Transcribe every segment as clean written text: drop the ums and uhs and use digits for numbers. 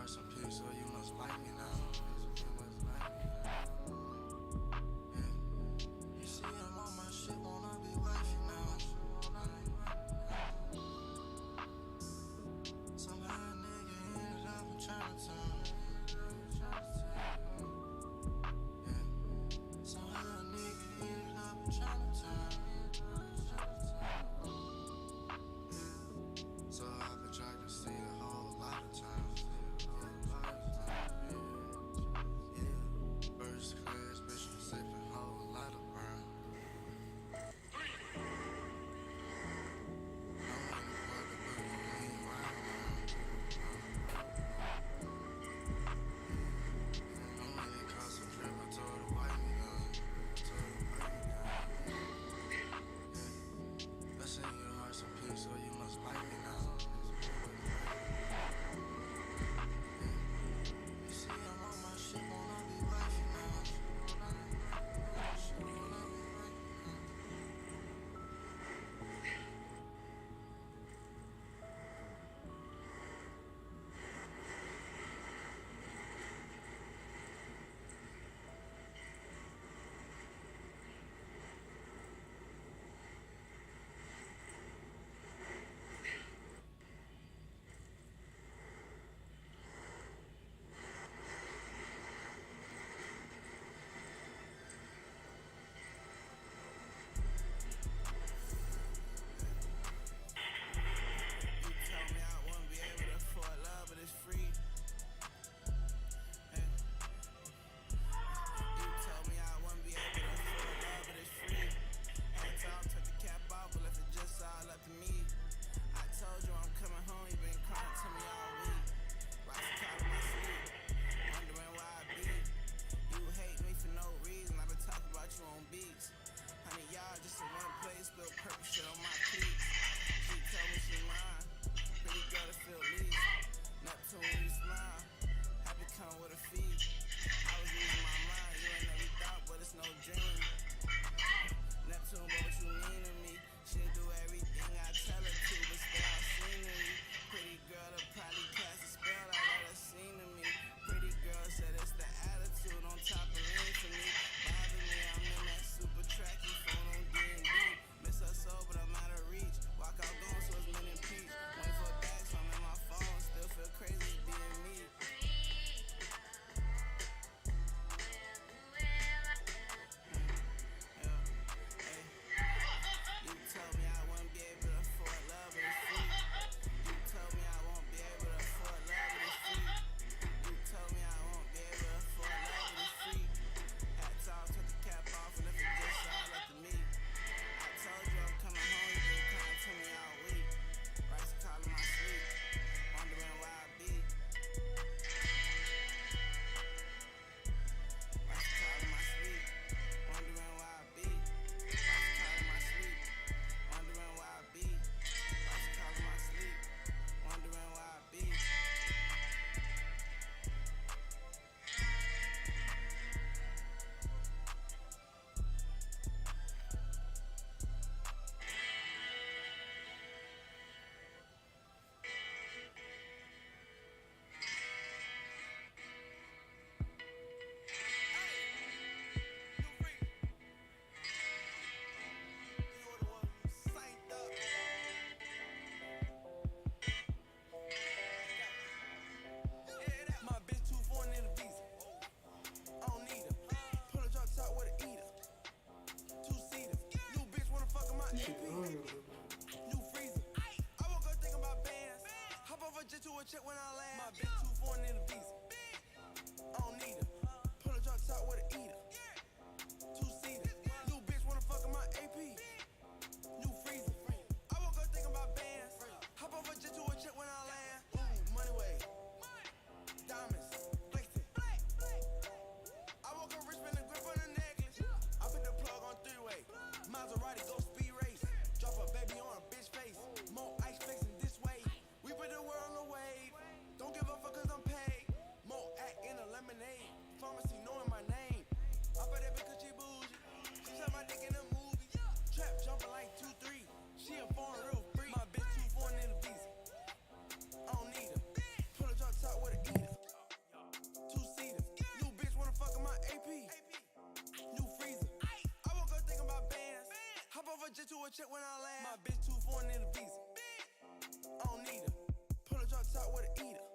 heart's in peace, so you must like me now. You must like me now. Yeah. You see, I'm on my shit, wanna be wifey now. Somehow a nigga ended up in Chinatown. Yeah. Somehow a nigga ended up in Chinatown. Yeah. So I've been trying to see a whole lot of times. Yeah. check when I land. My bitch too foreign in the visa. I don't need her. Pull a drop top with an eater.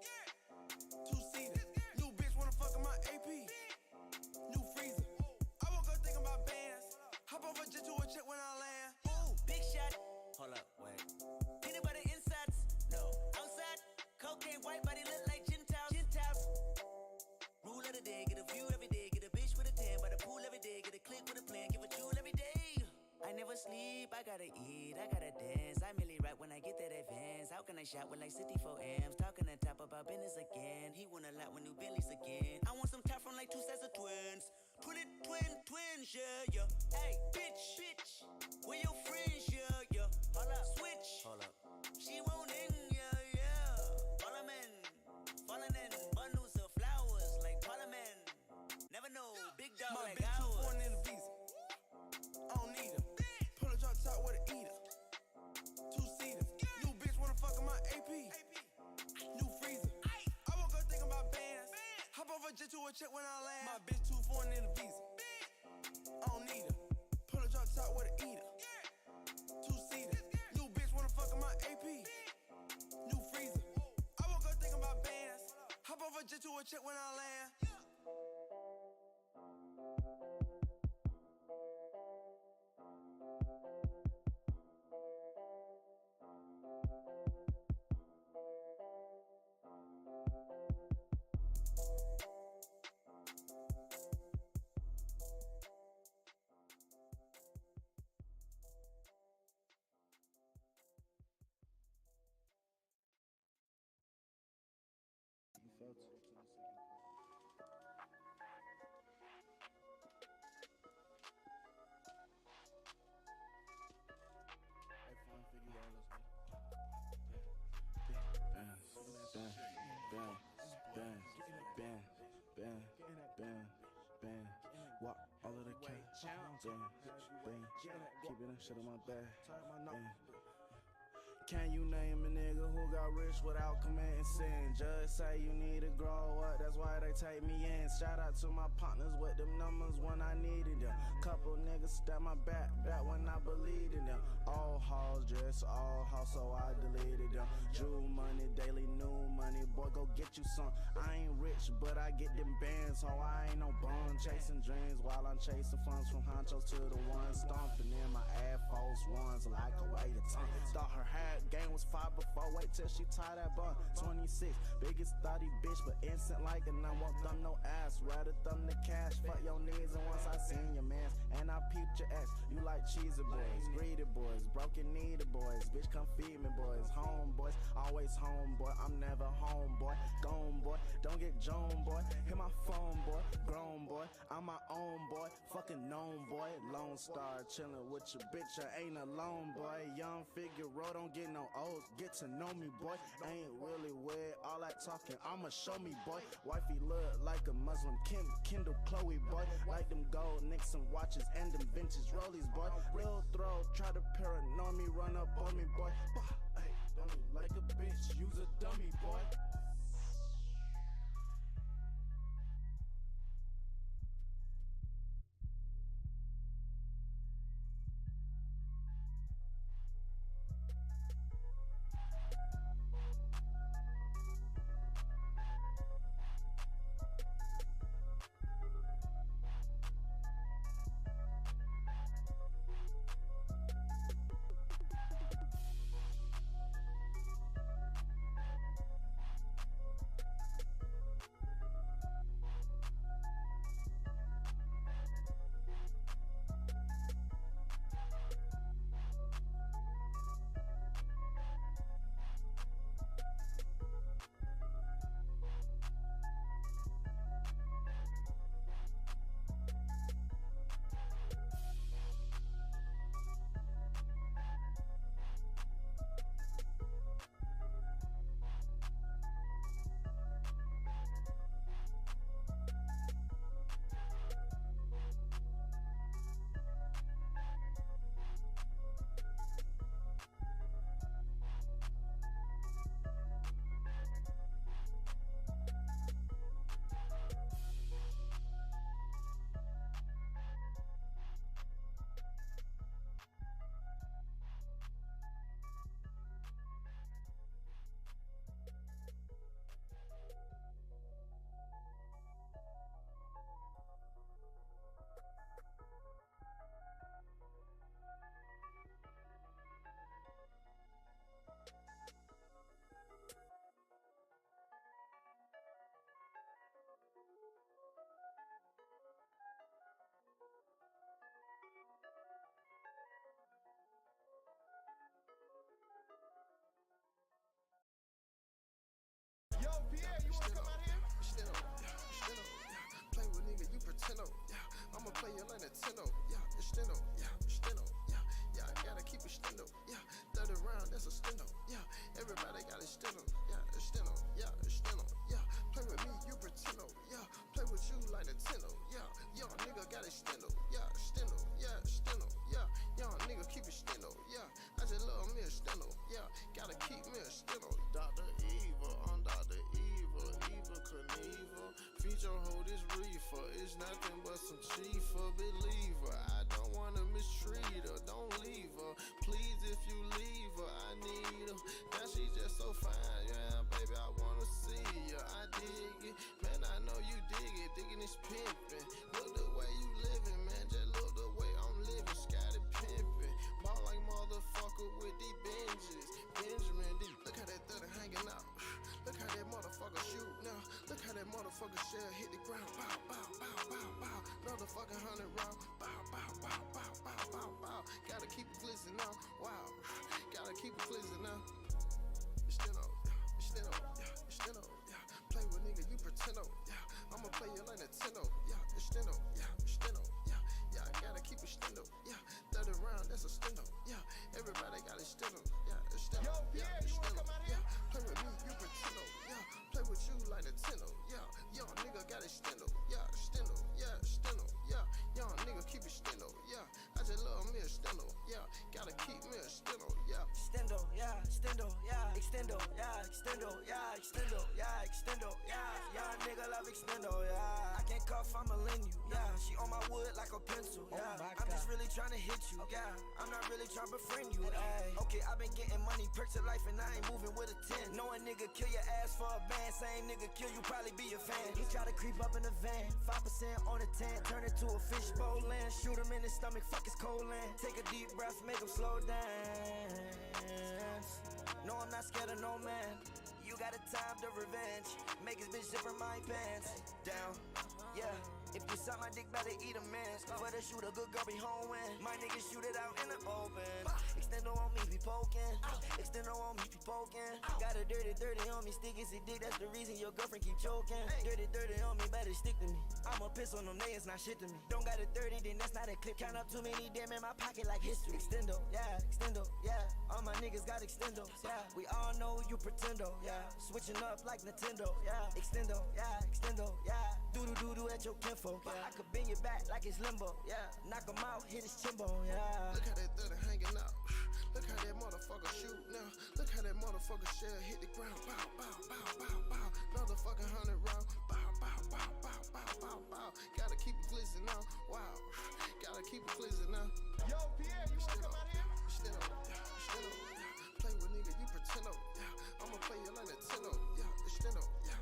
Two-seater. New bitch wanna fuck in my AP. New freezer. I woke up thinking about bands. Hop over jet to a check when I land. Ooh, big shot. Hold up, wait. Peanut butter insides? No. Outside? Cocaine white body look like Gentiles. Rule of the day, get a view every day. Get a bitch with a tan by the pool every day. Get a click with a plan, give a jewel every day. I never sleep, I gotta eat, I gotta dance. I merely rap when I get that advance. How can I shot with like 64 amps? Talking on top about business again. He want a lot with new Bentleys again. I want some top from like two sets of twins. Twins, yeah. Hey, bitch, where your friends, yeah. Hold up, switch. Hold up. She won't in, yeah. Follow men, falling in bundles of flowers like Parliament. Never know, big dog my like bitch too ours. foreign in the visa. I don't need her. Pull a drop top with an eater. Two-seater. New bitch wanna fuck in my AP. New freezer. I woke up thinking about bands. Hop over jet to a check when I land. My bitch too foreign in the visa. I don't need her. Pull a drop top with an eater. Two-seater. New bitch wanna fuck in my AP. New freezer. I woke up thinking about bands. Hop over jet to a check when I land. You felt it to the second part. Hey, fun, figure it out, let's go. Bam. Walk all of the cake. Bang. Keeping that shit on my back. Can you name a nigga who got rich without committing sin? Just say you need to grow up, that's why they take me in. Shout out to my partners with them numbers when I needed them. Couple niggas stab my back when I believed in them. All halls dress, all house, so I deleted them. Drew money, daily new money, boy go get you some. I ain't rich, but I get them bands, so I ain't no bum. Chasing dreams while I'm chasing funds from honchos to the ones stomping in my Air Force Ones like a way of tongue. Thought her hair game was 5 before, wait till she tie that bun. 26, biggest thotty bitch, but instant like a none. Won't thumb no ass, rather thumb the cash. Fuck your needs, and once I seen your mans, and I peeped your ex. You like cheesy boys, greedy boys, broken needed boys. Bitch, come feed me, boys. Homeboys, always homeboy. I'm never homeboy. Gone boy, don't get Joan boy. Hit my phone boy, grown boy. I'm my own boy, fucking known boy. Lone Star, chillin' with your bitch. I ain't alone boy. Young Figaro, don't get no old. Get to know me boy. Ain't really weird, all that talking. I'ma show me boy. Wifey look like a Muslim Kindle Chloe boy. Like them gold Nixon watches and them vintage rollies boy. Lil throw, try to paranoid me, run up on me boy. Hey, dummy like a bitch, use a dummy boy. steno, yeah, steno, yeah, yeah, I gotta keep it steno, yeah, 30 round, that's a steno, yeah, everybody got a steno, yeah, steno, yeah, steno, yeah, play with me, you pretendo, yeah, play with you like Nintendo, yeah, young nigga got a steno, yeah, steno, yeah, steno, yeah, young nigga keep it steno, yeah, I just love me a steno, yeah, gotta keep me a steno, Dr. Evil, I'm Dr. Evil, Evil Knievel, feed your hoe this reefer, it's nothing but some chiefer, believe her, I don't wanna mistreat her, don't leave her, please if you leave her, I need her, now she just so fine, yeah, baby, I wanna see her, I dig it, man, I know you dig it, digging is pimping, look the way you living, man, just look the way I'm living, Scotty pimping, ball like motherfucker with these Benjis, Benjamin D, look how that 30 hanging out, look how that motherfucker shoot now, look how that motherfucker shell hit the ground, bow, bow, bow, bow, bow, motherfucking 100 round, bow, bow, bow, bow, bow, bow, bow, gotta keep it glistening now, wow, gotta keep it glistening now, steno, steno, steno, yeah, play with nigga, you pretendo, yeah, I'ma play you like Nintendo, yeah, steno, yeah, steno, yeah, yeah, I gotta keep it steno, yeah, 30 round, that's a steno, yeah, everybody got a steno, yeah, steno, yeah, steno, yeah, play with me, you pretendo, yeah, play with you like Nintendo, yeah, young nigga got a steno, yeah, steno, yeah, steno, yeah, young nigga keep it steno, yeah, I just love me a steno, yeah, gotta keep me a steno, yeah, Extendo, yeah, extendo, yeah, extendo, yeah, extendo, yeah, extendo, yeah, extendo, yeah. Y'all nigga love extendo, yeah. I can't cuff, I'ma lend you, yeah. She on my wood like a pencil, yeah. I'm just really trying to hit you, yeah. I'm not really trying to befriend you, ayy. Okay, I've been getting money, perks of life, and I ain't moving with a 10. Know a nigga kill your ass for a band, same nigga kill you, probably be a fan. He try to creep up in the van, 5% on the 10, turn it to a fishbowl land. Shoot him in his stomach, fuck his cold land. Take a deep breath, make him slow down. No, I'm not scared of no man. You got a time to revenge. Make his bitch zip in my pants. Down, yeah. If you suck my dick, better eat a man's. For the shoot, a good girl be home when my niggas shoot it out in the open. Extendo on me, be poking. Extendo on me, be poking. Got a dirty on me, stick is a dick. That's the reason your girlfriend keep choking. Dirty on me, better stick to me. I'ma piss on them niggas, not shit to me. Don't got a 30, then that's not a clip. Count up too many damn in my pocket like history. Extendo, yeah, all my niggas got extendos, yeah. We all know you pretendo, yeah. Switching up like Nintendo, yeah. Extendo, yeah. Doo-doo-doo-doo at your kinfolk, yeah. I could bend your back like it's limbo, yeah. Knock him out, hit his chin bone, yeah. Look how that 30 hanging out. Look how that motherfucker shoot now. Look how that motherfucker shell hit the ground. Bow, bow, bow, bow, bow. Motherfucking 100 round. Bow, bow, bow, bow, bow, bow, bow. Gotta keep it glistening now. Wow. Gotta keep it glistening now. Yo, Pierre, you wanna come out here? Steno, steno, yeah. Play with nigga, you pretendo, yeah. I'ma play you like Nintendo, yeah. Steno, yeah,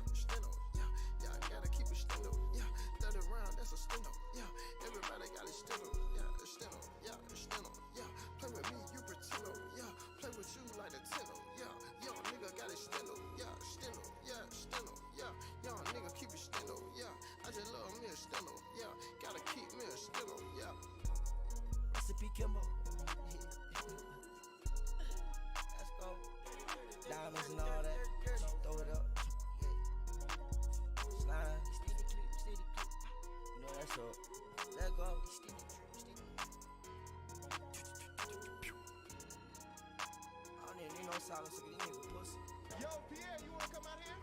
yeah, I gotta keep it steno, yeah. 30 round, that's a steno, yeah. Everybody got a steno, yeah, steno, yeah, steno, yeah. Play with me, you pretendo, yeah. Play with you like Nintendo, yeah. Young nigga got a steno, yeah, steno, yeah, steno, yeah. Young nigga keep it steno, yeah. I just love me a steno, yeah. Gotta keep me a steno, yeah. Recipe Kimbo. Let's go. Diamonds and all that. Throw it up. Slime. You know that's up. Let go. I don't even need no silence. Look at these niggas pussy. Yo, Pierre, you wanna come out here?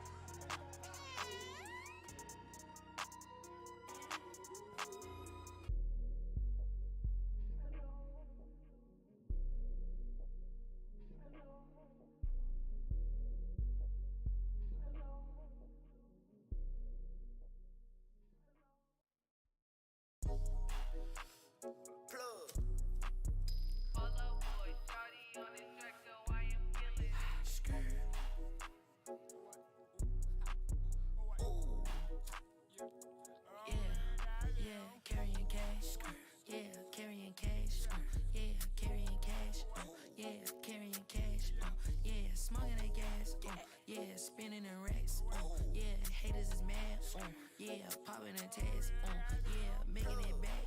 Spinning in racks, yeah, haters is mad, yeah, popping a test, yeah, making it back,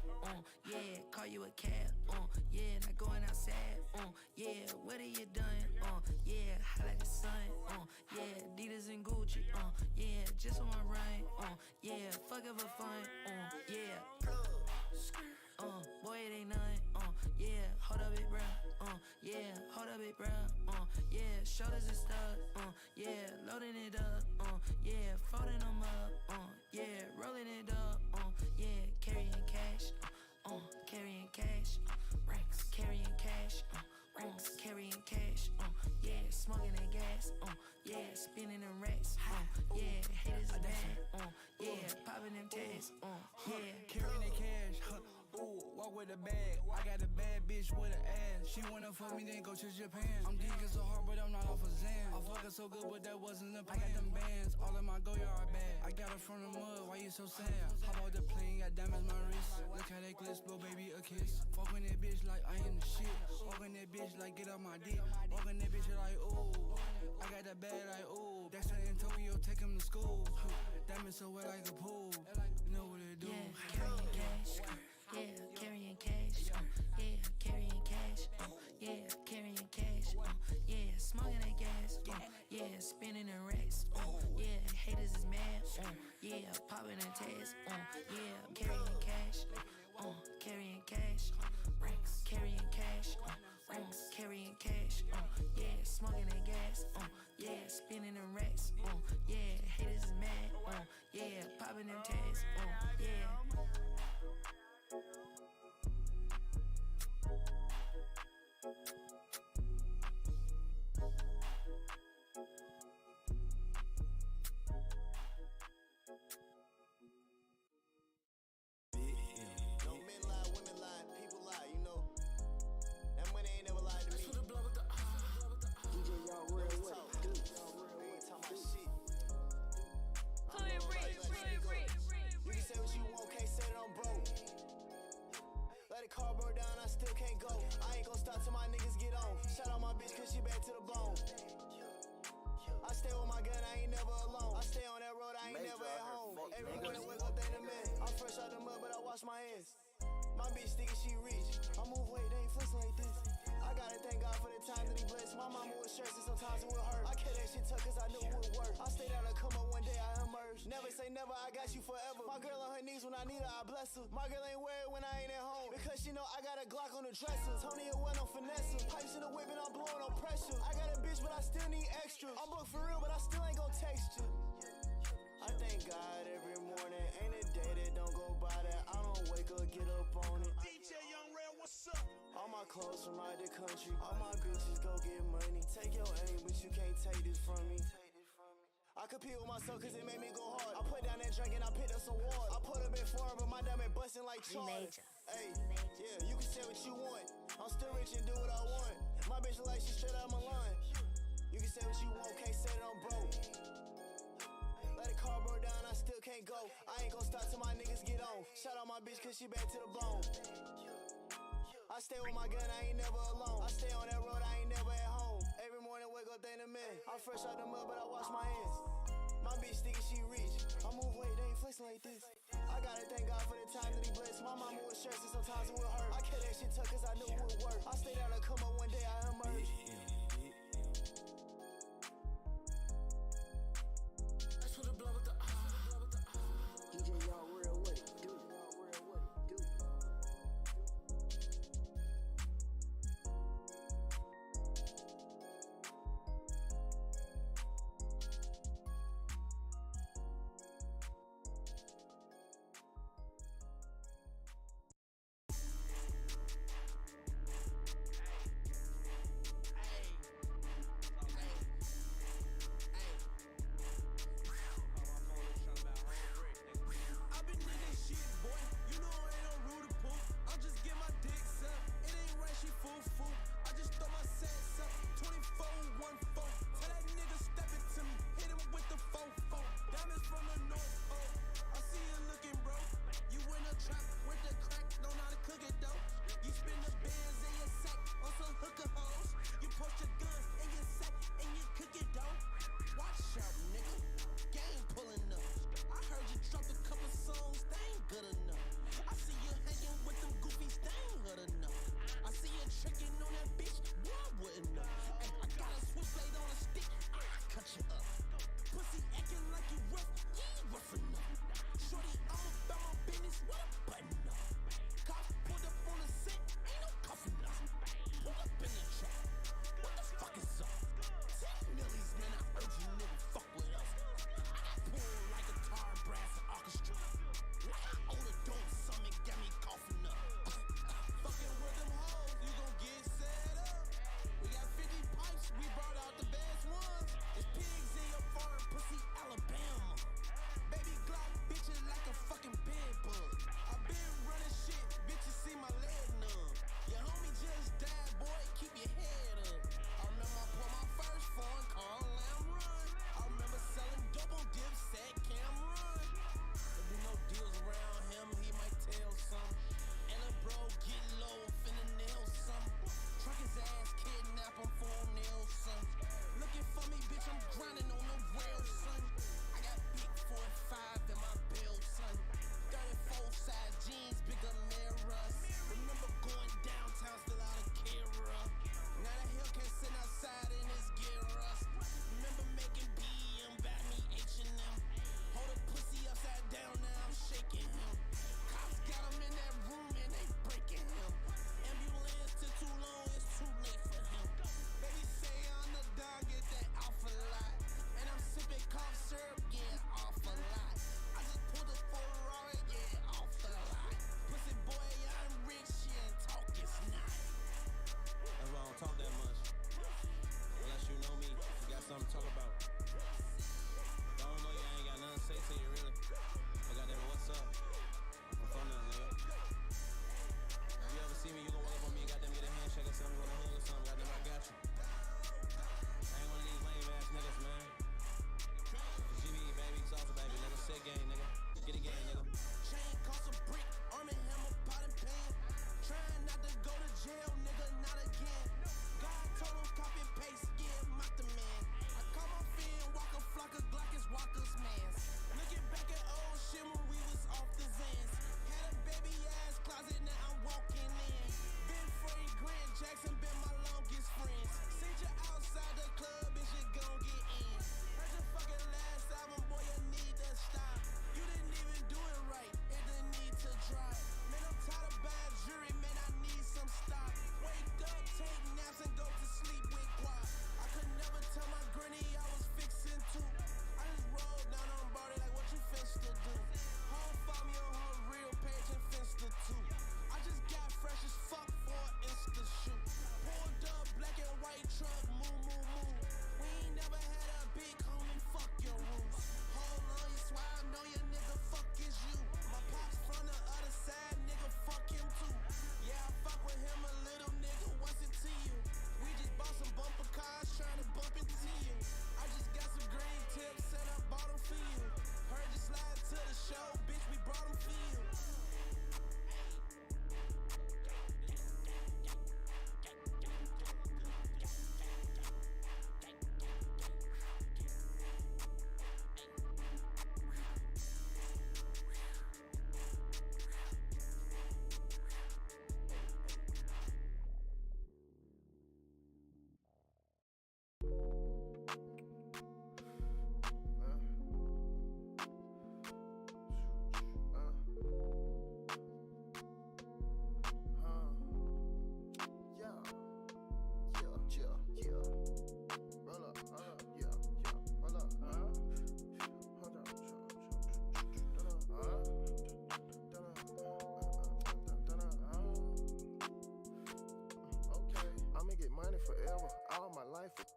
yeah, call you a cab, yeah, not going outside, yeah, what are you done, yeah, hot like the sun, yeah, Adidas and Gucci, yeah, just on my run, yeah, fuck it for fun, yeah, boy, it ain't none, shoulders and stuff, yeah, loading it up, yeah, folding them up, yeah, rolling it up, yeah, carrying cash, carrying cash, racks, carrying cash, racks, carrying cash, yeah, smoking that gas, yeah, spinning them racks, yeah, haters is mad, yeah, popping them tags, yeah, carrying that cash, ooh, walk with a bag. I got a bad bitch with an ass. She wanna fuck me, then go to Japan. I'm geeking so hard, but I'm not off of Zan. I fuck her so good, but that wasn't the plan. I got them bands, all in my go-yard bag. I got her from the mud, why you so sad? Hop out the plane, got diamonds my wrist. Look how that glitz, blow baby a kiss. Fucking that bitch like I am the shit. Fucking that bitch like get off my dick. Fucking that bitch like ooh. I got that bag like ooh. Dexter in Tokyo, take him to school. Diamonds so wet like a pool. You know what it do? yeah, carrying cash, yeah, carrying cash, yeah, carrying cash, yeah, carrying cash, yeah, smoking that gas, yeah, spinning the racks, yeah, haters is mad, yeah, popping the tags, yeah, carrying cash, carrying cash, racks, carrying cash, racks, carrying cash, yeah, smoking that gas, yeah, spinning the racks, yeah, haters is mad, yeah, popping them tags, yeah. No men lie, women lie, people lie, you know. That money ain't never lied to me. DJ, y'all real Talk. what? They ain't talking my shit. You can say what you want, can't say that I'm broke. Let the car burn down, I still can't go. I ain't gon' stop till my niggas get on. Shout out my bitch cause she back to the bone. I stay with my gun, I ain't never alone. I stay on that road, I ain't never at home. Every morning wake up, thank the man. I'm fresh out the mud, but I wash my hands. My bitch thinking she rich. I move weight, they ain't flexing like this. I gotta thank God for the time that he blessed. My mama was stressing, sometimes it would hurt. I kept that shit tucked cause I knew it would work. I stayed out to come up one day, I emerged. Never say never, I got you forever. My girl on her knees when I need her, I bless her. My girl ain't worried when I ain't at home, because she know I got a Glock on the dresser. Tony it wasn't on finesse. Pipes in the whip and I'm blowing on pressure. I got a bitch but I still need extra. I'm booked for real but I still ain't gon' text you. I thank God every morning. Ain't a day that don't go by that I don't wake up, get up on it. DJ Young Rail, what's up? All my clothes from out the country. All my bitches go get money. Take your aim, but you can't take this from me. I compete with myself cause it made me go hard. I put down that drink and I picked up some water. I put a bit forward, but my diamond busting like charge. Hey, yeah, you can say what you want. I'm still rich and do what I want. My bitch look like she straight out my line. You can say what you want, can't say that I'm broke. Let the car burn down, I still can't go. I ain't gon' stop till my niggas get on. Shout out my bitch cause she back to the bone. I stay with my gun, I ain't never alone. I stay on that road, I ain't never at home. Every morning wake up, thank the man. I'm fresh out the mud, but I wash my hands. My bitch thinking she rich. I move weight, they ain't flexing like this. I gotta thank God for the time that he blessed. My mama was stressing, sometimes it would hurt. I kept that shit tucked cause I knew it would work. I stayed out to come up one day, I emerged. That's for the blood with the DJ, y'all real what? Do.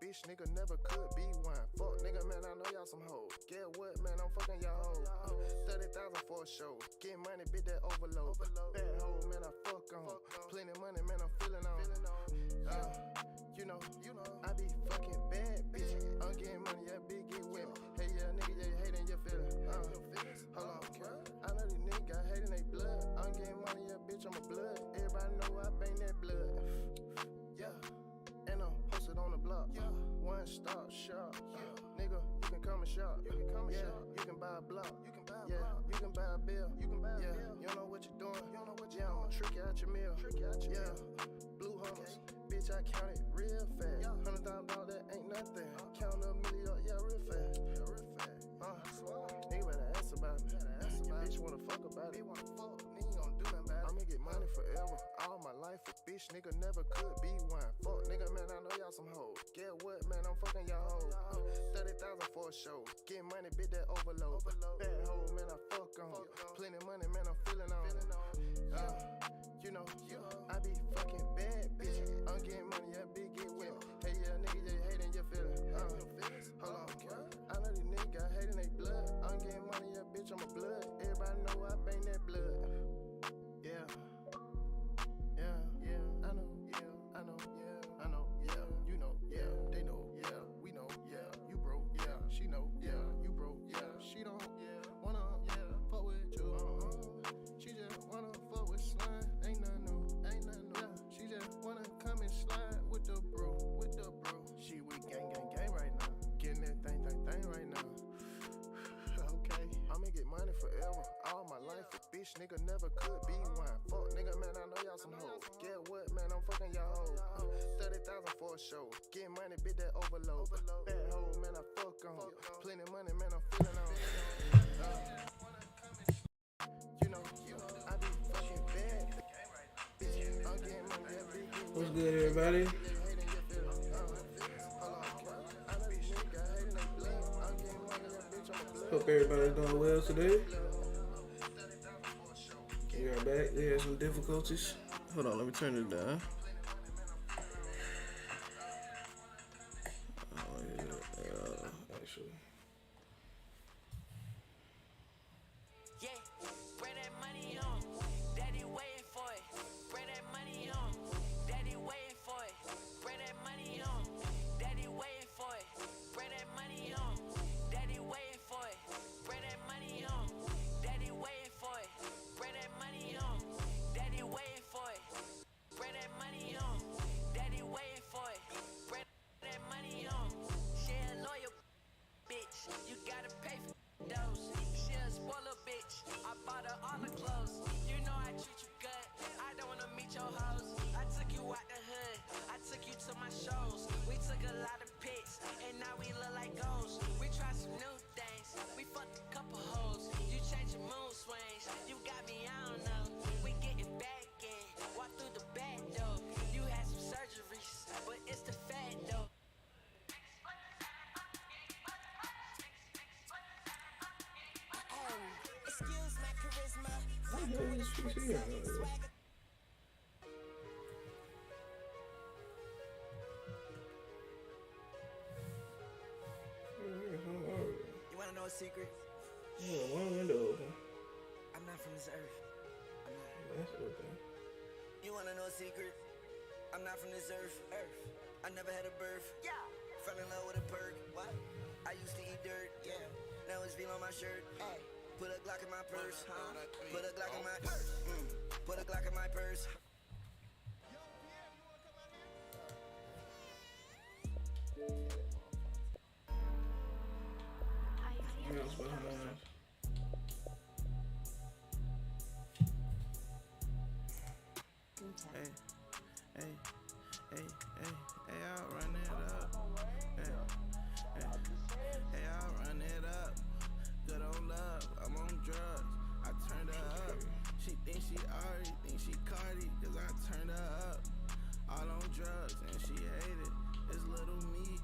bitch nigga never could be one. Fuck nigga, man, I know y'all some hoes. Get what, man, I'm fucking y'all hoes. 30,000 for a show. Get money, bitch, that overload. Bad hoe, man, I fuck on. Plenty money, man, I'm feeling on. You know, I be fucking bad, bitch. I'm getting money, yeah, big, get with me. Hey, yeah, nigga, yeah, hating your feeling. Hold on, I know these niggas got hate in they blood. I'm getting money, yeah, bitch, I'm a blood. Everybody know I bang that blood. Yeah, and I'm posted on the block. One stop shop. Nigga, you can come and shop. You can buy a block. You can buy a bill. You don't know what you're doing. I'ma trick you out your meal. Blue hunters, bitch, I count it real fast. $100,000, that ain't nothing. Count a million, real fast. Nigga better ask about me. Your bitch wanna fuck about it. I'ma get money forever. All my life, a bitch nigga never could be one. Fuck nigga, man, I know y'all some hoes. Get what, man, I'm fucking y'all hoes. 30,000 for a show. Get money, bitch, that overload. Bad hoe, man, I fuck on. Plenty money, man, I'm feeling on. You know, I be fucking bad, bitch. I'm getting money, yeah, big, get with me. Hey, yeah, nigga, yeah, hating your feeling. Hold on, I know these niggas got hate in they blood. I'm getting money, yeah, bitch, I'm a blood. Everybody know I bang that blood. Yeah, I know, you know, they know, we know, you broke, she know, you broke, she don't, wanna, fuck with you, she just wanna fuck with slime, ain't nothing new, she just wanna come and slide with the bro, she with gang right now, getting that thing right now, okay, I'ma get money forever, all my life, a bitch nigga never could be one, fuck nigga, man, I know y'all some hoes, get what, man, I'm fucking y'all hoes, 30,000 for a show, get money, bitch, that overload, bad hoe, man, I fuck on, plenty money, man, I'm feeling on, you know, I be fucking bad, bitch, I'm getting money, yeah, big, What's good, everybody? Hope everybody's doing well today. We are back. We had some difficulties. Hold on, let me turn it down. Actually. Yeah, bring that money on. Daddy waiting for it. Bring that money on. Daddy waiting for it. Bring that money on. Daddy waiting for it. Bring that money on. Daddy waiting for it. Bring that money on. Daddy waiting for it. Bring that money on. Daddy waiting for it. Bring that money on. Daddy waiting for it. Bring that money on. She a loyal bitch. You gotta pay for those. She a spoiler bitch. I bought her all the clothes. You know I treat you good. I don't wanna meet your hoes. I took you out the hood. I took you to my shows. We took a lot of pics, and now we look like ghosts. We tried some new things. We fucked a couple hoes. You changed your mood swings. You got me, I don't know. We getting back in. Walk through the back door. You had some surgeries, but it's the fat though. Excuse my charisma. What the hell is this here? You wanna know a secret? Yeah, one window open. I'm not from this earth. I'm not. That's open. You wanna know a secret? I'm not from this earth. I never had a birth. Yeah. Fell in love with a perk. What? I used to eat dirt. Yeah. Now it's feel on my shirt. Hey. Put a Glock in my purse. Put a Glock in my purse. Put a Glock in my purse. Yeah, it's behind. Hey, I'll run it up. Hey, I'll run it up. Good on love, I'm on drugs. I turned her up. She thinks she already thinks she Cardi, cause I turned her up. All on drugs, and she hate it. It's little me.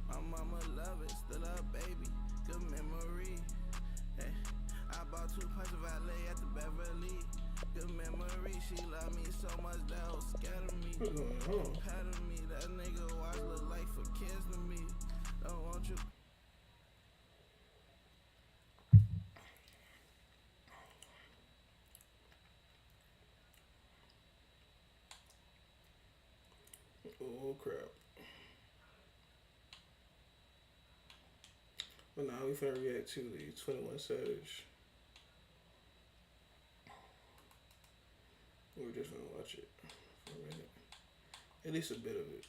My mama love it, still a baby. Good memory. Hey, I bought 2 pints of valet at the Beverly. Good memory, she love me so much that whole scared of me. Pat of me, that nigga watch look like for kids to me. Don't want you. Oh crap. But now we finna react to the 21 Savage. We're just gonna watch it for a minute. At least a bit of it.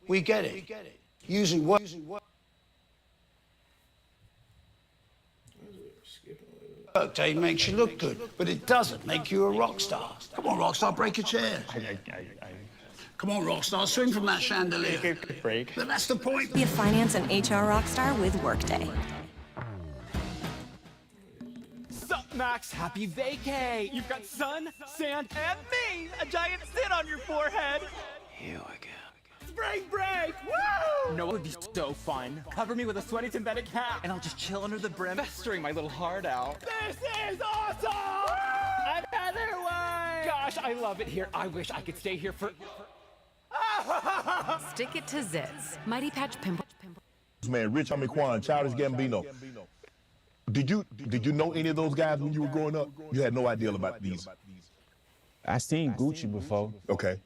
We get it. Usually what? Birthday makes you look good, but it doesn't make you a rock star. Come on, rock star, break a chair. Come on, rock star, swing from that chandelier. Break. But that's the point. Be a finance and HR rock star with Workday. Sup, Max? Happy vacay. You've got sun, sand, and me. A giant zit on your forehead. Here we go. Spring break! Woo! No, it would be so fun. Cover me with a sweaty synthetic hat, and I'll just chill under the brim, festering my little heart out. This is awesome! Another one! Gosh, I love it here. I wish I could stay here for... Stick it to zits. Mighty Patch Pimple. Man, Rich Homie Childish Gambino. Did you know any of those guys when you were growing up? You had no idea about these. I seen Gucci before. Okay.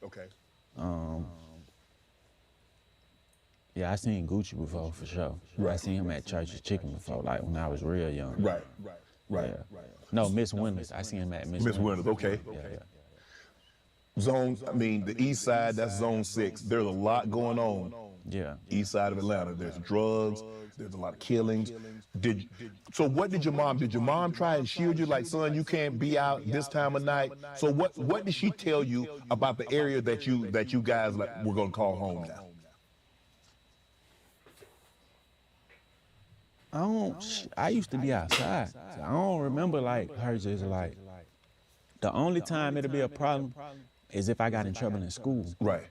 Yeah, I seen Gucci before for sure. Right. I seen him at Church's Chicken before, like when I was real young. Right. Yeah. No, Miss Winters. I seen him at Miss Winters. Okay. Yeah. Zone, I mean, the east side, that's zone 6. There's a lot going on. Yeah. East side of Atlanta. There's drugs, there's a lot of killings. So what did your mom try and shield you like, son, you can't be out this time of night? So what did she tell you about the area that you guys like were gonna call home now? I used to be outside. So I don't remember like her just like, the only time it'll be a problem is if I got in trouble in school. Right.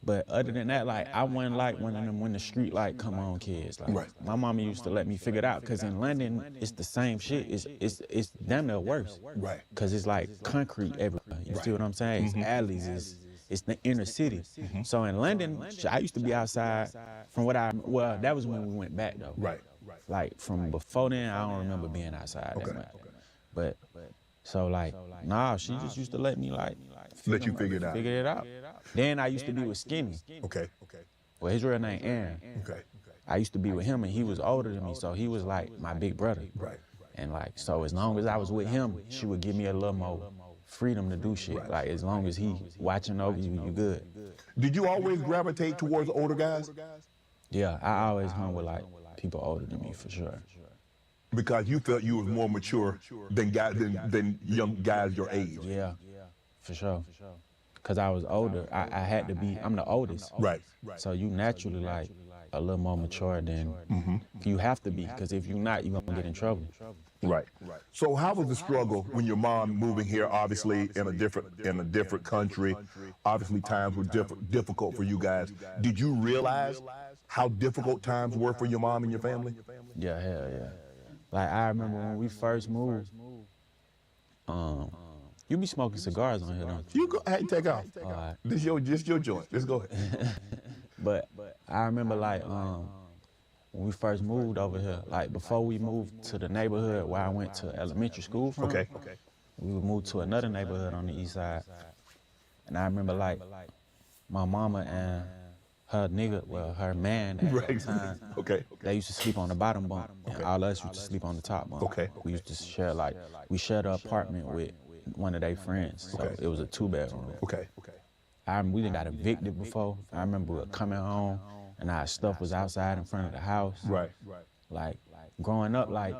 But other than that, like, I wasn't like one of them when the street light come on kids. Like, my mama used to let me figure it out, because in London, it's the same shit. It's damn near worse. Right. Because it's like concrete everywhere. You see what I'm saying? It's alleys, it's the inner city. So in London, I used to be outside from well, that was when we went back though. Right. Like from before then, I don't remember being outside that much. But, so like, nah, she just used to let me like, let you figure it out. Figure it out. Then I used to be with Skinny. Okay. Well, his real name Aaron. Okay. I used to be with him, and he was older than me, so he was like my big brother. Right. And like, so as long as I was with him, she would give me a little more freedom to do shit. Right. Like, as long as he watching over you, you good. Did you always gravitate towards older guys? Yeah, I always hung with like people older than me for sure. Because you felt you was more mature than young guys your age. Yeah, for sure. Because I was older, I had to be, I'm the oldest. Right. So you naturally like a little more mature than you have to be, because if you're not, you're gonna get in trouble. Right. So how was the struggle when your mom moving here, obviously in a different country? Obviously times were difficult for you guys. Did you realize how difficult times were for your mom and your family? Yeah, hell yeah. Like, I remember when we first moved, you be smoking cigars on here, don't you? You go ahead and take off. All right. This your joint. Let's go ahead. But I remember like when we first moved over here, like before we moved to the neighborhood where I went to elementary school from, we would move to another neighborhood on the east side. And I remember like my mama and her nigga, well, her man at that time, they used to sleep on the bottom bunk, and all us used to sleep on the top bunk. We used to share, like, we shared an apartment with one of their friends, so it was a 2-bedroom. We done got evicted before. I remember coming home, and our stuff was outside in front of the house. Like, growing up, like,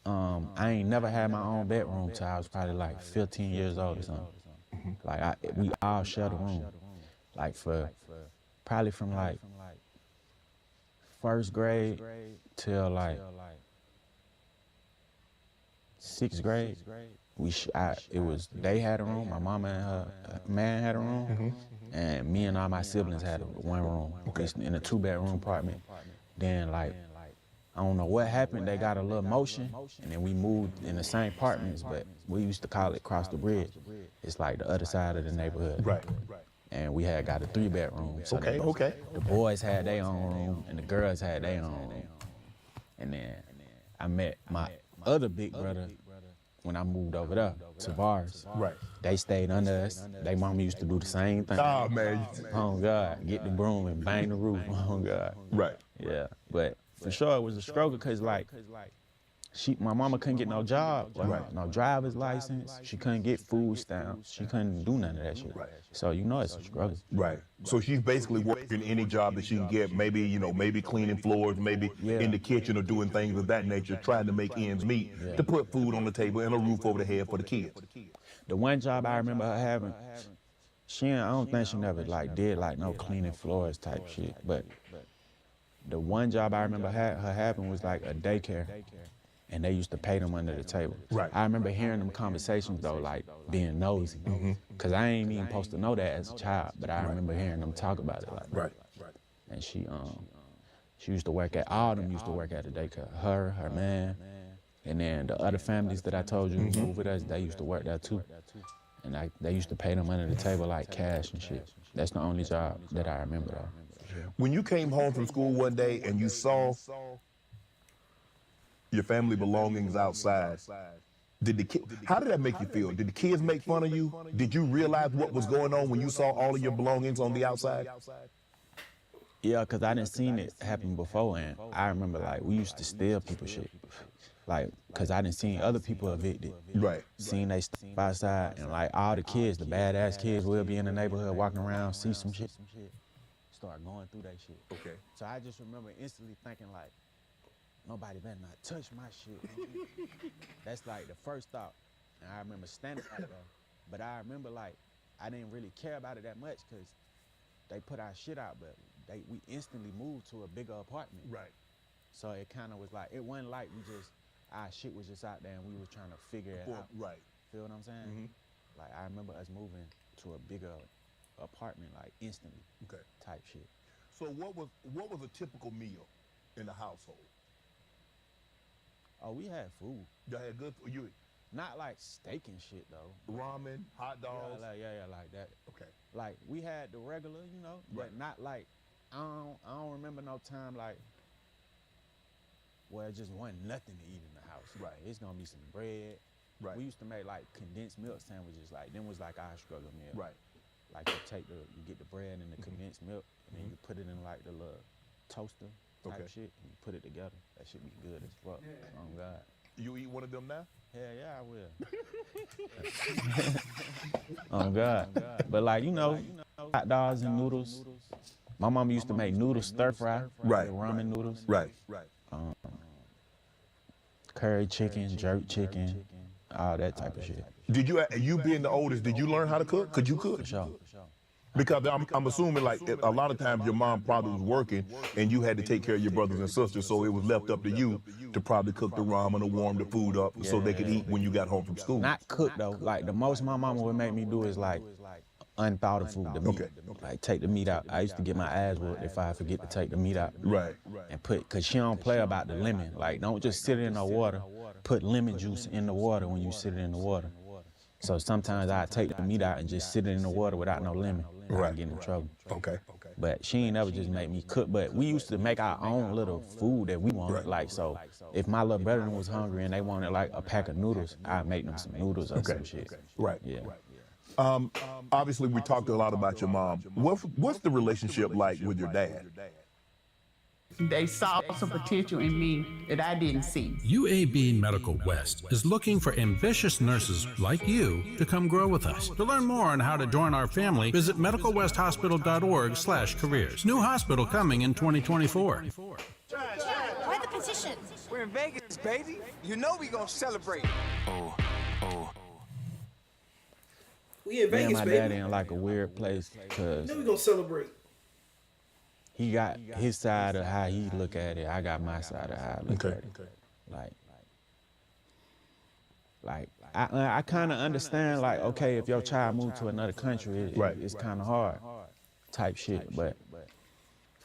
I ain't never had my own bedroom till I was probably like 15 years old or something. Like, we all shared a room, like probably from like first grade till like 6th grade. They had a room, my mama and her man had a room, and me and all my siblings had one room in a 2-bedroom apartment. Then like I don't know what happened. They got a little motion, and then we moved in the same apartments, but we used to call it cross the bridge. It's like the other side of the neighborhood. Right. And we had got a 3-bedroom. So Okay. The boys had their own room, and the girls had their own room. And then I met my other big brother when I moved over there to Vars. Right. They stayed under us. They mama used to do the same thing. Oh, man. Oh, God. Get the broom and bang the roof. Oh, God. Right. Yeah. But for sure, it was a struggle because, like, my mama couldn't get no job, no driver's license. She couldn't get food stamps. She couldn't do none of that shit. Right. So, you know it's a struggle. Right. So she's basically working any job that she can get, maybe, maybe cleaning floors, maybe in the kitchen or doing things of that nature, trying to make ends meet to put food on the table and a roof over the head for the kids. The one job I remember her having, I don't think she never did no cleaning floors type shit, but the one job I remember her having was like a daycare. And they used to pay them under the table. Right. I remember hearing them conversations though, like being nosy. Cause I ain't even supposed to know that as a child, but I remember hearing them talk about it. Right. And she used to work at, all of them used to work at the daycare. Her man, and then the other families that I told you who moved with us, they used to work there too. And they used to pay them under the table like cash and shit. That's the only job that I remember though. When you came home from school one day and you saw your family belongings outside, how did that make you feel? Did the kids make fun of you? Did you realize what was going on when you saw all of your belongings on the outside? Yeah, because I didn't seen it happen before, and I remember, like, we used to steal people's shit. Like, because I didn't seen other people evicted. Right. Seeing they stuff outside, and, like, all the kids, the badass kids will be in the neighborhood walking around, see some shit, start going through that shit. Okay. So I just remember instantly thinking, like, nobody better not touch my shit. That's like the first thought. And I remember standing out there. But I remember like, I didn't really care about it that much because they put our shit out, but we instantly moved to a bigger apartment. Right. So it kind of was like, it wasn't like our shit was just out there and we were trying to figure it out. Right. Feel what I'm saying? Like I remember us moving to a bigger apartment like instantly. Okay. Type shit. So what was a typical meal in the household? Oh, we had food. Y'all had good food? Not like steak and shit though. Ramen, hot dogs? Yeah, like that. Okay. Like we had the regular, but not like, I don't remember no time like, where it just wasn't nothing to eat in the house. Right. Like, it's gonna be some bread. Right. We used to make like condensed milk sandwiches, like them was like our struggle meal. Right. Like you get the bread and the condensed milk, and then you put it in like the little toaster type shit, and you put it together. That shit be good as fuck. Oh God. You eat one of them now? Hell yeah, I will. Oh God. But like, hot dogs and noodles. My mom used to make noodles stir fry. Right. Ramen noodles. Right. Curry chicken, jerk chicken, all that type of shit. Did you being the oldest, did you learn how to cook? Could you cook? For sure. Because I'm assuming like a lot of times your mom probably was working and you had to take care of your brothers and sisters, so it was left up to you to probably cook the ramen or warm the food up so they could eat when you got home from school. Not cook though. Like the most my mama would make me do is like unthought of food, the meat. Okay. Like take the meat out. I used to get my ass whooped if I forget to take the meat out. Right. And cause she don't play about the lemon. Like don't just sit it in the water. Put lemon juice in the water when you sit it in the water. So sometimes I take the meat out and just sit it in the water without no lemon. Right. I get in trouble. Okay. But she ain't never just make me cook. But we used to make our own little food that we wanted. Right. Like, so if my little brother was hungry and they wanted like a pack of noodles, I'd make them some noodles or some shit. Right. Yeah. Obviously, we talked a lot about your mom. What's the relationship like with your dad? They saw some potential in me that I didn't see. UAB Medical West is looking for ambitious nurses like you to come grow with us. To learn more on how to join our family, visit medicalwesthospital.org/careers. New hospital coming in 2024. Why the position? We're in Vegas, baby. You know we gonna celebrate. We in Vegas, my baby. dad in like a weird place because Then we gonna celebrate. he got his side of how he look at it. I got my side of how I look at it. Like I kind of understand, like, okay, if your child moved to another country, it's kind of hard type shit. But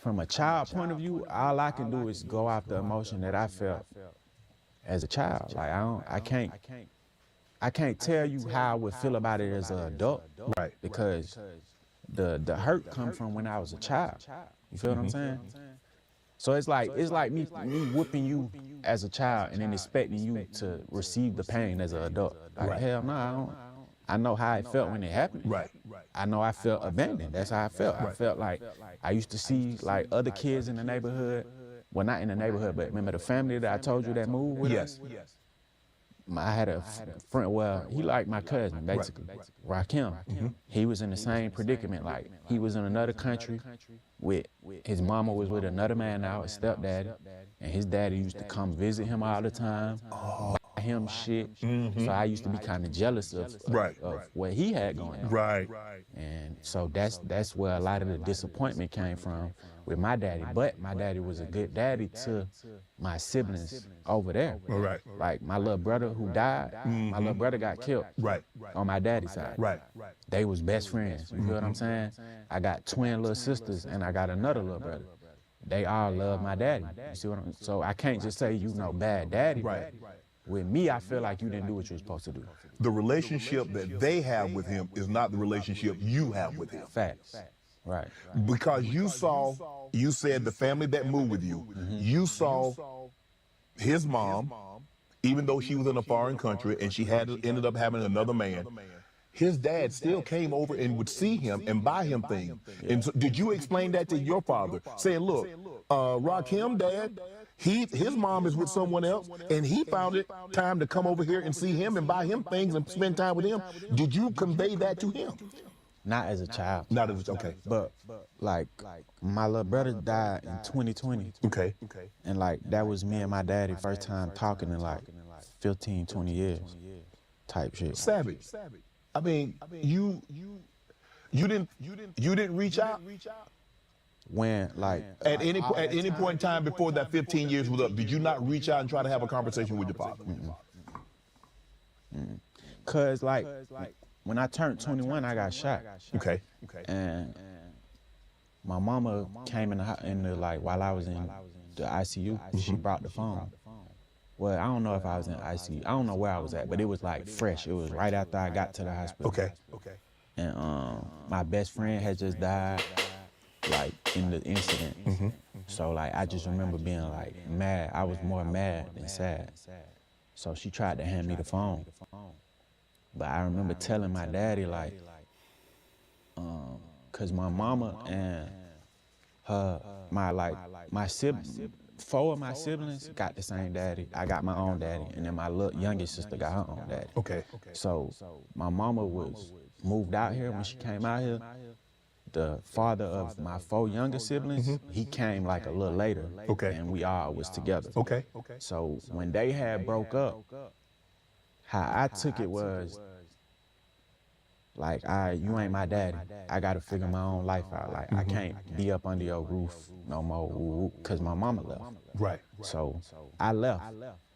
from a child point of view, all I can do is go off the emotion that I felt as a child. Like I can't tell you how I would feel about it as an adult. Right. Because the hurt come from when I was a child. You feel what I'm saying? So it's like me whooping you as a child and then expecting you to receive the pain as an adult. Like, hell no, I don't. I know how it felt when it happened. Right. I know I felt abandoned. That's how I felt. I felt like I used to see like other kids in the neighborhood. Well, not in the neighborhood, but remember the family that I told you that moved with us? I had a friend, well, he liked my cousin, basically, Rakim. He was in the same predicament, like he was in another country with, his mama was with another man now, his stepdaddy, and his daddy used to come visit him all the time, buy him shit. So I used to be kind of jealous of what he had going on. And so that's where a lot of the disappointment came from with my daddy. But my daddy was a good daddy to my siblings over there. Like my little brother who died, my little brother got killed on my daddy's side. They was best friends, you feel what I'm saying? I got twin little sisters and I got another little brother. They all love my daddy, you see what I'm saying? So I can't just say, you know, bad daddy, but with me, I feel like you didn't do what you were supposed to do. The relationship that they have with him is not the relationship you have with him. Facts. Right. Because you said the family that moved with you, you saw his mom, even though she was in a foreign country and she ended up having another man, his dad still came over and would see him and buy him things. And so, did you explain that to your father? Saying, look, Rakim, Dad, his mom is with someone else, and he found it time to come over here and see him and buy him things and spend time with him. Did you convey that to him? Not as a child. Not as okay. But like my little brother died in 2020. Okay. And like that was me and my daddy first time talking in like 15, 20 years type shit. Savage. I mean, you didn't reach out? When like at any point in time before that 15 years was up, did you not reach out and try to have a conversation with your father? Cause like when I turned 21, I got shot. Okay. And my mama came in the like while I was in the ICU. She brought the phone. Well, I don't know if I was in ICU. I don't know where I was at, but it was like fresh. It was right after I got to the hospital. Okay. And my best friend had just died, like in the incident. So like I just remember being like mad. I was more mad than sad. So she tried to hand me the phone. But I remember telling my daddy like, cause my mama and my siblings, 4 of my siblings got the same daddy. I got my own daddy, and then my youngest sister got her own daddy. Okay. So my mama was moved out here when she came out here. The father of my 4 younger siblings, he came like a little later. Okay. And we all was together. Okay. So when they had broke up, how I took it was like, you ain't my daddy. I gotta figure my own life out. Like I can't be up under your roof no more, cause my mama left. Right. So I left.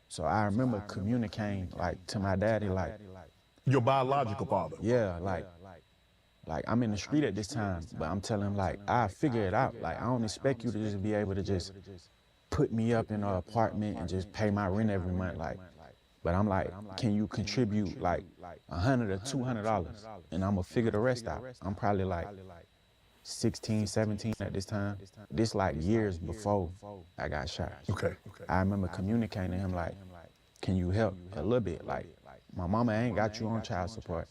So I remember communicating like to my daddy like, your biological father. Yeah, like I'm in the street at this time, but I'm telling him like, I figure it out. Like I don't expect you to just be able to just put me up in an apartment and just pay my rent every month. Like, but I'm like, can you contribute like $100 or $200? And I'm gonna figure the rest out. I'm probably like 16, 17 at this time. This like years before I got shot. Okay. I remember communicating to him like, can you help a little bit? Like, my mama ain't got you on child support.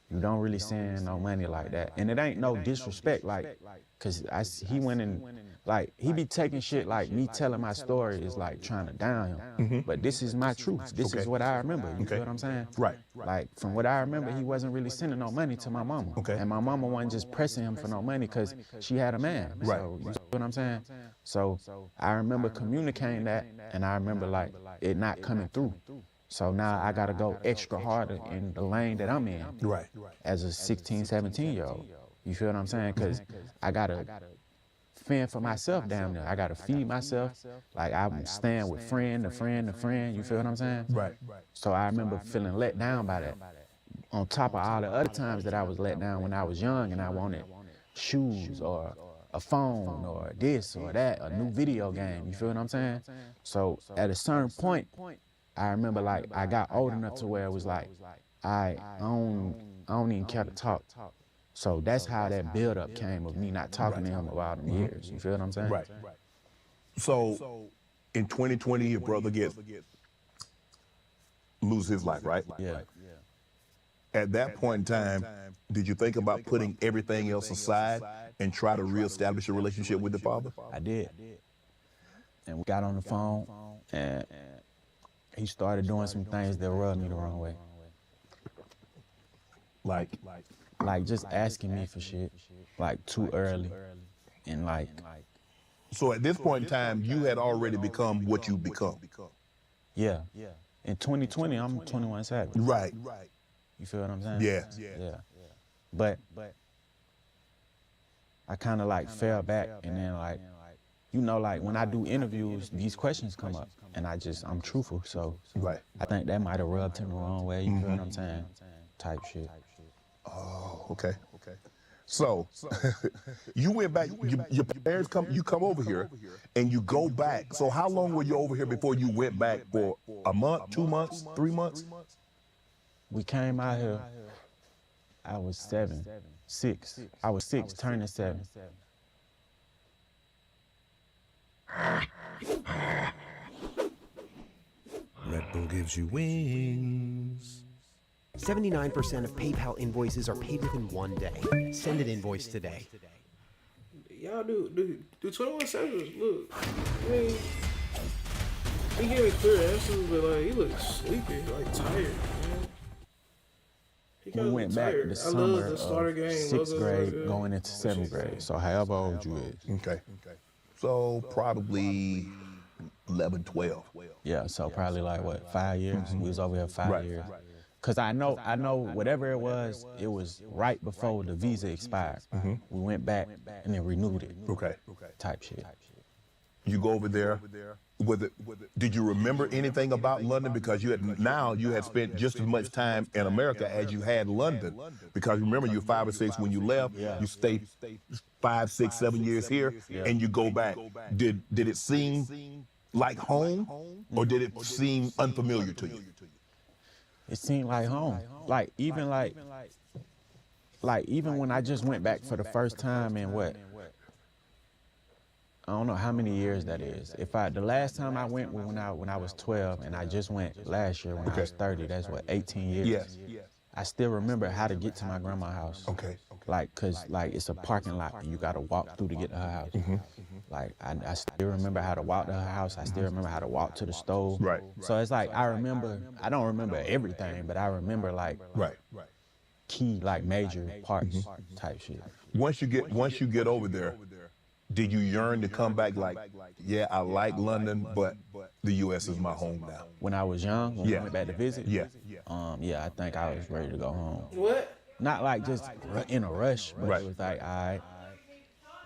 You don't really send no money like that. And it ain't no disrespect, like, cause he went in, like, he be taking shit like me telling my story is like trying to down him. But this is my truth. This is what I remember. You feel what I'm saying? Right. Like, from what I remember, he wasn't really sending no money to my mama. And my mama wasn't just pressing him for no money cause she had a man. Right. So, you see what I'm saying? So I remember communicating that, and I remember like it not coming through. So now I gotta go extra harder in the lane that I'm in. Right. As a 16, 17-year-old. You feel what I'm saying? Cause I gotta fend for myself down there. I gotta feed myself. Like I'm staying with friend to friend to friend. You feel what I'm saying? Right. So I remember feeling let down by that. On top of all the other times that I was let down when I was young and I wanted shoes or a phone or this or that, a new video game, you feel what I'm saying? So at a certain point, I remember like I got old enough to where it was like, I don't even care to talk. So that's how that build-up came of me not talking to him about them years, you feel what I'm saying? Right. So in 2020, your brother loses his life, right? Yeah. At that point in time, did you think about putting everything else aside and try to reestablish a relationship with the father? I did. And we got on the phone, and he started doing some things that rubbed me the wrong way. Like just asking me for shit, like too early, and like. So at this point in time, you had already become what you become. Yeah. In 2020, I'm 21 Savage. Right. You feel what I'm saying? Yeah. But I kind of like fell back, and then like, you know, like when I do interviews, these questions come up, and I'm truthful, so I think that might have rubbed him the wrong way. You feel what I'm saying? Type shit. Oh, okay. So you went back. Your parents you come over here, and you go back. So how long were you over here before you went back? For a month, 2 months, 3 months? We came out here, I was 6. I was 6, turning 7. Red Bull gives you wings. 79% of PayPal invoices are paid within 1 day. Send an invoice today. Y'all do 21 Savage look? I mean, he gave me clear answers, but like he looks sleepy, like tired. We went back the summer of 6th grade going into 7th grade. So however old you is. Okay. So probably 11, 12. Yeah, so probably like what, 5 years? We was over here 5 years. Cause I know whatever it was right before the visa expired. We went back and then renewed it. Okay. Type shit. You go over there. Did you remember anything about London? Because you had spent just as much time in America as you had London. Because remember, you were 5 or 6 when you left. You stayed 5, 6, 7 years here, and you go back. Did it seem like home, or did it seem unfamiliar to you? It seemed like home. Like even when I just went back for the first time in what? I don't know how many years that is. The last time I went was when I was 12, and I just went last year when I was 30. That's what, 18 years. Yes. I still remember how to get to my grandma's house. Okay. Like, cause like it's a parking lot and you gotta walk through to get to her house. Like I still remember how to walk to her house. I still remember how to walk to the stove. Right. So it's like I don't remember everything, but I remember like key like major parts type shit. Once you get over there, did you yearn to come back like, yeah, I like London, but the U.S. is my home now? When I was young, when I went back to visit? Yeah. I think I was ready to go home. What? Not like just in a rush, but it was like, all right,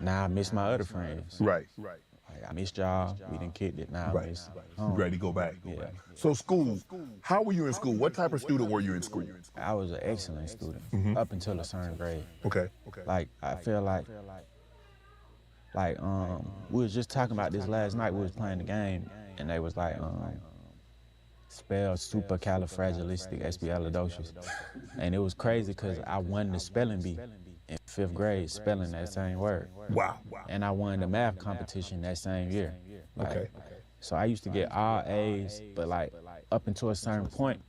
now I miss my other friends. Right. Like, I missed y'all, we done kicked it, now I miss home. Ready to go back. Yeah. So school, how were you in school? What type of student were you in school? I was an excellent student up until a certain grade. Okay. Like, I feel like we was just talking about this last night. We was playing the game, and they was like, spell supercalifragilisticexpialidocious. And it was crazy because I won the spelling bee in 5th grade, spelling that same word. Wow. And I won the math competition that same year. Like, so I used to get all A's, but like up until a certain point,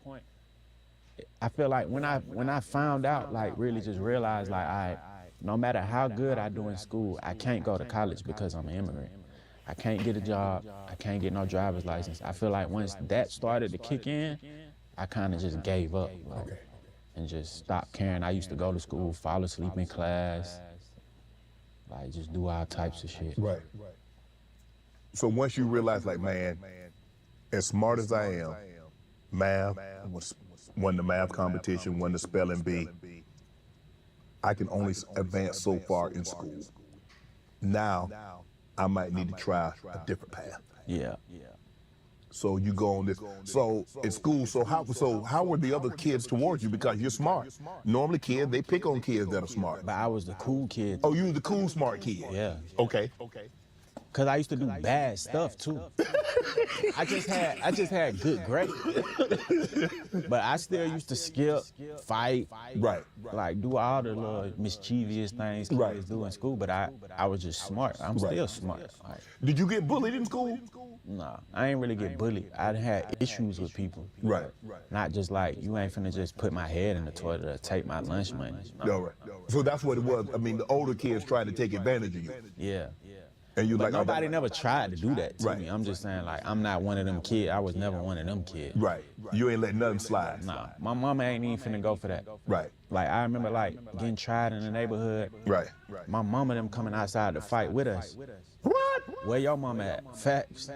I feel like when I found out, like really just realized like, no matter how good I do in school, I can't go to college because I'm an immigrant. I can't get a job. I can't get no driver's license. I feel like once that started to kick in, I kind of just gave up and just stopped caring. I used to go to school, fall asleep in class, like just do all types of shit. Right. So once you realize, like, man, as smart as I am, math, won the math competition, won the spelling bee, I can only advance so far in school. Now, I might need to try a different path. Yeah. So you go on this. So at school, so how were the other kids towards you? Because you're smart. Normally kids, they pick on kids that are smart. But I was the cool kid. Oh, you was the cool smart kid? Yeah. Okay. Cause I used to do bad stuff too. I just had good grades. But I still used to skip, fight, right, like do all the little mischievous things kids do in school. But I was just smart. I'm still smart. Like, did you get bullied in school? Nah, I ain't really get bullied. I had issues with people. Right. Not just like, you ain't finna just put my head in the toilet or take my lunch money. No, right. So that's what it was. I mean, the older kids tried to take advantage of you. Yeah. And you but like, nobody never tried to do that to me. I'm just saying, like, I'm not one of them kids. I was never one of them kids. Right. You ain't letting nothing slide. Nah. My mama ain't even finna go for that. Right. Like, I remember, like, getting tried in the neighborhood. Right. My mama them coming outside to fight with us. What? Where your mama at? Facts.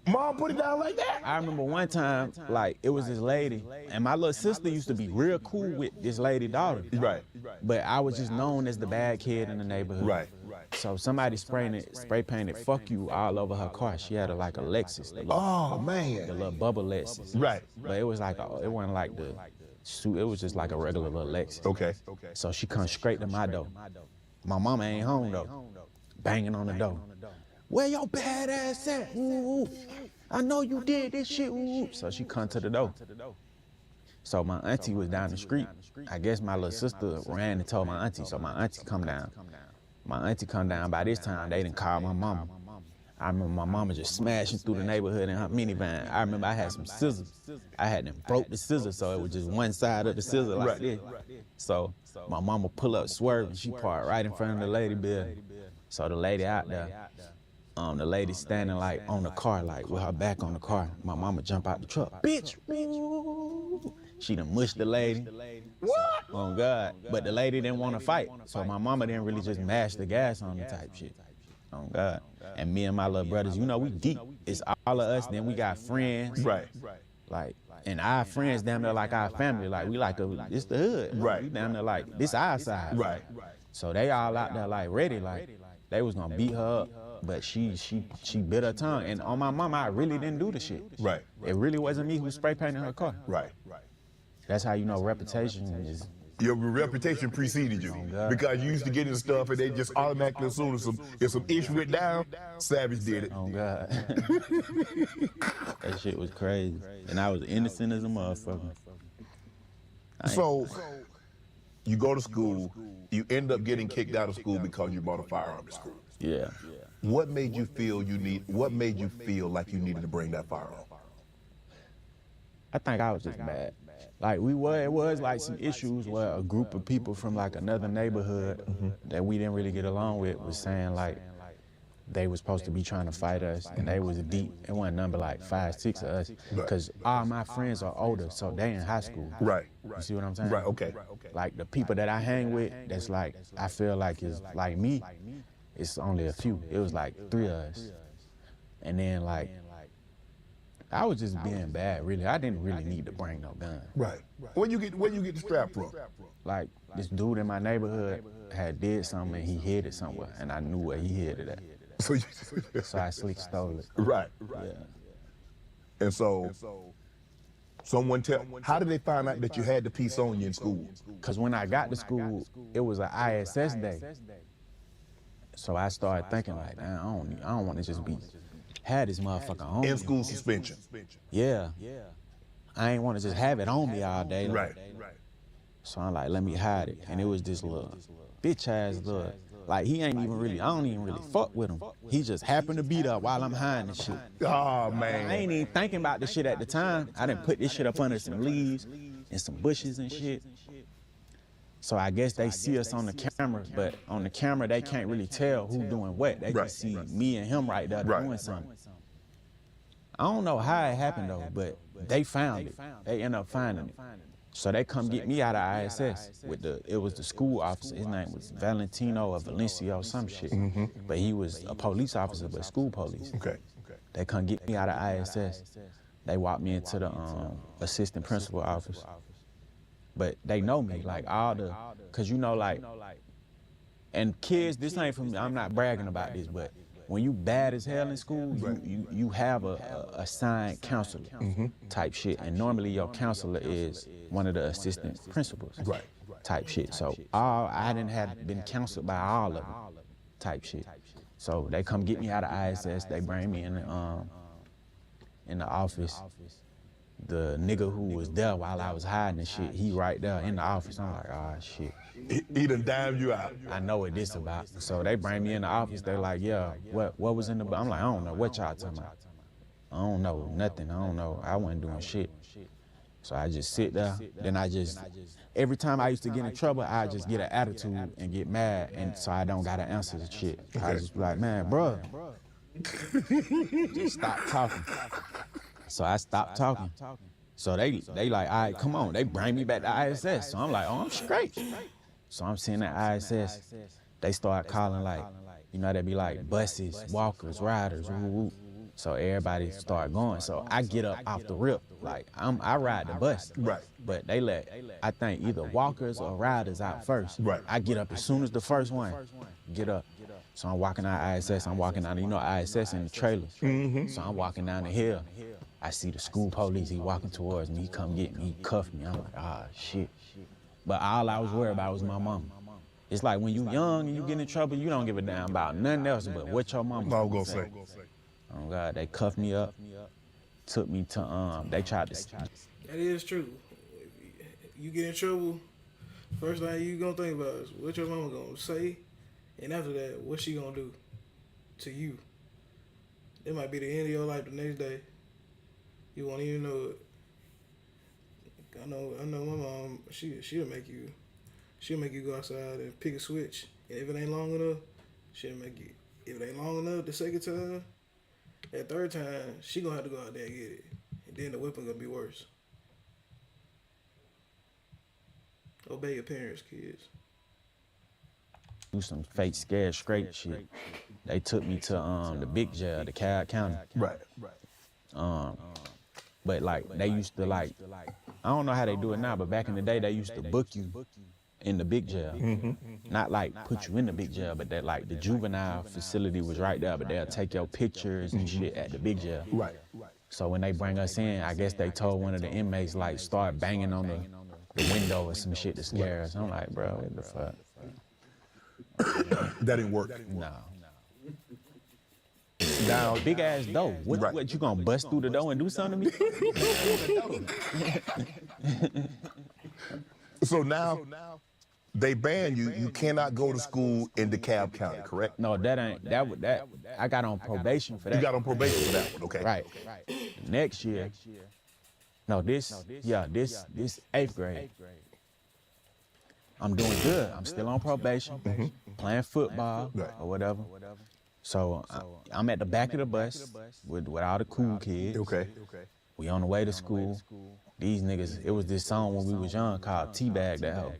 Mom put it down like that? I remember one time, like, it was this lady, and my little sister used to be real cool with this lady daughter. Right. But I was just known as the bad kid in the neighborhood. Right. So somebody spray painted "fuck you" all over her car. She had like a Lexus. Oh man. The little bubble Lexus. Right. But it was like it wasn't like the suit. It was just like a regular little Lexus. Okay. So she comes straight to my door. My mama ain't home though. Banging on the door. Where your bad ass at? Ooh, I know you did this shit. Ooh. So she come to the door. So my auntie was down the street. I guess my little sister ran and told my auntie. So my auntie come down. My auntie come down. By this time, they didn't call my mama. I remember my mama just smashing through the neighborhood in her minivan. I remember I had some scissors. I had them broke the scissors, so it was just one side of the scissor like this. So my mama pull up swerving. She parked right in front of the lady building. So the lady out there, the lady standing like on the car, like with her back on the car. My mama jump out the truck. Bitch, bitch. She done mushed the lady. What? Oh God. But the lady didn't want to fight. So my mama didn't really just mash the gas on the type shit. Oh God. And me and my little brothers, you know, we deep. It's all of us, then we got friends. Right. Like, and our friends damn near like our family. Like, we like it's the hood. Right. We damn near like, this our side. Right. So they all out there like ready, like, they was gonna beat her up. But she bit her tongue. And on my mama, I really didn't do the shit. Right. It really wasn't me who spray painted her car. Right. That's how you know reputation is. Your reputation preceded you. Because you used to get into stuff and they just automatically assume if some issue went down, Savage did it. Oh God. That shit was crazy. And I was innocent as a motherfucker. So you go to school, you end up getting kicked out of school because you bought a firearm at school. Yeah. What made you feel like you needed to bring that firearm? I think I was just mad. Like it was like some issues where a group of people from like another neighborhood that we didn't really get along with was saying like they was supposed to be trying to fight us and they was deep. It wasn't number like 5, 6 of us because all my friends are older, so they in high school. Right. You see what I'm saying? Right, okay. Like the people that I hang with, that's like, I feel like is like me, it's only a few. It was like 3 of us. And then like, I was just being bad, really. I didn't really need to bring no gun. Right. Where you get the strap from? Like, this dude in my neighborhood had did something and he hid it somewhere, and I knew where he hid it at. So I slick stole it. Right. Yeah. And so, how did they find out that you had the piece on you in school? Because when I got to school, it was an ISS day. So I started thinking like, man, I don't want to just had this motherfucker on me. In school suspension. Yeah. I ain't want to just have it on me all day. Right. So I'm like, let me hide it. And it was this little bitch ass little, like he ain't even really, I don't even really fuck with him. He just happened to be there while I'm hiding the shit. Oh man. I ain't even thinking about this shit at the time. I done put this shit up under some leaves and some bushes and shit. So I guess they see us on the camera, but on the camera they can't really tell who doing what. They just see me and him right there doing something. I don't know how it happened though, but they found it. They end up finding it. So they come get me out of ISS with it was the school officer. His name was Valentino or Valencio, some shit. But he was a police officer, but school police. Okay. They come get me out of ISS. They walk me into the assistant principal office. But they know me, like cause you know like, and kids, this ain't from me, I'm not bragging about this, but when you bad as hell in school, you have a assigned counselor type shit, and normally your counselor is one of the assistant principals type shit. So I didn't have been counseled by all of them type shit. So they come get me out of ISS, they bring me in the office. The nigga who was there while I was hiding and shit, he right there in the office. I'm like, ah, shit. He done dimed you out. I know what this about. So they bring me in the office. They like, yeah, what was in the book? I'm like, I don't know what y'all talking about. I don't know nothing. I don't know. I wasn't doing shit. So I just sit there. Then every time I used to get in trouble, I just get an attitude and get mad, and so I don't gotta answer the shit. I just be like, man, bro, just stop talking. So I stopped talking. So they like, all right, come on. They bring me back to ISS. So I'm like, oh, I'm straight. So I'm sitting at ISS. They start calling like, you know, they be like buses, walkers, riders, woo, woo. So everybody start going. So I get up off the rip. Like, I ride the bus. Right. But they let, I think, either walkers or riders out first. Right. I get up as soon as the first one get up. So I'm walking out ISS. I'm walking down, you know, ISS in the trailer. So I'm walking down the hill. I see the school police. He walking towards me. He come get me. He cuffed me. I'm like, ah, shit. But all I was worried about was my mama. It's like when you young and you get in trouble, you don't give a damn about nothing else but what your mama I was gonna say. Oh God, they cuffed me up, took me to, they tried to. That is true. You get in trouble, first thing you gonna think about is what your mama gonna say, and after that, what she gonna do to you. It might be the end of your life the next day. You won't even know it. I know my mom, she'll make you go outside and pick a switch. And if it ain't long enough, she'll make you. If it ain't long enough the second time, that third time, she gonna have to go out there and get it. And then the whipping gonna be worse. Obey your parents, kids. Do some fake scared straight shit. They took me to the big jail, the Cobb County. Right. But like they used to like, I don't know how they do it now, but back in the day they used to book you in the big jail. Not like put you in the big jail, but that like the juvenile facility was right there, but they'll take your pictures and shit at the big jail. Right. So when they bring us in, I guess they told one of the inmates like start banging on the window or some shit to scare us. I'm like, bro, what the fuck? That didn't work. No. Now, big ass door. What you gonna bust through the door and do something to me? So now they ban you. You cannot go to school in DeKalb County, correct? No, that ain't that. I got on probation for that. You got on probation for that one, okay? Right. Next year. No, this 8th grade. I'm doing good. I'm still on probation, playing football or whatever. So I'm at the back of the bus with all the cool kids. Okay. We on the way to school. These niggas, it was this song when we was young called Teabag That Hoe.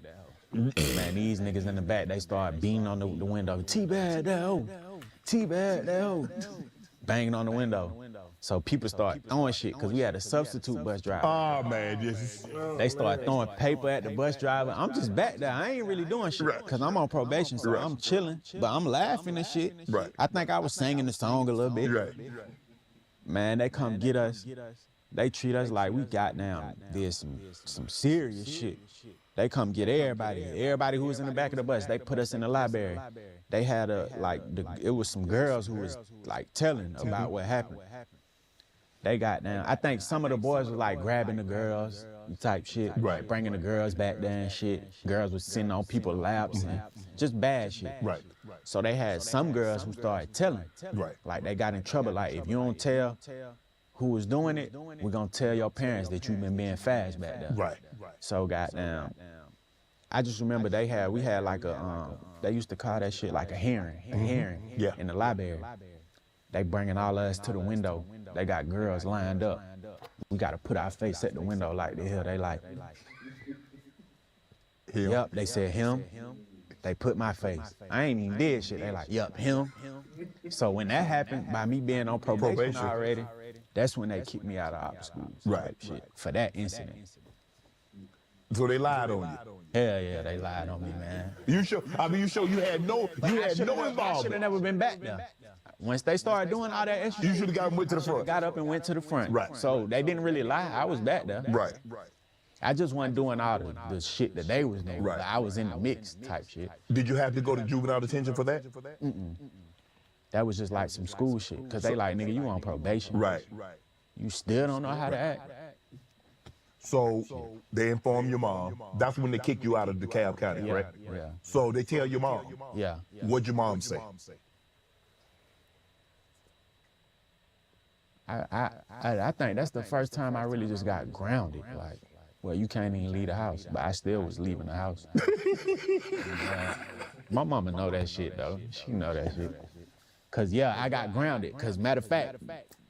Man, these niggas in the back, they start beating on the window. Teabag that hoe. Teabag that hoe. Banging on the window. So people start throwing shit, because we had a substitute bus driver. Oh, man. They start throwing paper at the bus driver. I'm just back there. I ain't really doing shit, because I'm on probation, so I'm chilling. But I'm laughing and shit. Right. I think I was singing the song a little bit. Right. Man, they come get us. They treat us like we got down, did some serious shit. They come get everybody who was in the back of the bus. They put us in the library. They had it was some girls who was like telling about what happened. They got down. I think some of the boys was like grabbing the girls type shit, bringing the girls back there and shit. Girls was sitting on people's laps and just bad shit. Right. So they had some girls who started telling. Right. Like they got in trouble. Like if you don't tell who was doing it, we're gonna tell your parents that you've been being fast back there. Right. So goddamn. I just remember we had like they used to call that shit like a hearing in the library. They bringing all of us to the window. They got girls lined up. We got to put our face at the window like the hell. They like, yep, they said him. They put my face. I ain't even did shit. They like, yep, him. So when that happened, by me being on probation already, that's when they kicked me out of op school. Right. Shit, for that incident. So they lied on you. Hell yeah, they lied on me, man. You had no involvement. I should have never been back there. Once they started doing all that extra, you should have got went to the front. Got up and went to the front. Right. So they didn't really lie. I was back there. Right. I just wasn't doing all the shit that they was doing. Right. I was in the mix type shit. Did you have to go to juvenile detention for that? Mm-mm. That was just like some school shit. Cause they like, nigga, you on probation. Right. You still don't know how to act. So they inform your mom. That's when they kick you out of DeKalb County, correct? Yeah. So they tell your mom. Yeah. What'd your mom say? I think that's the first time I really just got grounded. Like, well, you can't even leave the house, but I still was leaving the house. My mama know that shit though. She know that shit. Cause yeah, I got grounded. Cause matter of fact,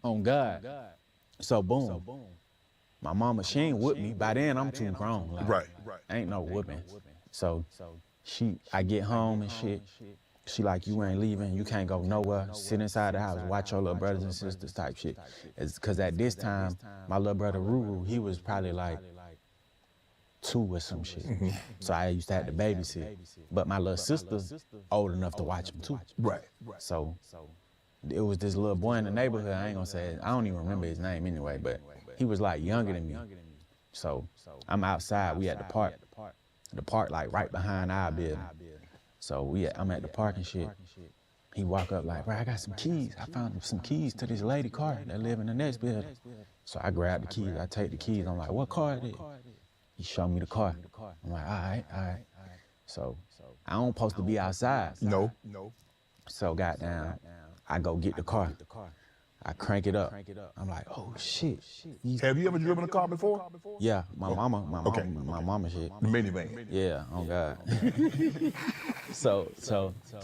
on God. So boom. My mama, she ain't with me. By then I'm too grown. Like, right. Ain't no whooping. So I get home and shit. She like, you ain't leaving, you can't go nowhere, sit inside the house, watch your little brothers and sisters type shit. It's cause at this time, my little brother Ruru, he was probably like 2 or some shit. So I used to have to babysit. But my little sister, old enough to watch him too. Right. So it was this little boy in the neighborhood, I ain't gonna say it, I don't even remember his name anyway, but he was like younger than me. So I'm outside, we at the park. The park like right behind our building. So I'm at the park and shit. He walk up like, bro, I got some keys. I found some keys to this lady car that live in the next building. So I grab the keys, I take the keys. I'm like, what car is it? He showed me the car. I'm like, all right. So I don't supposed to be outside. No. So goddamn, I go get the car. I crank it up. I'm like, oh shit. Have you ever driven a car before? Yeah, my mama shit. Minivan. Yeah, oh God. So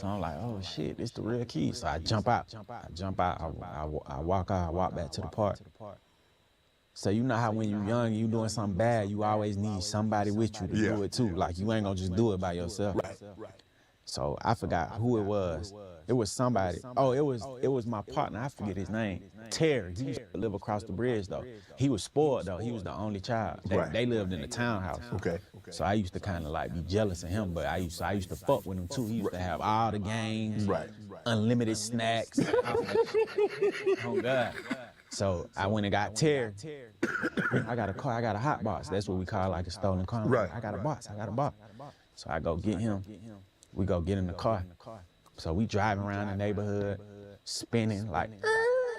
I'm like, oh shit, this the real key. So I jump out. I walk out, I walk back to the park. So you know how when you young, you doing something bad, you always need somebody with you to do it too. Like you ain't gonna just do it by yourself. Right. So I forgot who it was. It was somebody. Oh, it was my partner. I forget his name. Terry. He used to live across the bridge though. He was spoiled though. He was the only child. They lived in the townhouse. Okay. So I used to kind of like be jealous of him, but I used to fuck with him too. He used to have all the games, unlimited snacks. Oh God. So I went and got Terry. I got a car. I got a hot box. That's what we call like a stolen car. Right. I got a box. So I go get him. We go get in the car. So we driving around the neighborhood, spinning, like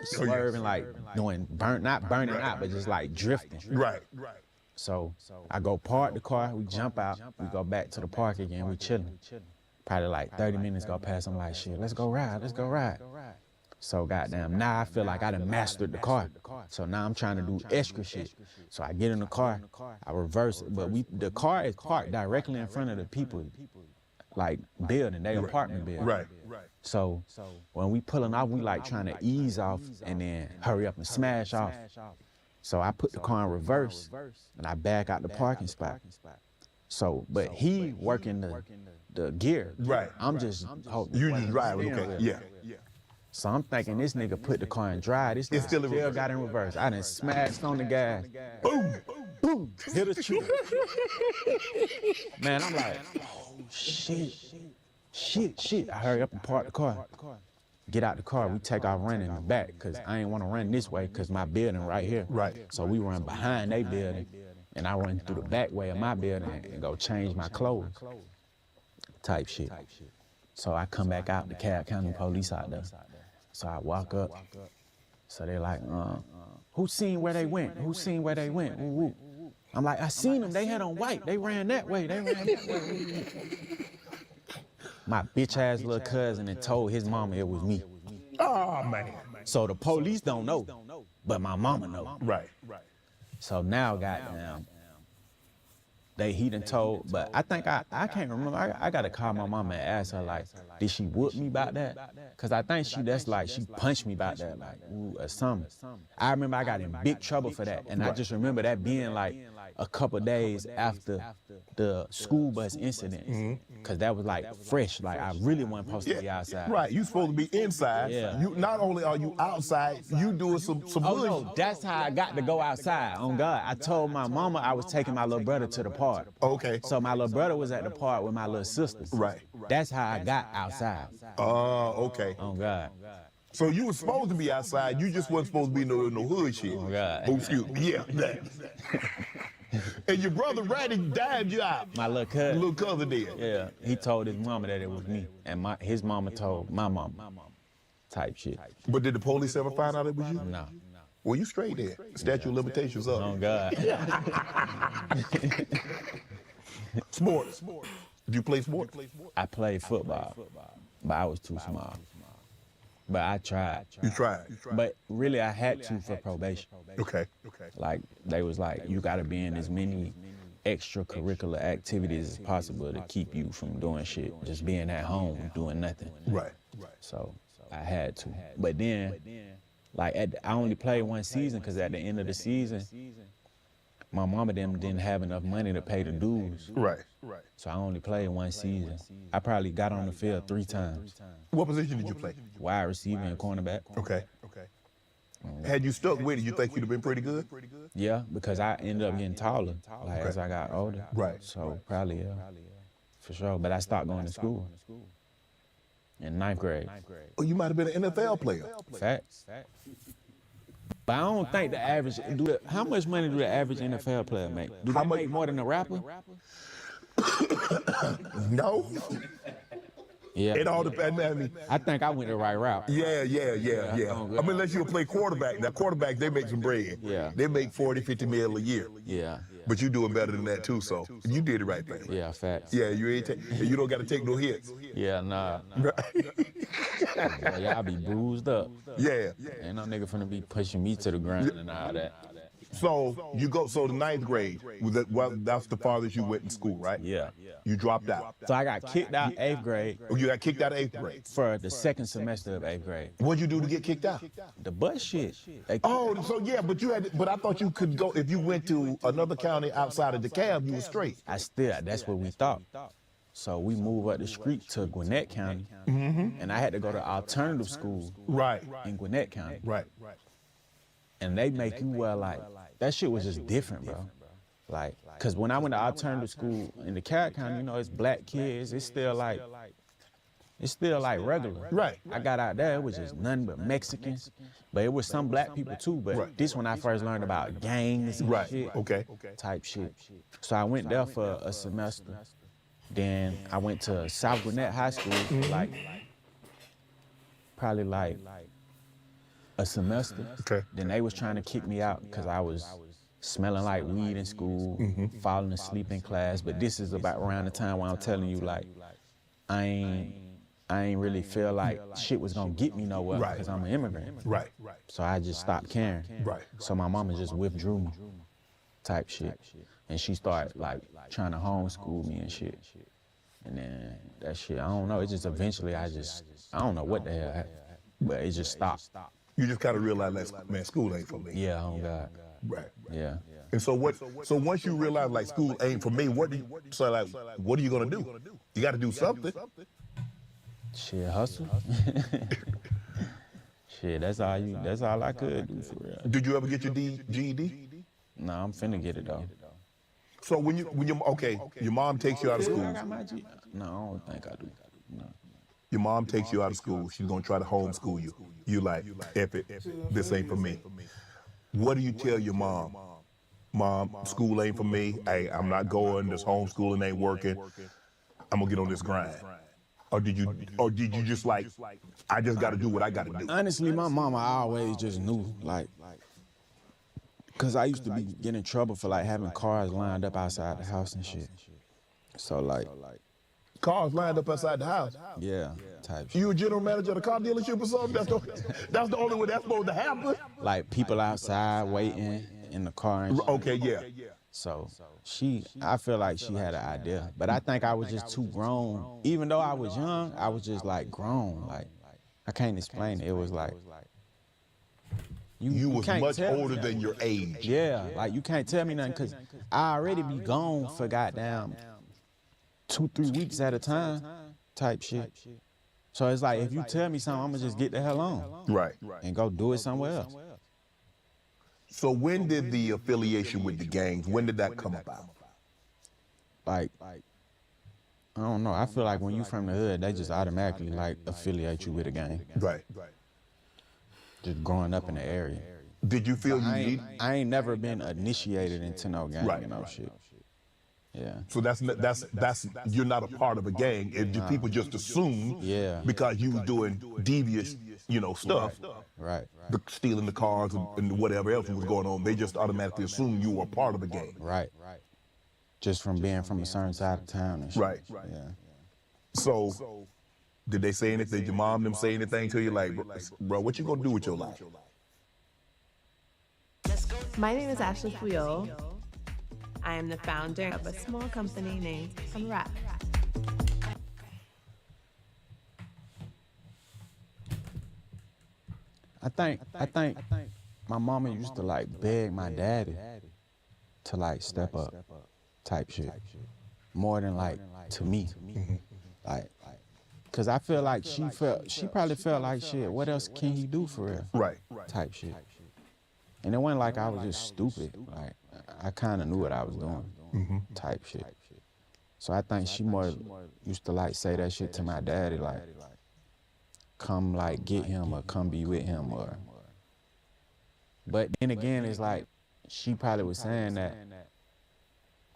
swerving, like doing not burning out, but just like drifting. Right. So I go park the car, we jump out, we go back to the park again, we chilling. Probably like 30 minutes go past, I'm like, shit, let's go ride. So goddamn, now I feel like I done mastered the car. So now I'm trying to do extra shit. So I get in the car, I reverse it, but the car is parked directly in front of the people, like building, they apartment building. Right. So when we pulling off, we like trying to ease off and then hurry up and smash off. So I put the car in reverse and I back out the parking spot. So, but he working the gear. Right. I'm just holding. You just driving, okay, yeah. So I'm thinking this nigga put the car in drive. This nigga still got in reverse. I done smashed on the gas. Boom, hit a tree. Man, I'm like, oh shit. I hurry up and park the car. Get out the car, we take off running in the back, cause I ain't wanna run this way, cause my building right here. Right. So we run behind their building, and I run through the back way of my building and go change my clothes. Type shit. So I come back out, the DeKalb County police out there. So I walk up. So they like, who seen where they went? Woo. I'm like, I seen them, they had on white. They ran that way. My bitch ass little cousin and told his mama it was me. Oh man. So the police don't know, but my mama know. Right. So now, goddamn, he done told, but I think I can't remember. I gotta call my mama and ask her, like, did she whoop me about that? Cause I think she punched me about that, like, ooh, or something. I remember I got in big trouble for that. And I just remember that being like a couple days after the school bus incident. Cause that was like fresh, like I really wasn't supposed to be outside. Right, you supposed to be inside. Yeah. You not only are you outside, you doing some Oh bullshit. no, that's how I got to go outside, on God. I told my mama I was taking my little brother to the park. Okay. So my little brother was at the park with my little sisters. Right. That's how I got outside. Oh, okay. On God. So you were supposed to be outside. You just wasn't supposed to be no hood shit. Oh, God. Oh, excuse me. Yeah, that. And your brother Ratty died you out. My little cousin. Little cousin did. Yeah, he told his mama that it was me, and his mama told my mama. Type shit. But did the police ever find out it was you? No. Well, you straight there. Statute of limitations up. Oh, God. Sports. Did you play sports? I played football, but I was too small. But I tried. You tried? But really, I had to for probation. Okay. Like, they was like, you gotta be in as many extracurricular activities as possible to keep you from doing shit. Just being at home, doing nothing. Right. So I had to. But then, like, I only played one season because at the end of the season, my mama didn't have enough money to pay the dues. Right. So I only played one season. I probably got on the field 3 times. What position did you play? Wide receiver and cornerback. Okay. Had you stuck with it, you think you'd have been pretty good? Yeah, because I ended up getting taller, like, as I got older. Right. So probably, yeah, for sure. But I stopped going to school in 9th grade. Oh, you might have been an NFL player. Facts. But I don't think the average, how much money do the average NFL player make? Do they make more than a rapper? No. Yeah. It all depends. I mean, I think I went the right route. Yeah. I mean, unless you play quarterback. Now, quarterback, they make some bread. Yeah. They make 40, 50 mil a year. Yeah. But you doing better than that, too, so you did the right thing. Yeah, facts. Yeah, you don't got to take no hits. Yeah, nah. Boy, y'all be bruised up. Yeah. Ain't no nigga finna be pushing me to the ground and all that. So the 9th grade, that's the farthest you went in school, right? Yeah. You dropped out. So I got kicked out 8th grade. Oh, you got kicked out of 8th grade? For the 2nd semester of 8th grade. What'd you do to get kicked out? The bus shit. Oh, so yeah, but I thought you could go, if you went to another county outside of DeKalb, you were straight. That's what we thought. So we moved up the street to Gwinnett County, and I had to go to alternative school in Gwinnett County. Right. And they make you wear, like, that shit was just different, bro. Like, cause when I went to alternative school in the County, you know, it's black kids. It's still like regular. Right. I got out there, it was just nothing but Mexicans, but it was some black people too. But this when I first learned about gangs and shit. Okay. Type shit. So I went there for a semester. Then I went to South Gwinnett High School for probably like a semester. Okay. Then they was trying to kick me out because I was smelling like weed in school, falling asleep in class. But this is about around the time when I'm telling you, like, I ain't really feel like shit was gonna get me nowhere because I'm an immigrant. Right. So I just stopped caring. Right. So my mama just withdrew me, type shit. And she started like trying to homeschool me and shit. And then that shit, I don't know, it just eventually I don't know what the hell happened, but it just stopped. You just kind of realized, like, man, school ain't for me. Yeah, oh God. Right. Yeah. And so once you realize, like, school ain't for me, what are you gonna do? You got to do something. Shit, hustle. Shit, that's all I could do for real. Did you ever get your GED? No, I'm finna get it though. So when your mom takes you out of school. I got my GED? No, I don't think I do. No. Your mom takes you out of school. She's gonna try to homeschool you. You like, F it, this ain't for me. What do you tell your mom? Mom, school ain't for me. Hey, I'm not going. This homeschooling ain't working. I'm gonna get on this grind. Or did you just like, I just gotta do what I gotta do? Honestly, my mama always just knew, like, cause I used to be getting in trouble for like having cars lined up outside the house and shit. So like, cars lined up outside the house? Yeah, type shit. You a general manager of a car dealership or something? That's the only way that's supposed to happen? Like people outside waiting in the car and shit. Okay, yeah. So I feel like she had an idea, but I think I was just too grown. Even though I was young, I was just like grown. Like, I can't explain it. It was like, you was much older than your age. Yeah, like you can't tell me nothing because I already be gone for goddamn 2-3 weeks at a time type shit. So it's like, if you tell me something, I'm gonna just get the hell on. Right. And go do it somewhere else. So when did the affiliation with the gangs, when did that come about? Like, I don't know. I feel like when you from the hood, they just automatically like affiliate you with a gang. Right. just growing up in the area. Did you feel I ain't never been initiated into no gang Right. and no shit. Yeah. So that's you're not a part of a gang. People just assume because you was doing devious, stuff. Right. Stealing the cars and whatever else was going on. They just automatically assume you were part of a gang. Right. Just from being from a certain side of town and shit. Right. Yeah. So did they say anything? Did your mom them say anything to you like, bro, what you gonna do with your life? My name is Ashley Puyol. I am the founder of a small company named Unwrap. I think my mama used to like beg my daddy to like step up type shit. More than like to me. Like, cause I feel like she probably felt like shit, what else can he do for real? Right. Type shit. And it wasn't like I was just stupid. Like, I kinda knew what I was doing. Type shit. So I think she more used to like say that shit to my daddy, like, come like get him or come be with him or. But then again, it's like, she probably was saying that,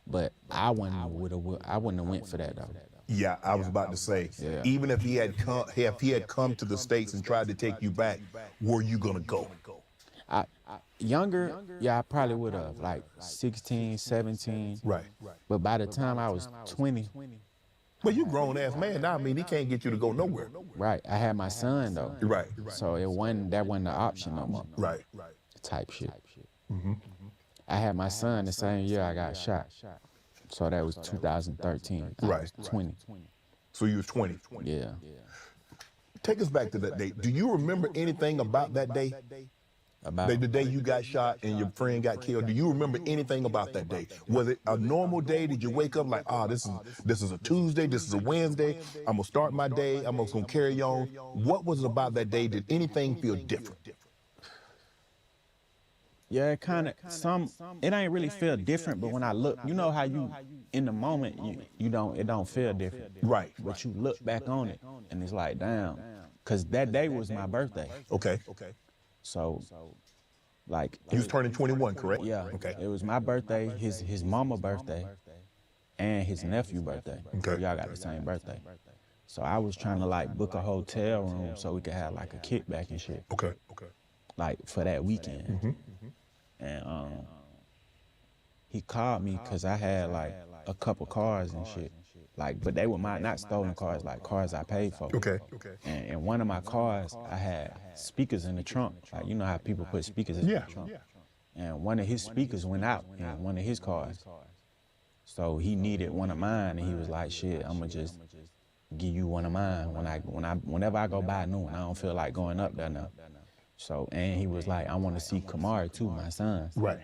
but I wouldn't have went for that though. Yeah, I was about to say, even if he had come to the States and tried to take you back, were you gonna go? Younger, I probably would have, like 16, 17. Right. But by the time I was 20. Well, you grown ass man now. I mean, he can't get you to go nowhere. Right. I had my son though. Right. So that wasn't the option no more. Right. Type shit. I had my son the same year I got shot. So that was 2013. I was 20. So you was 20. Yeah. Take us back to that day. Do you remember anything about that day? The day you got shot and your friend got killed, do you remember anything about that day? Was it a normal day? Did you wake up like, this is a Tuesday, this is a Wednesday, I'm gonna start my day, I'm just gonna carry on? What was it about that day? Did anything feel different? Yeah, it it ain't really feel different, but when I look, you know how you, in the moment, it don't feel different. Right. But you look back on it, and it's like, damn, because that day was my birthday. Okay. So, like... You was turning 21, correct? Yeah. Okay. It was my birthday, his mama birthday, and his nephew birthday. Okay. Y'all got the same birthday. So I was trying to, like, book a hotel room so we could have, like, a kickback and shit. Okay. Like, for that weekend. And he called me because I had, like, a couple cars and shit. Like, but they were not stolen cars, like cars I paid for. Okay. And in one of my cars, I had speakers in the trunk. Like, you know how people put speakers in the trunk. And one of his speakers went out in one of his cars. So he needed one of mine, and he was like, shit, I'm gonna just give you one of mine whenever I go by noon. I don't feel like going up there now. So, and he was like, I want to see Kamari too, my son. Right.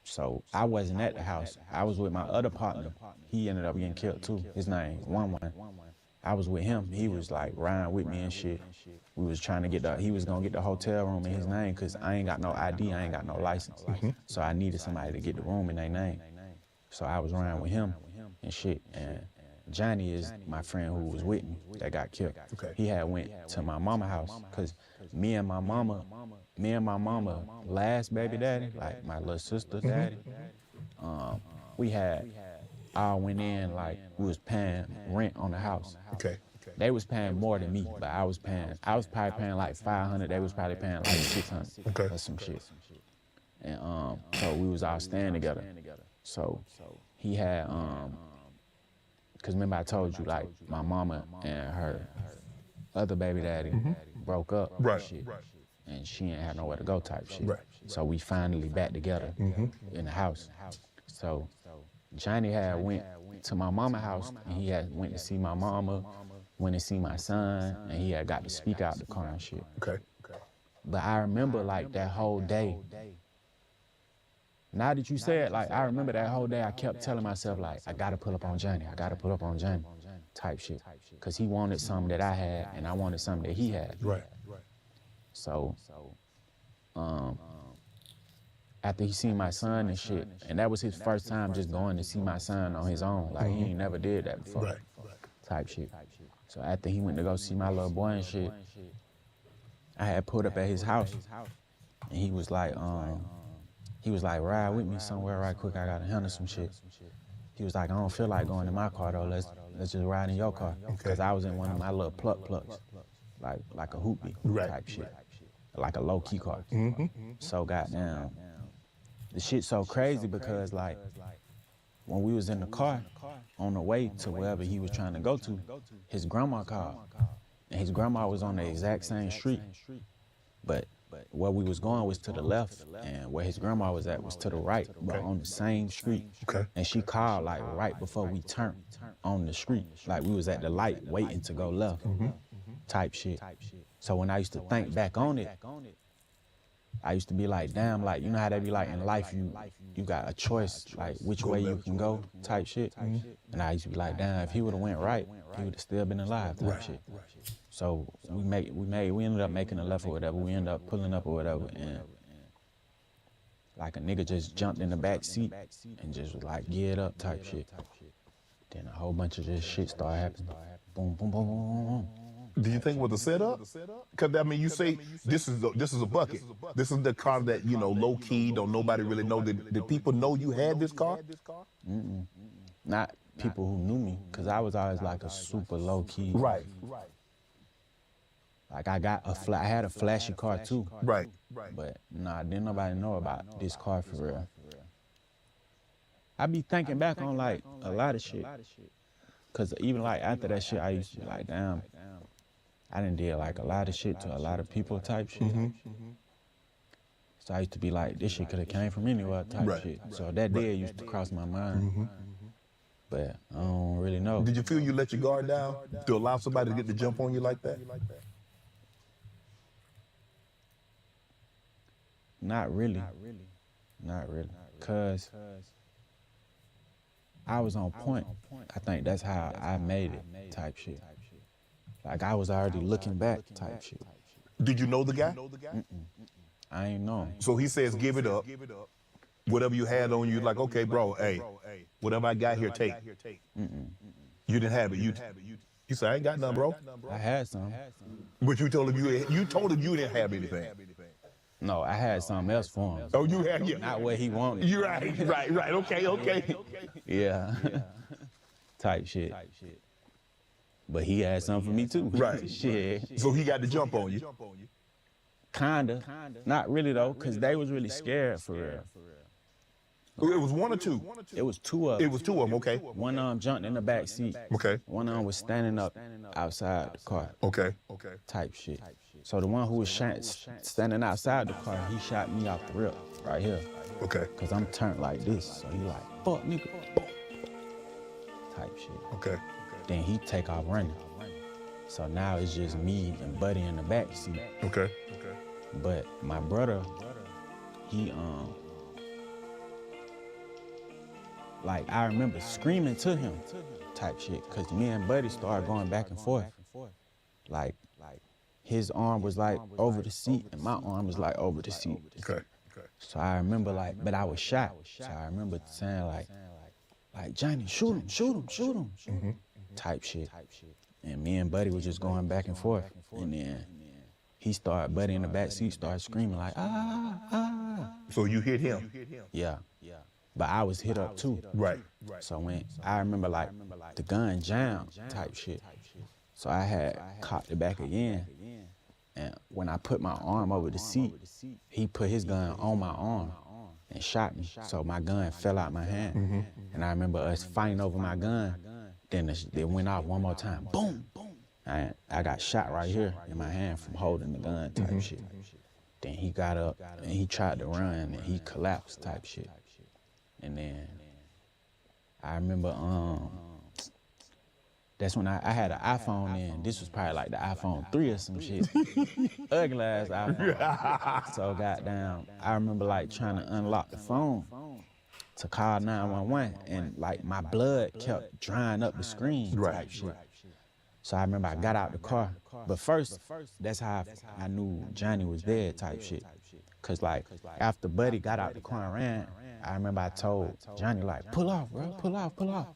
So I wasn't at the house. I was with my other partner. He ended up getting killed too. His name is One. I was with him. He was like riding with me and shit. We was trying to he was gonna get the hotel room in his name because I ain't got no ID, I ain't got no license. So I needed somebody to get the room in their name. So I was riding with him and shit. And Johnny is my friend who was with me that got killed. Okay. He had went to my mama house because me and my mama, last baby daddy, like my little sister daddy, we all went in like we was paying rent on the house. Okay. They was paying more than me, but I was probably paying like $500. They was probably paying like $600 or some shit. And so we was all staying together. So he had cause remember I told you like my mama and her other baby daddy broke up and shit. And she ain't had nowhere to go type shit. So we finally back together in the house. So Johnny had went to my mama house and he had went to see my mama, went to see my son, and he had got to speak out the car and shit. Okay. But I remember like that whole day. Now that you said, like, I remember that whole day I kept telling myself, like, I gotta pull up on Johnny, type shit. Cause he wanted something that I had and I wanted something that he had. Right. So, after he seen my son and shit, and that was his first time just going to see my son on his own. Like, he ain't never did that before. Right. Type shit. So after he went to go see my little boy and shit, I had pulled up at his house, and he was like, ride with me somewhere right quick. I gotta handle some shit. He was like, I don't feel like going in my car though. Let's just ride in your car. Cause I was in one of my little plucks, like a hoopy type shit, like a low key car. So goddamn, the shit's so crazy because like when we was in the car on the way to wherever he was trying to go to, his grandma called, and his grandma was on the exact same street, but where we was going was to the left, and where his grandma was at was to the right, but on the same street. And she called like right before we turned on the street. Like we was at the light waiting to go left type shit. So when I used to think back on it, I used to be like, damn, like, you know how they be like in life, you got a choice, like which way you can go type shit. And I used to be like, damn, if he would've went right, he would've still been alive type shit. So we ended up making a left or whatever. We ended up pulling up or whatever, and like a nigga just jumped in the back seat and just was like, get up type shit. Then a whole bunch of this shit started happening. Boom, boom, boom, boom, boom. Do you think it was a setup? Because I mean, you say this is a bucket. This is the car that, you know, low key, don't nobody really know. Did people know you had this car? Not people who knew me, because I was always like a super low key. Right. Like I had a flashy car too. Right. But nah, didn't nobody know about this car for real. I be thinking back on like a lot of shit. Cause even like after that shit, I used to be like, damn, I done did like a lot of shit to a lot of people type shit. So I used to be like, this shit could have came from anywhere type shit. So that day used to cross my mind. But I don't really know. Did you feel you let your guard down to allow somebody to get the jump on you like that? Not really. Cause I was on point. I think that's how I made it type shit. Like I was already looking back type shit. Did you know the guy? I ain't know him. So he says, give it up. Whatever you had on you, like, okay, bro, hey, whatever I got here, take. You didn't have it. You said, I ain't got none, bro. I had some. But you told him you didn't have anything. No, I had something else for him. Oh, you had, yeah. Not what he wanted. You're right. Okay. Yeah. Type shit. But he had something for me too. Right. Shit. So he got the jump on you. Kinda. Not really though, cause they was really scared for real. It was one or two? It was two of them. It was two of them, okay. One of them jumped in the back seat. Okay. One of them was standing up outside the car. Okay. Type shit. So the one who was standing outside the car, he shot me off the rip right here. Okay. Cause I'm turned like this. So he like, fuck nigga. Type shit. Okay. Then he take off running. So now it's just me and Buddy in the back seat. Okay. But my brother, he like I remember screaming to him type shit, cause me and Buddy started going back and forth. Like his arm was like over the seat and my arm was like over the seat. Okay. So I remember like, but I was shot. So I remember saying like Johnny, shoot him. Type shit. And me and Buddy was just going back and forth. And then Buddy in the back seat started screaming like, ah. So you hit him? Yeah. But I was hit up too. Right. So when I remember like the gun jammed type shit. So I had caught the back again. And when I put my arm over the seat, he put his gun on my arm and shot me. So my gun fell out my hand. And I remember us fighting over my gun. Then it went off one more time. Boom. And I got shot right here in my hand from holding the gun type shit. Then he got up and he tried to run and he collapsed type shit. And then I remember that's when I had an iPhone then. This was probably like the iPhone 3 or some shit. Ugly ass iPhone. So goddamn, I remember like trying to unlock the phone to call 911 and like my blood kept drying up the screen type shit. So I remember I got out the car. But first, that's how I knew Johnny was dead type shit. Cause like after Buddy got out the car and ran, I remember I told Johnny like, pull off, bro, pull off.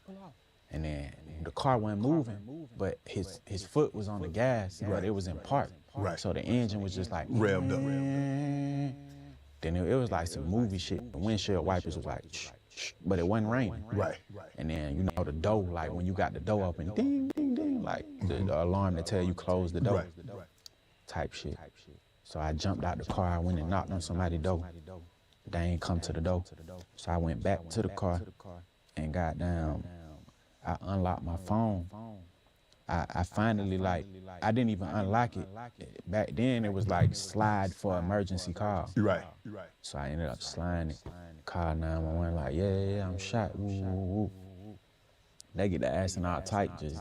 And then the car wasn't moving, but his foot was on the gas, but it was in park. Right. So the engine was just like revved up. Then it was like some movie shit. The windshield wipers was like, shh, shh, but it wasn't raining. Right. And then you know the door, like when you got the door open, ding, ding, ding, like the alarm that tell you close the door, type shit. So I jumped out the car, I went and knocked on somebody's door. They ain't come to the door. So I went back to the car and goddamn, I unlocked my phone. I finally, like, I didn't even unlock it. Back then, it was like slide for emergency call. Right. So I ended up sliding it. Call 911, like, yeah, I'm shot, woo, woo, woo. They get the asking all tight, just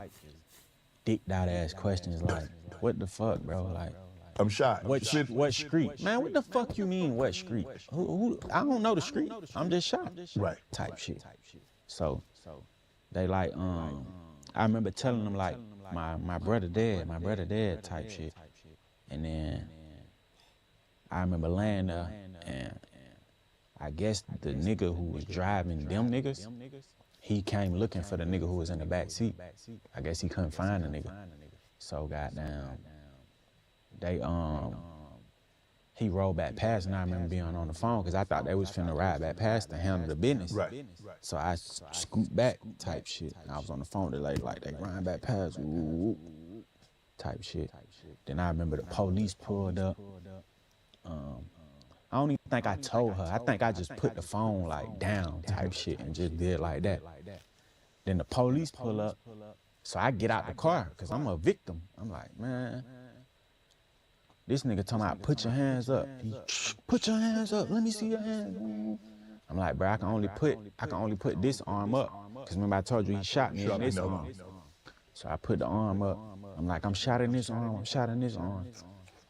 dicked out ass questions like, what the fuck, bro? Like, I'm shot. What street? Man, what the fuck you mean, what street? Who? I don't know the street. I'm just shot. Right. Type shit. So they like, I remember telling them like, my brother dead type shit. And then I remember laying there and I guess the nigga who was driving them niggas, he came looking for the nigga who was in the back seat. I guess he couldn't find the nigga. So goddamn, he rolled back past and I remember being on the phone because I thought they was finna ride back past to handle the business. Right. So I scooped back type shit. I was on the phone to like they riding back past, woo, type shit. Then I remember the police pulled up. I don't even think I told her. I think I just put the phone like down type shit and just did like that. Then the police pull up. So I get out the car because I'm a victim. I'm like, man, this nigga talking about put your hands up. Put your hands up. Let me see your hands. I'm like, bro, I can only put this arm up. Cause remember I told you he shot me in this arm. So I put the arm up. I'm like, I'm shot in this arm. I'm shot in this arm.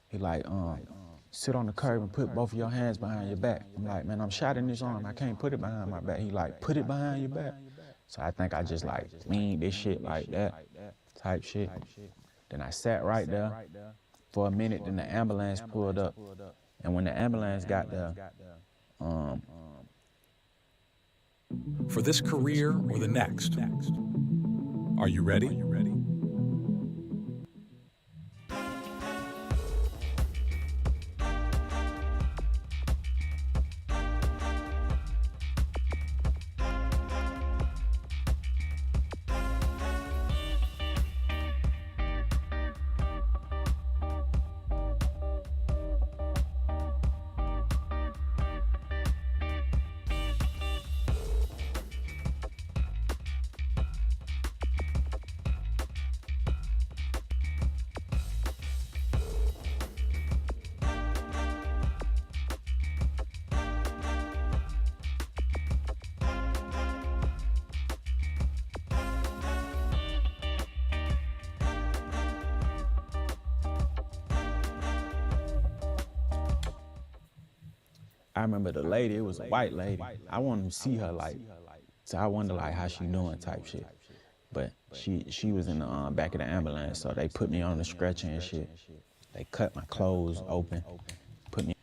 He like, sit on the curb and put both of your hands behind your back. I'm like, man, I'm shot in this arm. I can't put it behind my back. He like, put it behind your back. So I think I just like leaned this shit like that, type shit. Then I sat right there for a minute. Then the ambulance pulled up. And when the ambulance got there, for this career or the next? Are you ready? I remember the lady, it was a white lady. I wanted to see her like, so I wonder like how she doing type shit. But she was in the back of the ambulance, so they put me on the stretcher and shit. They cut my clothes open, put me.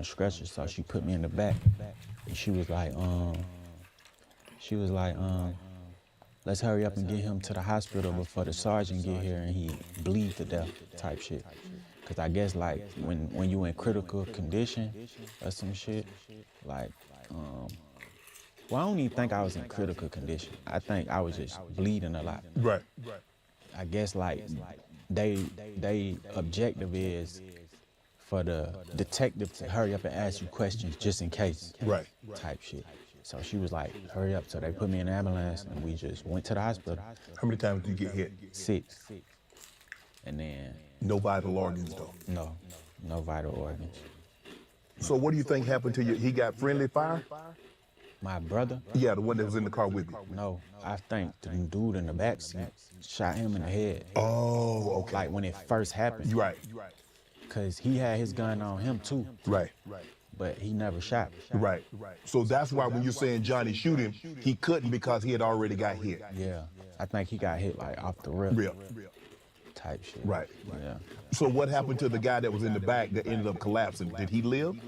the stretcher, so she put me in the back. And she was like, let's hurry up and get him to the hospital before the sergeant get here and he bleed to death type shit. Cause I guess like when you in critical condition or some shit, like, well, I don't even think I was in critical condition. I think I was just bleeding a lot. Right. I guess like they objective is for the detective to hurry up and ask you questions just in case. Right. Type shit. So she was like, hurry up. So they put me in the ambulance and we just went to the hospital. How many times did you get hit? 6. And then... No vital organs though? No vital organs. So what do you think happened to you? He got friendly fire? My brother? Yeah, the one that was in the car with you. No, I think the dude in the back seat shot him in the head. Oh, okay. Like when it first happened. Right. Cause he had his gun on him too. Right. But he never shot. Right. So that's why when you're saying Johnny shoot him, he couldn't because he had already got hit. Yeah. I think he got hit like off the rip. Real. Type shit. Right. Yeah. So what happened to the guy that was in the back that ended up collapsing? Did he live?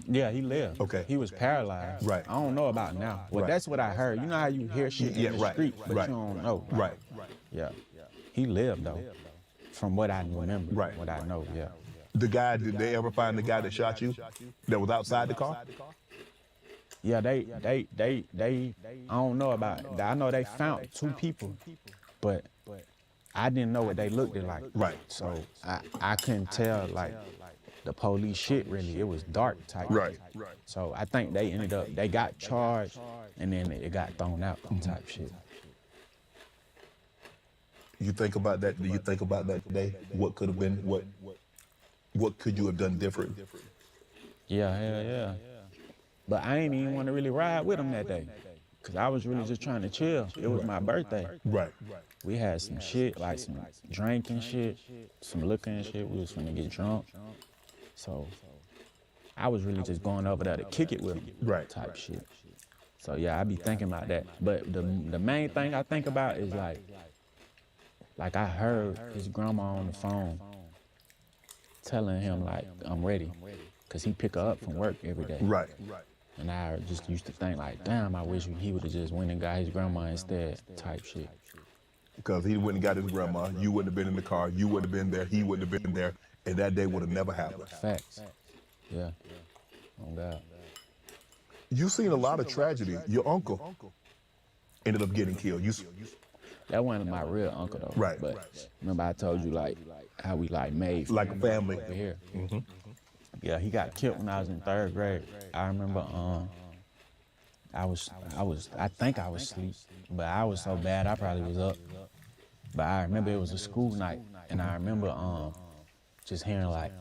Yeah, he lived. Okay. He was paralyzed. Right. I don't know about now. Well, that's what I heard. You know how you hear shit in the street, but you don't know. Right. Yeah. He lived though. From what I remember. Right. What I know, yeah. The guy, did they ever find the guy that shot you that was outside the car? Yeah, they I don't know about it. I know they found 2 people, but I didn't know what they looked like. Right. So I couldn't tell like the police shit really. It was dark type. Right. So I think they got charged and then it got thrown out type shit. You think about that? Do you think about that today? What could have been? What could you have done different? Yeah, hell yeah. But I ain't even want to really ride with him that day. Cause I was really just trying to chill. It was my birthday. Right. We had some shit, like some drinking shit, some liquor and shit. We was finna get drunk. So I was really just going over there to kick it with him. Right. Type shit. So yeah, I be thinking about that. But the main thing I think about is like I heard his grandma on the phone telling him like, I'm ready. Cause he pick her up from work every day. Right. And I just used to think like, damn, I wish he would have just went and got his grandma instead, type shit. Because he wouldn't have got his grandma, you wouldn't have been in the car, you wouldn't have been there, he wouldn't have been there, and that day would have never happened. Facts. Yeah. Oh God. You've seen a lot of tragedy. Your uncle ended up getting killed. That wasn't my real uncle though. Right. But remember I told you like how we like made like a family over here. Mm-hmm. Yeah, he got killed when I was in 3rd grade. I remember I think I was asleep, but I was so bad I probably was up. But I remember it was a school night, and I remember just hearing like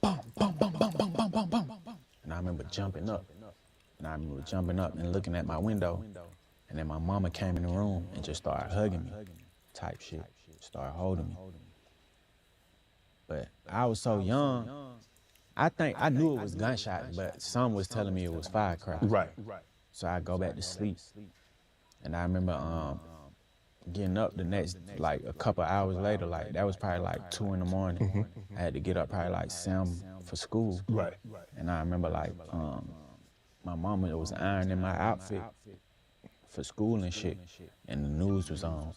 bum bum bum bum bum bum bum bum, and I remember jumping up, and looking at my window, and then my mama came in the room and just started hugging me, type shit, started holding me. But I was so young. I think I knew it was gunshots, but some was telling me it was firecrackers. Right. So I go back to sleep, and I remember getting up the next, like a couple hours later, like that was probably like 2 in the morning. Mm-hmm. I had to get up probably like 7 for school. Right. And I remember like my mama was ironing my outfit for school and shit, and the news was on,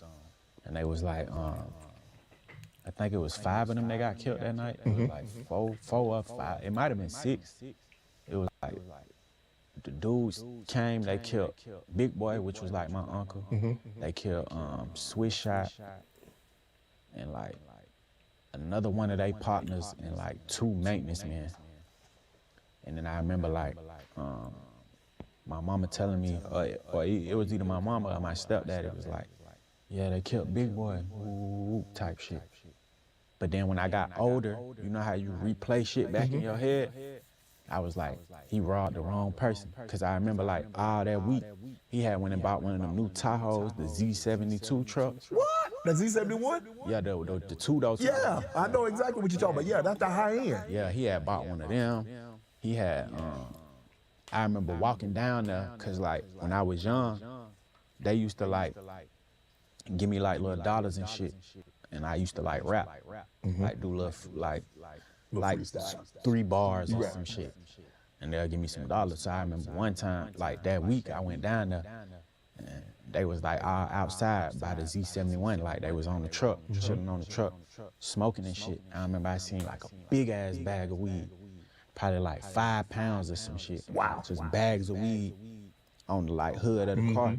and they was like, I think it was 5 of them that got killed that night. It was like 4 or 5. It might have been 6. It was like the dudes came, they killed Big Boy, which was like my uncle. They killed Swiss Shot and like another one of their partners and like 2 maintenance men. And then I remember like my mama telling me, or it was either my mama or my stepdad, it was like, yeah, they killed Big Boy, ooh, type shit. But then when I got older, you know how you replay shit back in your head? I was like, he robbed the wrong person. Cause I remember like all that week, he had went and bought one of them new Tahoes, the Z72 trucks. What? The Z71? Yeah, the 2 those. Yeah, I know exactly what you're talking about. Yeah, that's the high end. Yeah, he had bought one of them. He had, I remember walking down there, cause like when I was young, they used to like give me like little dollars and shit. And I used to like rap, like do little like 3 bars or some shit. and they'll give me some dollars. So I remember one time, like that week, I went down there, and they was like all outside by the Z71, like they was on the truck, chilling on the truck, smoking and shit. I remember I seen like a big ass bag of weed, probably like 5 pounds or some shit. Wow. Just bags of weed on the like hood of the car.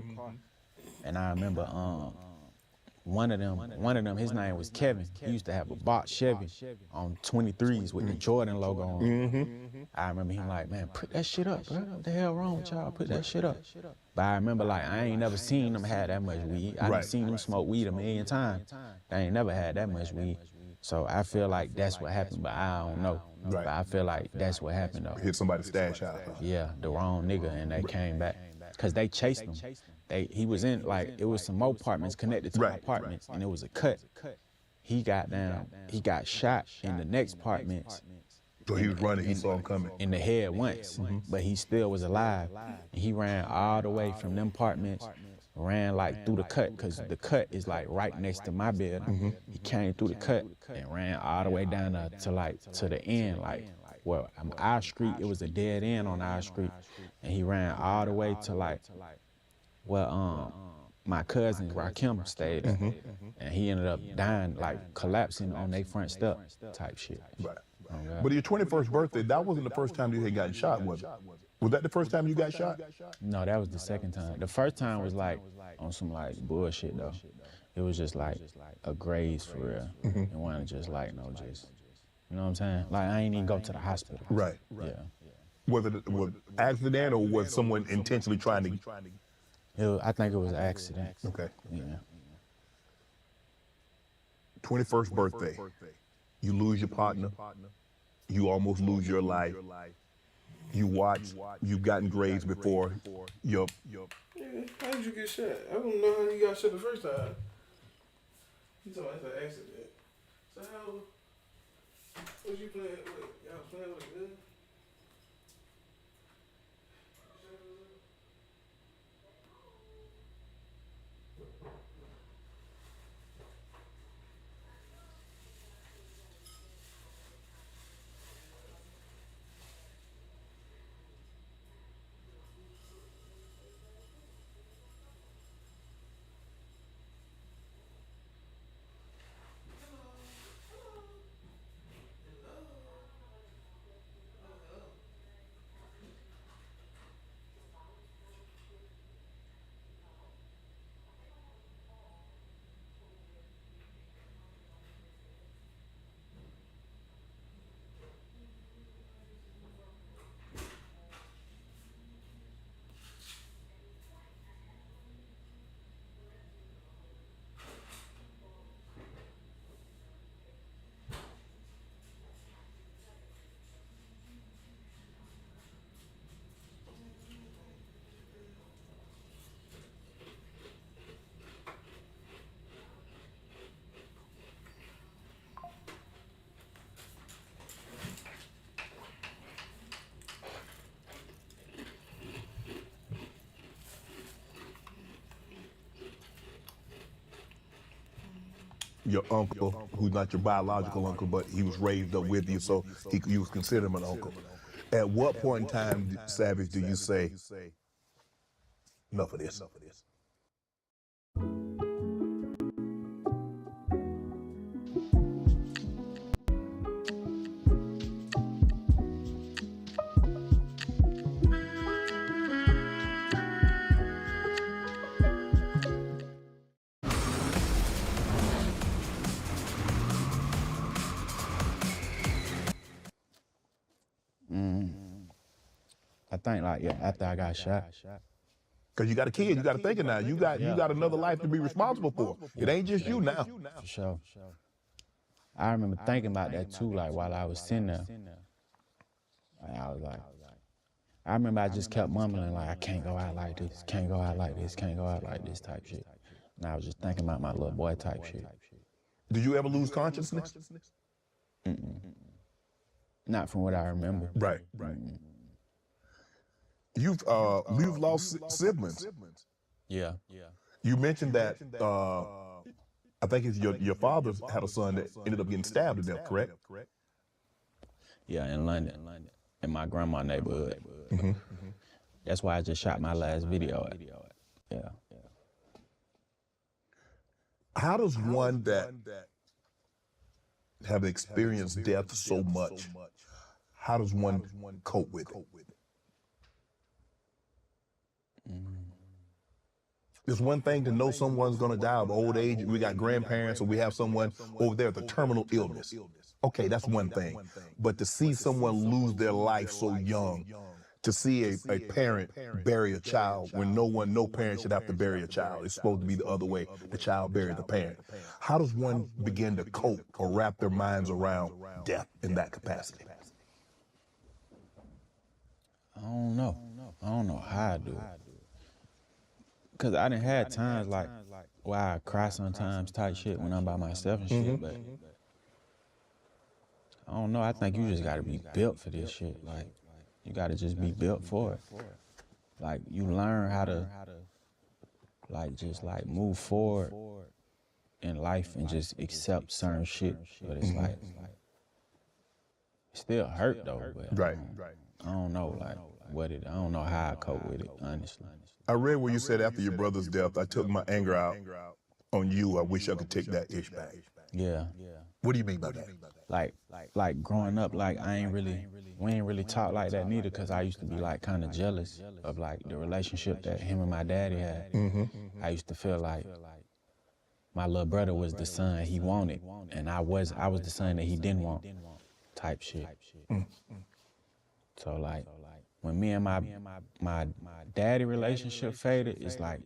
And I remember one of them, his name was Kevin. He used to have a box Chevy on 23s with the Jordan logo on it. I remember him like, man, put that shit up, bro. What the hell wrong with y'all? Put that shit up. But I remember like, I ain't never seen them have that much weed. I done seen them smoke weed a million times. They ain't never had that much weed. So I feel like that's what happened, but I don't know. But I feel like that's what happened though. Hit somebody's stash house. Yeah, the wrong nigga, and they came back. Cause they chased him. He was in, like, it was some more apartments connected to my apartments, and it was a cut. He got down, he got shot in the next apartments. So he was running, he saw him coming. In the head once, but he still was alive. And he ran all the way from them apartments, ran like through the cut, cause the cut is like right next to my building. He came through the cut and ran all the way down to the end, like, well, our street, it was a dead end on our street. And he ran all the way to like, well, my cousin Rakim stayed there. And he ended up dying, like collapsing on their front step type shit. Right. But your 21st birthday, that wasn't the first time you had gotten shot, was it? Was that the first time you got shot? No, that was the second time. The first time was like on some like bullshit though. It was just like a graze for real. It wasn't just like, no, just, you know what I'm saying? Like I ain't even go to the hospital. Right. Yeah. Was it an accident or was someone intentionally trying to? I think it was an accident. Okay. Yeah. 21st birthday. You lose your partner. You almost lose your life. You watch. You've gotten grades before. Yeah, how did you get shot? I don't know how you got shot the first time. You talking about that's an accident. So how was you playing with? Y'all playing with a gun? Your uncle, who's not your biological uncle, but he was raised up with you, so you was considered him an uncle. At what point in time, Savage, do you say, enough of this? I think like, yeah, after I got shot. Cause you got a kid, you got to think of now. You got another life to be responsible for. It ain't just you now. For sure. I remember thinking about that too, like while I was sitting there. I was like, I remember I just kept mumbling like, I can't go out like this, can't go out like this, can't go out like this type shit. And I was just thinking about my little boy type shit. Did you ever lose consciousness? Not from what I remember. Right. You've lost siblings. Yeah. You mentioned that I think it's your father had a son that ended up getting stabbed to death, correct? Yeah, in London. in my grandma neighborhood. Mm-hmm. That's why I just shot my last video at. Yeah. How does one that have experienced death so much, how does one cope with it? It's one thing to know someone's gonna die of old age. We got grandparents, or we have someone over there with a terminal illness. Okay, that's one thing. But to see someone lose their life so young, to see a parent bury a child when no parent should have to bury a child. It's supposed to be the other way. The child buries the parent. How does one begin to cope or wrap their minds around death in that capacity? I don't know. I don't know how I do it. Cause I done had times like where I cry sometimes type shit when I'm by myself and shit, but I don't know. I think you just gotta be built for this shit. Like, you gotta just be built for it. Like, you learn how to, like, just like move forward in life and just accept certain shit. But it's like, it still hurt though. But Right. I don't know, like, I don't know how I cope with it, honestly. I read where you said after your brother's death, I took my anger out on you. I wish I could take that ish back. Yeah. What do you mean by that? Like growing up, like we ain't really talk like that neither, cause I used to be like kind of jealous of like the relationship that him and my daddy had. I used to feel like my little brother was the son he wanted, and I was the son that he didn't want, type shit. So like, when me and my daddy relationship faded, it's like,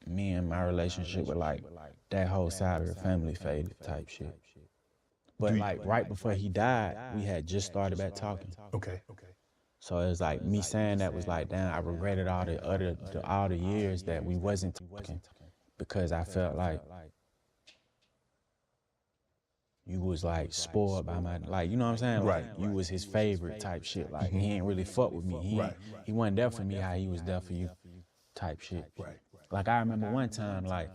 me and my relationship with like that whole side of the family faded type shit. But like right before he died, we had just started back talking. Okay. So it was like me saying that was like, damn, I regretted all the years that we wasn't talking, because I felt like you was like spoiled by my, like, you know what I'm saying? Like, you was his favorite type shit. Like, he ain't really fuck with me. He wasn't there for me how he was there for you type shit. Like, I remember one time, like,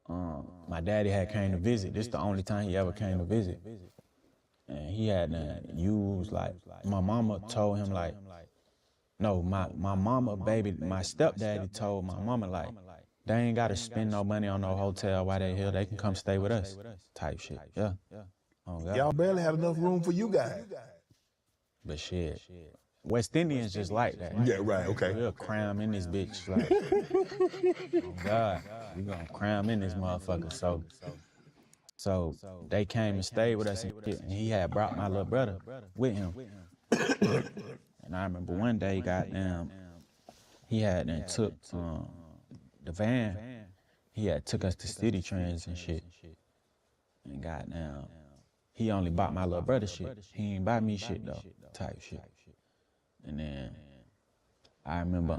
my daddy had came to visit. This the only time he ever came to visit. And he had used, like, my mama told him, like, no, my mama, baby, my stepdaddy told my mama, like, they ain't gotta spend no money on no hotel while they here. They can come stay with us, type shit. Yeah. Oh, God. Y'all barely had enough room for you guys. But shit, West Indians just like that. Yeah, right, okay. We'll cram in this bitch. Like, oh God, we gonna cram in this motherfucker. So they came and stayed with us and shit, and he had brought my little brother with him. And I remember one day, goddamn, he had then took the van. He had took us to city trends and shit. And goddamn, he only bought my little brother shit. He ain't buy me shit though, type shit. And then I remember,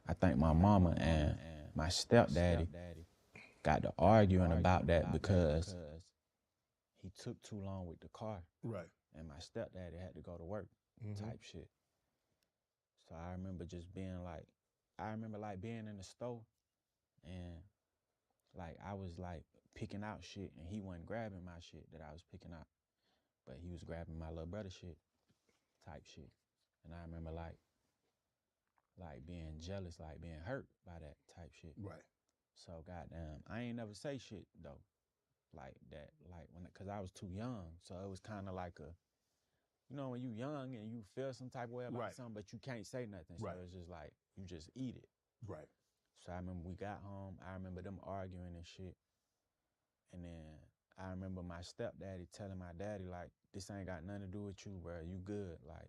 I think my mama and my stepdaddy got to arguing about that because he took too long with the car. Right. And my stepdaddy had to go to work, type shit. So I remember just being like, being in the store and like I was like picking out shit and he wasn't grabbing my shit that I was picking out, but he was grabbing my little brother shit, type shit. And I remember like being jealous, like being hurt by that type shit. Right. So goddamn, I ain't never say shit though, like that, like cause I was too young. So it was kind of like you know, when you young and you feel some type of way about something, but you can't say nothing. So it's just like, you just eat it. Right. So I remember we got home, I remember them arguing and shit. And then I remember my stepdaddy telling my daddy, like, this ain't got nothing to do with you, bro. You good. Like,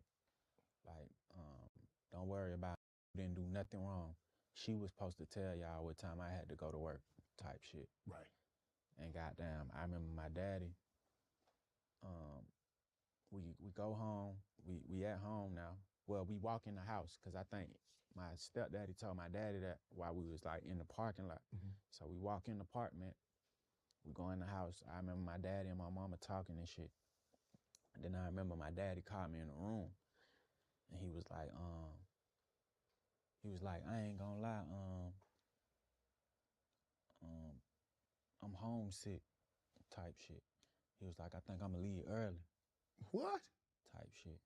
don't worry about it. You didn't do nothing wrong. She was supposed to tell y'all what time I had to go to work, type shit. Right. And goddamn, I remember my daddy, we go home, we at home now. Well, we walk in the house, cause I think my stepdaddy told my daddy that while we was like in the parking lot. So we walk in the apartment, we go in the house. I remember my daddy and my mama talking and shit. And then I remember my daddy called me in the room and he was like, I ain't gonna lie, I'm homesick, type shit. He was like, I think I'm gonna leave early. What? Type shit.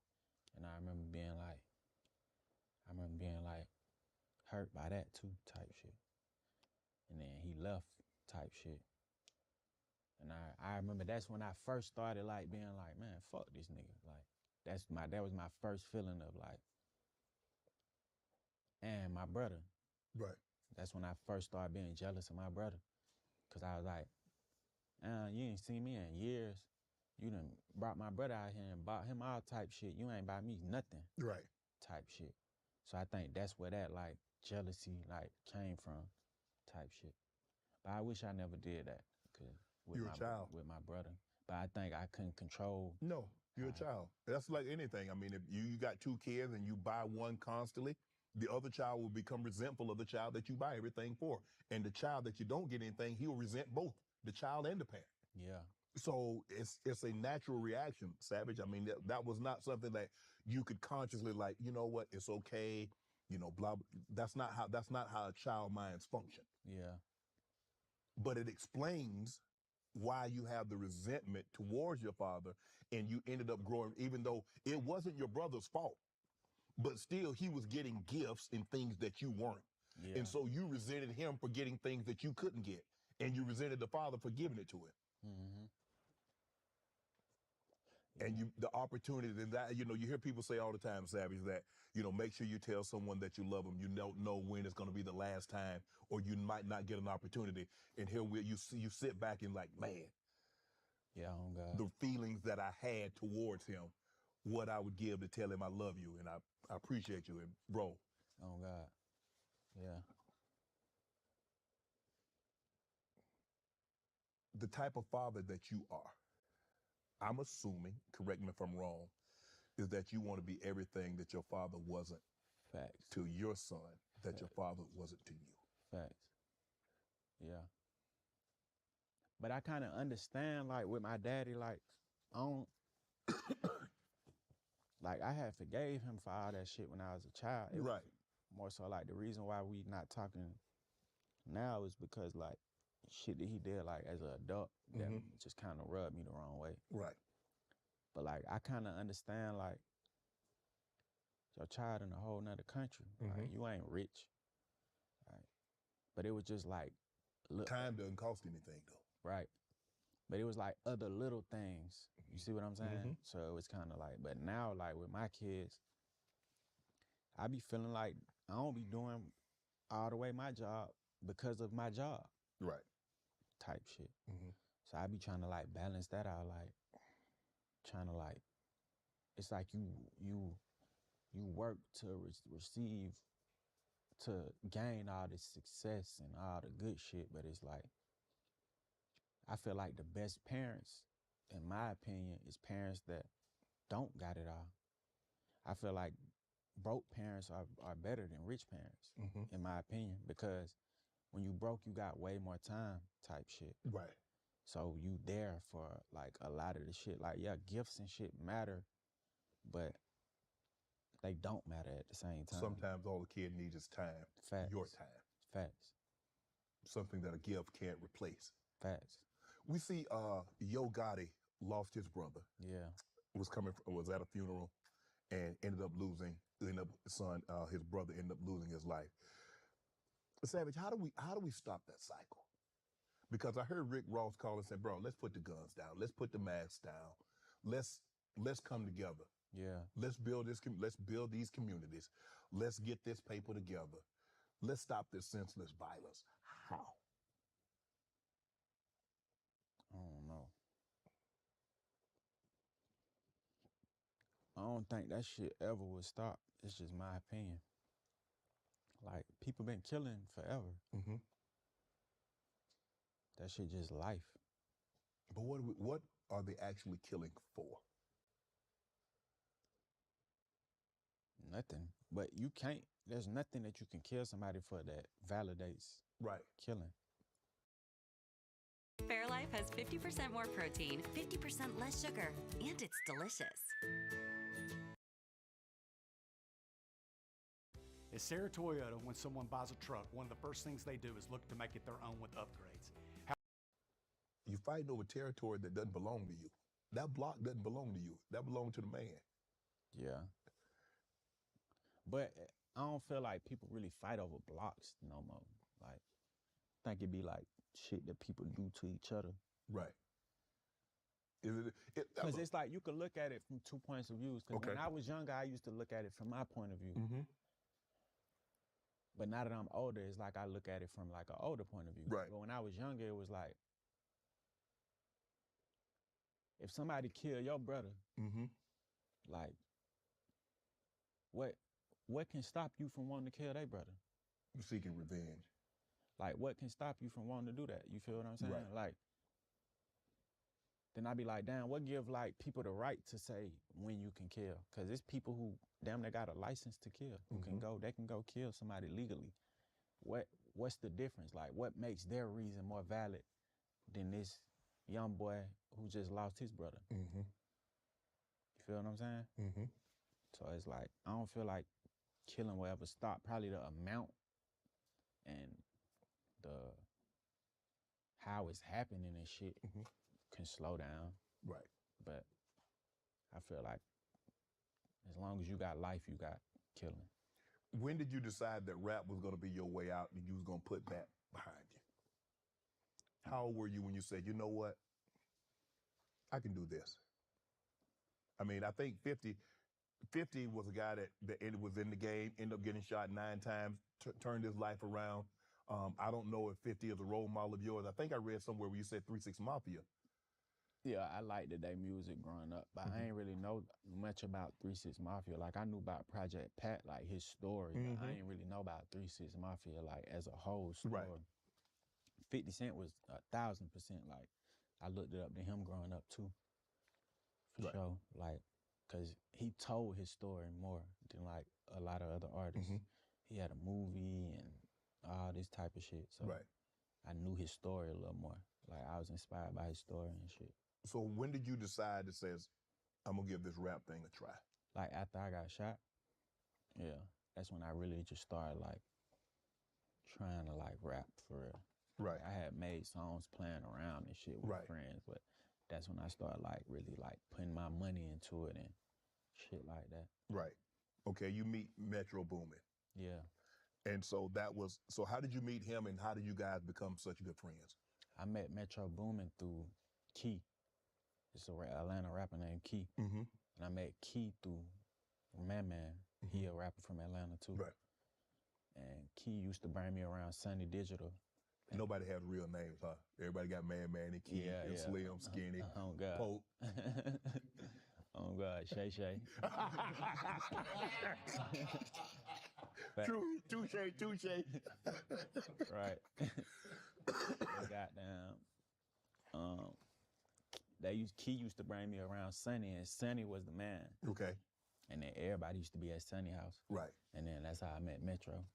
And I remember being like hurt by that too, type shit. And then he left, type shit. And I remember that's when I first started like being like, man, fuck this nigga. Like that was my first feeling of like, and my brother. Right. That's when I first started being jealous of my brother. Cause I was like, you ain't seen me in years. You done brought my brother out here and bought him all type shit. You ain't buy me nothing. Right. Type shit. So I think that's where that like jealousy like came from, type shit. But I wish I never did that. Cause You're a child. With my brother. But I think I couldn't control. No, you're a child. That's like anything. I mean, if you got two kids and you buy one constantly, the other child will become resentful of the child that you buy everything for. And the child that you don't get anything, he'll resent both the child and the parent. Yeah. So it's a natural reaction, Savage. I mean, that was not something that you could consciously like, you know what, it's okay, you know, blah, blah. That's not how a child minds function. Yeah. But it explains why you have the resentment towards your father and you ended up growing, even though it wasn't your brother's fault, but still he was getting gifts and things that you weren't. Yeah. And so you resented him for getting things that you couldn't get. And you resented the father for giving it to him. Mm-hmm. And the opportunity that, you know, you hear people say all the time, Savage, that, you know, make sure you tell someone that you love them. You don't know when it's going to be the last time, or you might not get an opportunity. And here you sit back and like, man, yeah, oh God, the feelings that I had towards him, what I would give to tell him I love you and I appreciate you, and bro. Oh God, yeah. The type of father that you are, I'm assuming, correct me if I'm wrong, is that you want to be everything that your father wasn't. Facts. To your son, that Facts. your father wasn't to you. Facts. Yeah. But I kind of understand, like, with my daddy, like, I don't, like, I had forgave him for all that shit when I was a child. It right. More so, like, the reason why we not talking now is because, like, shit that he did, like, as an adult, that just kind of rubbed me the wrong way. Right. But, like, I kind of understand, like, your child in a whole nother country. Like, you ain't rich. Right? But it was just, like... Time doesn't cost anything, though. Right. But it was like other little things. You see what I'm saying? So it was kind of like, but now like with my kids, I be feeling like I don't be doing all the way my job because of my job. Right. Type shit. So I be trying to like balance that out, like trying to like, it's like you work to receive, to gain all this success and all the good shit, but it's like, I feel like the best parents, in my opinion, is parents that don't got it all. I feel like broke parents are better than rich parents, in my opinion, because when you broke, you got way more time type shit. Right. So you there for like a lot of the shit. Like, yeah, gifts and shit matter, but they don't matter at the same time. Sometimes all the kid needs is time. Facts. Your time. Facts. Something that a gift can't replace. Facts. We see Yo Gotti lost his brother. Yeah. Was at a funeral and his brother ended up losing his life. Savage, how do we stop that cycle? Because I heard Rick Ross call and say, bro, let's put the guns down. Let's put the masks down. Let's come together. Yeah. Let's build these communities. Let's get this paper together. Let's stop this senseless violence. How? I don't know. I don't think that shit ever would stop. It's just my opinion. Like, people been killing forever. That shit just life. But what are they actually killing for? Nothing. But you can't, there's nothing that you can kill somebody for that validates killing. Fairlife has 50% more protein, 50% less sugar, and it's delicious. At Sarah Toyota, when someone buys a truck, one of the first things they do is look to make it their own with upgrades. You're fighting over territory that doesn't belong to you. That block doesn't belong to you. That belongs to the man. Yeah. But I don't feel like people really fight over blocks no more. Like, I think it'd be like shit that people do to each other. Right. Because it's like you could look at it from 2 points of view. Because when I was younger, I used to look at it from my point of view. But now that I'm older, it's like I look at it from like an older point of view. Right. But when I was younger, it was like, if somebody killed your brother, like, what can stop you from wanting to kill their brother? You're seeking revenge. Like, what can stop you from wanting to do that? You feel what I'm saying? Right. Like, then I be like, damn, what give like people the right to say when you can kill? Because it's people who damn near got a license to kill, who they can go kill somebody legally. What's the difference? Like, what makes their reason more valid than this young boy who just lost his brother? You feel what I'm saying? So it's like, I don't feel like killing will ever stop. Probably the amount and how it's happening and shit can slow down. Right. But I feel like as long as you got life, you got killing. When did you decide that rap was going to be your way out and you was going to put that behind you? How old were you when you said, you know what? I can do this. I mean, I think 50 was a guy that was in the game, ended up getting shot 9 times, turned his life around. I don't know if 50 is a role model of yours. I think I read somewhere where you said 3 6 Mafia. Yeah, I liked their music growing up, but I ain't really know much about 3 6 Mafia. Like, I knew about Project Pat, like his story, but I ain't really know about 3 6 Mafia, like as a whole story. Right. 50 Cent was 1,000%, like, I looked it up to him growing up too, for sure. Like, cause he told his story more than like a lot of other artists. He had a movie and all this type of shit, so I knew his story a little more. Like, I was inspired by his story and shit. So when did you decide that says, I'm gonna give this rap thing a try? Like, after I got shot, yeah, that's when I really just started like trying to like rap for real. Right. Like, I had made songs playing around and shit with friends, but that's when I started like really like putting my money into it and shit like that. Right. Okay, you meet Metro Boomin. Yeah. And so how did you meet him and how did you guys become such good friends? I met Metro Boomin through Key. It's a Atlanta rapper named Key. Mm-hmm. And I met Key through Man. He a rapper from Atlanta too. Right. And Key used to bring me around Sunny Digital. Nobody has real names, huh? Everybody got Man and Key and Slim, Skinny, Oh God. Pope. Oh God, Shay. True, touche. Right. Goddamn. Key used to bring me around Sunny, and Sunny was the man. Okay. And then everybody used to be at Sunny house. Right. And then that's how I met Metro.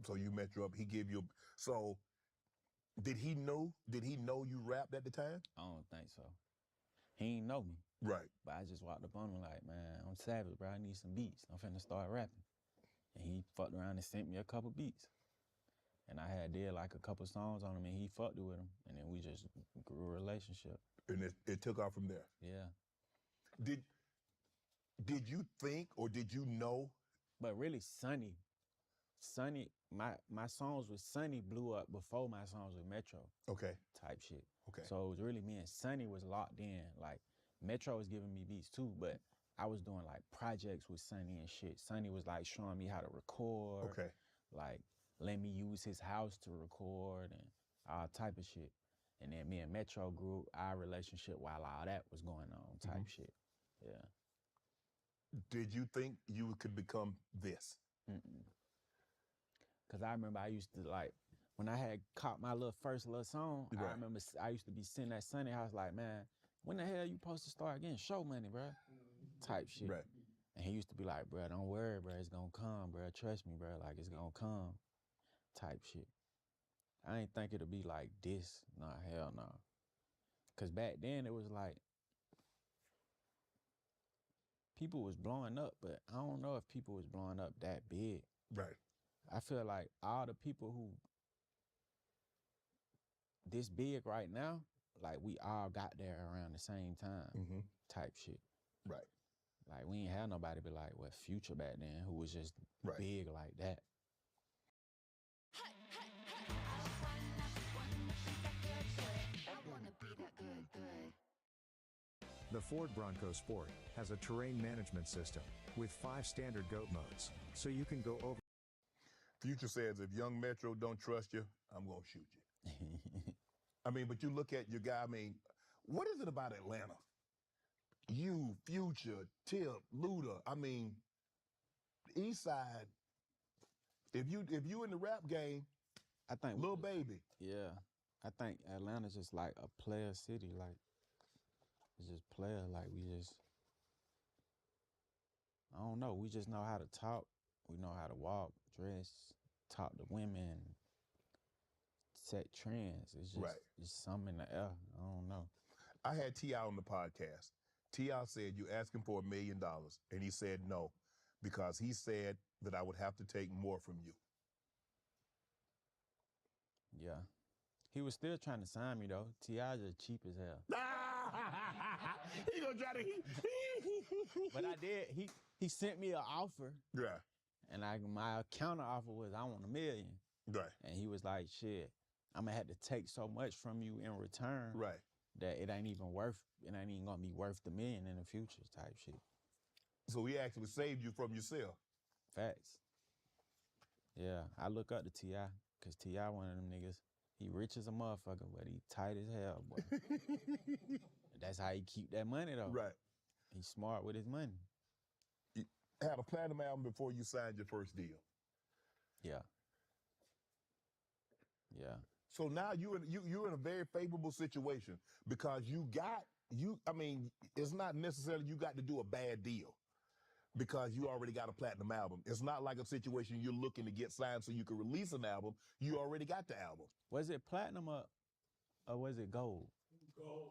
So you Metro up, he gave you, so did he know you rapped at the time? I don't think so. He ain't know me. Right. But I just walked up on him like, man, I'm savage, bro. I need some beats. I'm finna start rapping. And he fucked around and sent me a couple beats. And I did like a couple songs on him, and he fucked with him. And then we just grew a relationship. And it took off from there? Yeah. Did you think or did you know? But really, Sunny, my songs with Sunny blew up before my songs with Metro. Okay. Type shit. Okay. So it was really me and Sunny was locked in. Like, Metro was giving me beats too, but I was doing like projects with Sunny and shit. Sunny was like showing me how to record. Okay. Like, let me use his house to record and all type of shit. And then me and Metro grew our relationship while all that was going on type shit. Yeah. Did you think you could become this? Mm-mm. Cause I remember I used to like, when I had caught my first little song, I remember I used to be sitting at Sunny house like, man, when the hell you supposed to start getting show money, bro? Type shit. Right. And he used to be like, bro, don't worry, bro, it's gonna come, bro. Trust me, bro, like it's gonna come. Type shit. I ain't think it'd be like this. Nah, hell no. Cause back then it was like, people was blowing up, but I don't know if people was blowing up that big. Right. I feel like all the people who this big right now, like we all got there around the same time, type shit. Right. Like we ain't had nobody be like, what, Future back then, who was just big like that. The Ford Bronco Sport has a terrain management system with 5 standard GOAT modes, so you can go over. Future says, if young Metro don't trust you, I'm gonna shoot you. I mean, but you look at your guy, I mean, what is it about Atlanta? You, Future, Tip, Luda, I mean, East Side, if you in the rap game, I think Lil Baby. Yeah. I think Atlanta's just like a player city, like it's just player, like we just, I don't know, we just know how to talk, we know how to walk, dress, talk to women, set trends. It's just it's something in the air. I don't know. I had T.I. on the podcast. T.I. said, you asked him for $1 million, and he said no, because he said that I would have to take more from you. Yeah. He was still trying to sign me though. T.I. just cheap as hell. He gonna try to. But I did. He sent me an offer. Yeah. And my counter offer was I want $1 million. Right. And he was like, shit, I'm gonna have to take so much from you in return. Right. That it ain't even gonna be worth the $1 million in the future type shit. So he actually saved you from yourself. Facts. Yeah, I look up to T.I. cause T.I. one of them niggas. He rich as a motherfucker, but he tight as hell, boy. That's how he keep that money though. Right. He's smart with his money. You had a platinum album before you signed your first deal. Yeah. Yeah. So now you're in a very favorable situation because I mean, it's not necessarily you got to do a bad deal because you already got a platinum album. It's not like a situation you're looking to get signed so you can release an album. You already got the album. Was it platinum or was it gold? Gold.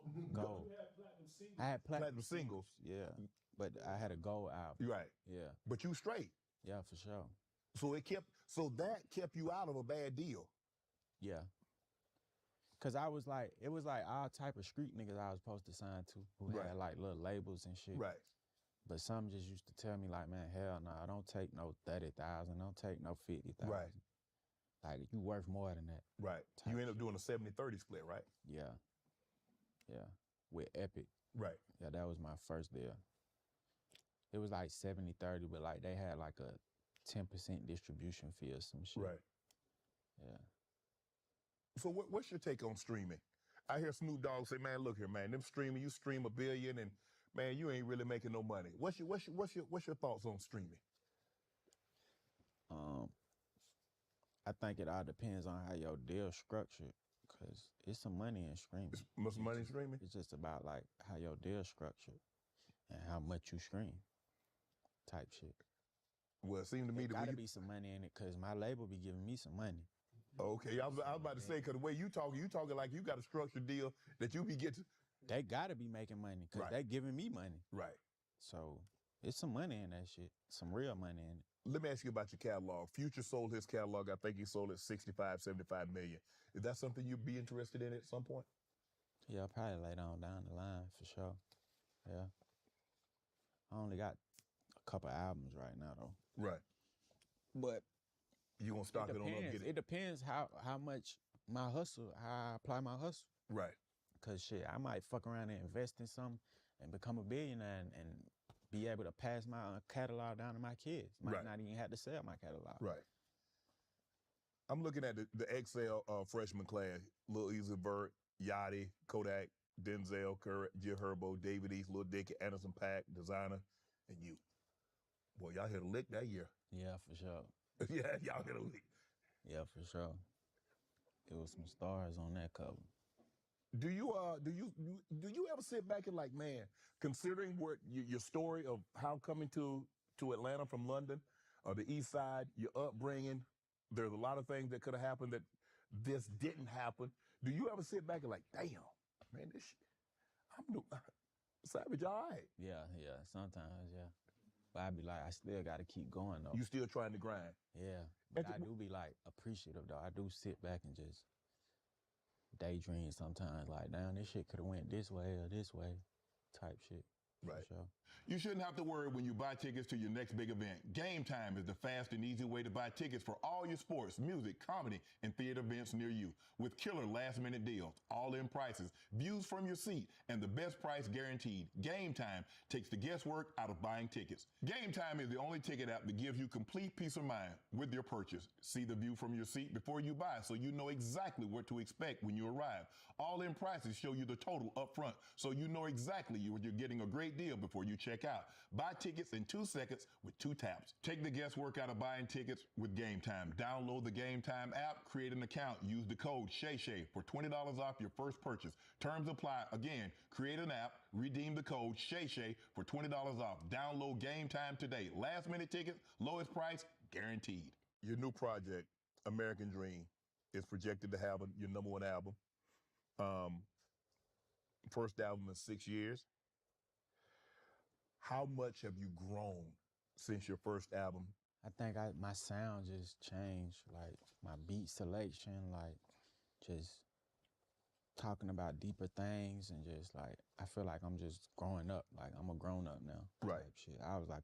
You had platinum singles. I had platinum singles. Yeah. But I had a gold album. Right. Yeah. But you straight. Yeah, for sure. So that kept you out of a bad deal. Yeah. Cause it was like all type of street niggas I was supposed to sign to who had like little labels and shit. Right. But some just used to tell me like, man, hell no, don't take no 30,000, don't take no 50,000. Right. Like you worth more than that. Right. You end up doing a 70-30 split, right? Yeah. Yeah. with Epic. Right. Yeah, that was my first deal. It was like 70-30, but like they had like a 10% distribution fee or some shit. Right. Yeah. So what's your take on streaming? I hear Snoop Dogg say, "Man, look here, man. Them streaming, you stream $1 billion, and man, you ain't really making no money." What's your thoughts on streaming? I think it all depends on how your deal structured, cause it's some money in streaming. It's much money in streaming? It's just about like how your deal structured and how much you stream, type shit. Well, it seemed to me there gotta be some money in it, cause my label be giving me some money. Okay, I was about to say, cause the way you talking like you got a structured deal that you be getting. They gotta be making money, cause they giving me money. Right. So it's some money in that shit, some real money in it. Let me ask you about your catalog. Future sold his catalog. I think he sold it 65, 75 million. Is that something you'd be interested in at some point? Yeah, I'll probably later on down the line for sure. Yeah. I only got a couple albums right now though. Right. But you gonna stock it on up, get it? It depends how much my hustle, how I apply my hustle. Right. Cause shit, I might fuck around and invest in something and become a billionaire and be able to pass my catalog down to my kids. Might not even have to sell my catalog. Right. I'm looking at the XL freshman class. Lil Uzi Vert, Yachty, Kodak, Denzel, Curry, Jill Herbo, David East, Lil Dicky, Anderson .Paak, Designer, and you. Boy, y'all hit a lick that year. Yeah, for sure. Yeah, y'all hit a lick. Yeah, for sure. There was some stars on that cover. Do you ever sit back and like, man, considering what your story of how coming to Atlanta from London, or the East Side, your upbringing, there's a lot of things that could have happened that this didn't happen. Do you ever sit back and like, damn, man, this shit, Savage, all right. Yeah, sometimes, yeah. But I be like, I still got to keep going though. You still trying to grind? Yeah, but I do be like appreciative though. I do sit back and just daydream sometimes, like, damn, this shit could have went this way or this way, type shit. Right. Sure. You shouldn't have to worry when you buy tickets to your next big event. Game Time is the fast and easy way to buy tickets for all your sports, music, comedy, and theater events near you. With killer last-minute deals, all-in prices, views from your seat, and the best price guaranteed, Game Time takes the guesswork out of buying tickets. Game Time is the only ticket app that gives you complete peace of mind with your purchase. See the view from your seat before you buy so you know exactly what to expect when you arrive. All-in prices show you the total up front so you know exactly you're getting a great deal before you check out. Buy tickets in 2 seconds with 2 taps. Take the guesswork out of buying tickets with Game Time. Download the Game Time app, create an account, use the code SHAY for $20 off your first purchase. Terms apply. Again, create an app, redeem the code SHAY for $20 off. Download Game Time today. Last minute tickets, lowest price, guaranteed. Your new project, American Dream, is projected to have your #1 album. First album in 6 years. How much have you grown since your first album? I think my sound just changed, like my beat selection, like just talking about deeper things and just like, I feel like I'm just growing up, like I'm a grown up now. Right. Type shit. I was like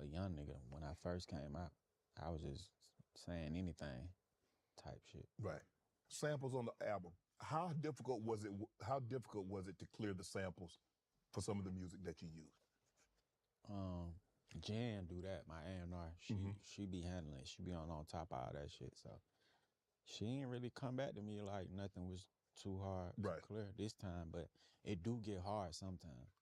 a young nigga when I first came out. I was just saying anything type shit. Right. Samples on the album. How difficult was it to clear the samples for some of the music that you used? Jan do that, my A&R. She be handling it. She be on top of all that shit. So she ain't really come back to me like nothing was too hard to clear this time, but it do get hard sometimes.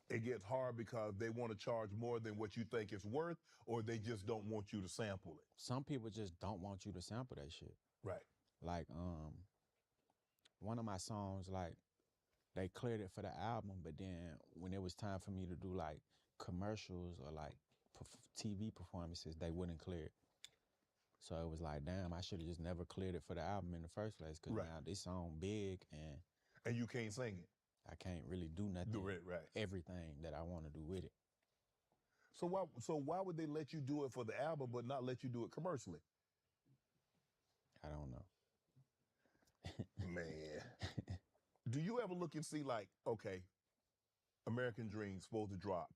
It gets hard because they want to charge more than what you think it's worth, or they just don't want you to sample it? Some people just don't want you to sample that shit. Right. Like, one of my songs, like, they cleared it for the album, but then when it was time for me to do like commercials or like TV performances, they wouldn't clear it. So it was like, damn, I should have just never cleared it for the album in the first place, because now this song big and you can't sing it. I can't really do nothing, everything that I want to do with it. So why would they let you do it for the album but not let you do it commercially? I don't know. Man. Do you ever look and see like, okay, American Dream's supposed to drop,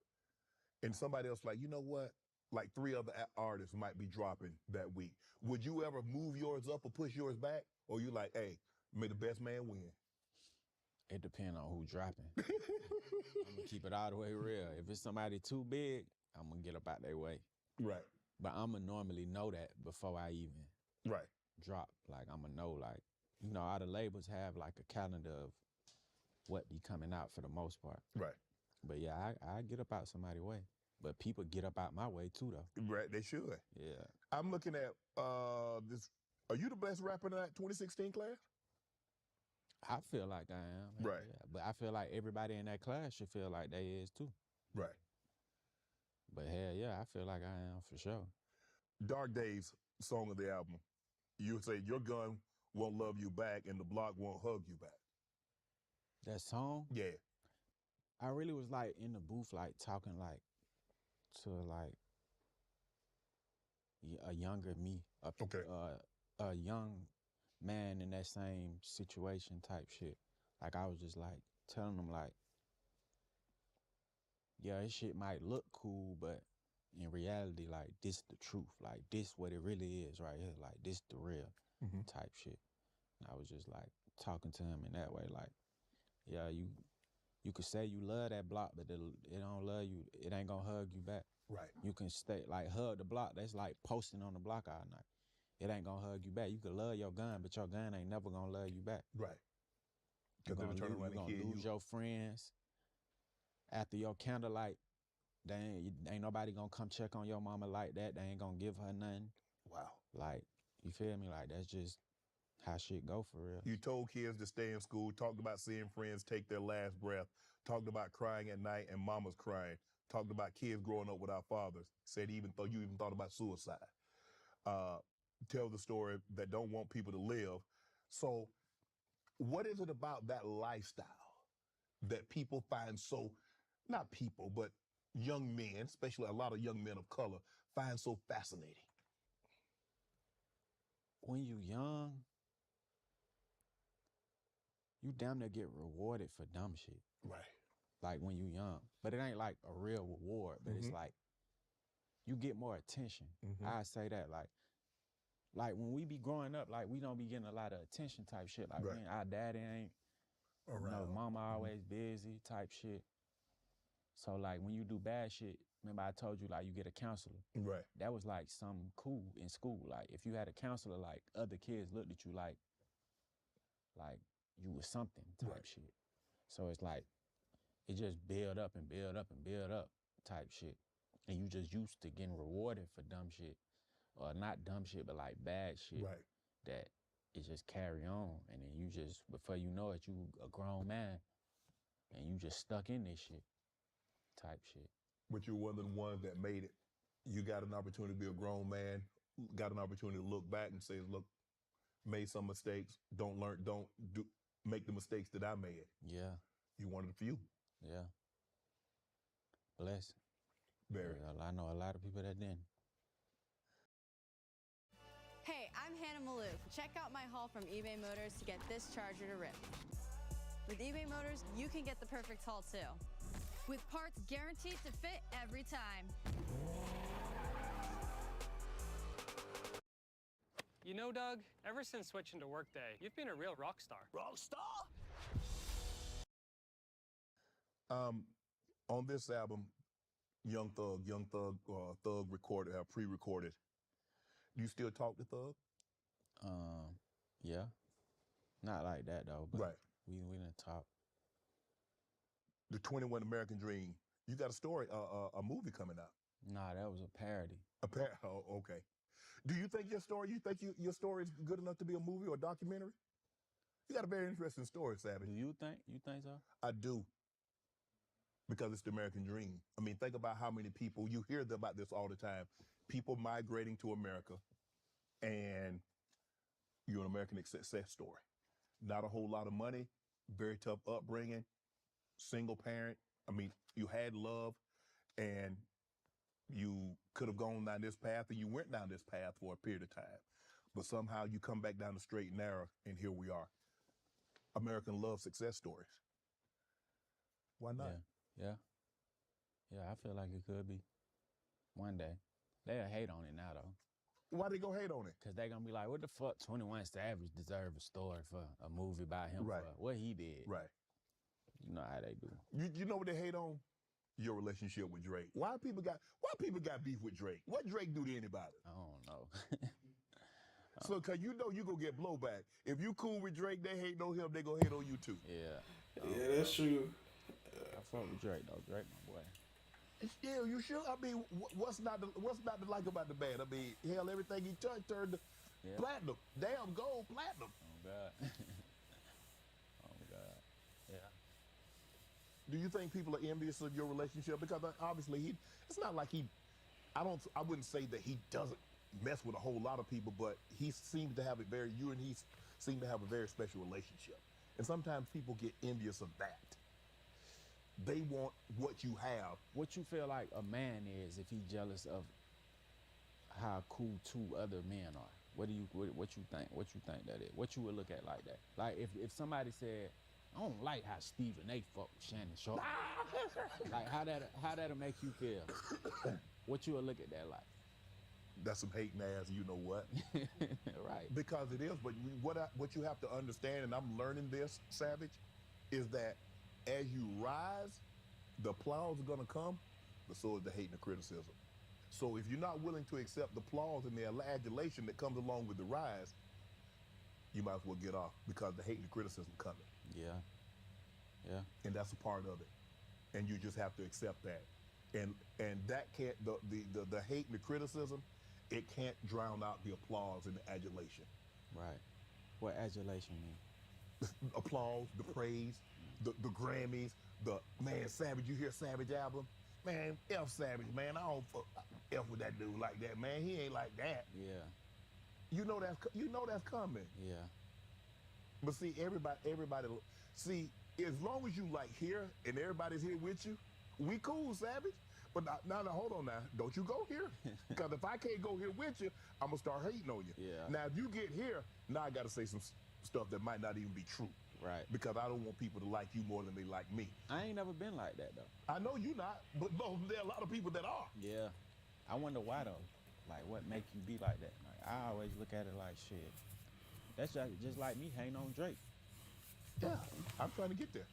and somebody else like, you know what? Like 3 other artists might be dropping that week. Would you ever move yours up or push yours back? Or you like, hey, may the best man win? It depends on who dropping. I'm gonna keep it all the way real. If it's somebody too big, I'm gonna get up out their way. Right. But I'm gonna normally know that before I even drop. Like, I'm gonna know, like, you know, all the labels have like a calendar of what be coming out for the most part. Right. But yeah, I get up out somebody's way. But people get up out my way too, though. Right, they should. Yeah. I'm looking at this. Are you the best rapper in that 2016 class? I feel like I am. Right. Yeah. But I feel like everybody in that class should feel like they is too. Right. But hell yeah, I feel like I am for sure. Dark Days song of the album. You say your gun won't love you back and the block won't hug you back. That song? Yeah. I really was like in the booth, like talking like to like a younger me, a young man in that same situation type shit. Like, I was just like telling them like, yeah, this shit might look cool, but in reality, like, this the truth. Like, this what it really is right here. Like, this the real type shit. And I was just like talking to him in that way, like, yeah, you could say you love that block, but it don't love you. It ain't gonna hug you back. Right. You can stay, like, hug the block. That's like posting on the block all night. It ain't gonna hug you back. You could love your gun, but your gun ain't never gonna love you back. Right. You're Because gonna, turn around and kill lose your friends. After your candlelight, ain't nobody gonna come check on your mama like that. They ain't gonna give her nothing. Wow. Like, you feel me? Like, that's just how shit go for real. You told kids to stay in school, talked about seeing friends take their last breath, talked about crying at night and mamas crying, talked about kids growing up without fathers, said you even thought about suicide. Tell the story that don't want people to live. So what is it about that lifestyle that people find so, not people, but young men, especially a lot of young men of color, find so fascinating? When you young, you damn near get rewarded for dumb shit. Right. Like, when you young. But it ain't like a real reward, but it's like, you get more attention. I say that, like when we be growing up, like, we don't be getting a lot of attention type shit. Like, man, our daddy ain't, you know, mama always busy type shit. So, like, when you do bad shit, remember I told you, like, you get a counselor. Right. That was, like, something cool in school. Like, if you had a counselor, like, other kids looked at you like you was something type shit. So it's like, it just build up and build up and build up type shit. And you just used to getting rewarded for dumb shit. Or not dumb shit, but like bad shit. Right. That it just carry on. And then you just, before you know it, you a grown man. And you just stuck in this shit type shit. But you're one of the ones that made it. You got an opportunity to be a grown man, got an opportunity to look back and say, look, made some mistakes, don't make the mistakes that I made. Yeah. You one of the few. Yeah. Blessed. Very. Yeah, I know a lot of people that didn't. Hey, I'm Hannah Malouf. Check out my haul from eBay Motors to get this Charger to rip. With eBay Motors, you can get the perfect haul too. With parts guaranteed to fit every time. You know, Doug, ever since switching to Workday, you've been a real rock star. Rock star? On this album, Young Thug recorded, pre-recorded. Do you still talk to Thug? Yeah. Not like that though, but right. We didn't talk. The 21 American Dream. You got a story, a movie coming out. Nah, that was a parody. Oh, okay. Do you think your story is good enough to be a movie or a documentary? You got a very interesting story, Savage. Do you think so? I do. Because it's the American dream. I mean, think about how many people, you hear about this all the time, people migrating to America, and you're an American success story. Not a whole lot of money, very tough upbringing, single parent. I mean, you had love, and you could have gone down this path, and you went down this path for a period of time. But somehow you come back down the straight and narrow, and here we are. American love success stories. Why not? Yeah. Yeah, I feel like it could be. One day. They'll hate on it now, though. Why they gonna hate on it? Because they gonna be like, what the fuck 21 Savage deserve a story for a movie about him right. for what he did. Right. You know how they do. You know what they hate on? Your relationship with Drake. Why people got beef with Drake? What Drake do to anybody? I don't know. So, cause you know you gonna get blowback. If you cool with Drake, they hate on him, they gonna hate on you too. Yeah. Yeah, that's true. I fuck with Drake though. Drake, my boy. Yeah, you sure? I mean, what's not to like about the band? I mean, hell, everything he touched turned platinum. Damn, gold platinum. Oh God. Oh God. Yeah. Do you think people are envious of your relationship? Because obviously it's not like I wouldn't say that he doesn't mess with a whole lot of people, but he seems to have you and he seem to have a very special relationship. And sometimes people get envious of that. They want what you have. What you feel like a man is if he jealous of how cool two other men are? What you think? What you think that is? What you would look at like that? Like if somebody said, I don't like how Stephen A. fuck with Shannon Sharp. Like how that'll make you feel? What you would look at that like? That's some hating ass, you know what? Right. Because it is, but what you have to understand, and I'm learning this, Savage, is that as you rise, the applause are gonna come, but so is the hate and the criticism. So if you're not willing to accept the applause and the adulation that comes along with the rise, you might as well get off because the hate and the criticism coming. Yeah. Yeah. And that's a part of it. And you just have to accept that. And that can't, the hate and the criticism, it can't drown out the applause and the adulation. Right. What adulation mean? Applause, the praise, the Grammys, man, Savage, you hear Savage album? Man, F Savage, man, I don't F with that dude like that, man. He ain't like that. Yeah. You know that's coming. Yeah. But see, everybody, see, as long as you like here and everybody's here with you, we cool, Savage. But now, hold on now. Don't you go here. Because if I can't go here with you, I'm going to start hating on you. Yeah. Now, if you get here, now I got to say some stuff that might not even be true. Right. Because I don't want people to like you more than they like me. I ain't never been like that, though. I know you not, but no, there are a lot of people that are. Yeah. I wonder why, though. Like, what make you be like that? Like, I always look at it like, shit, that's just like me hating on Drake. Yeah, I'm trying to get there.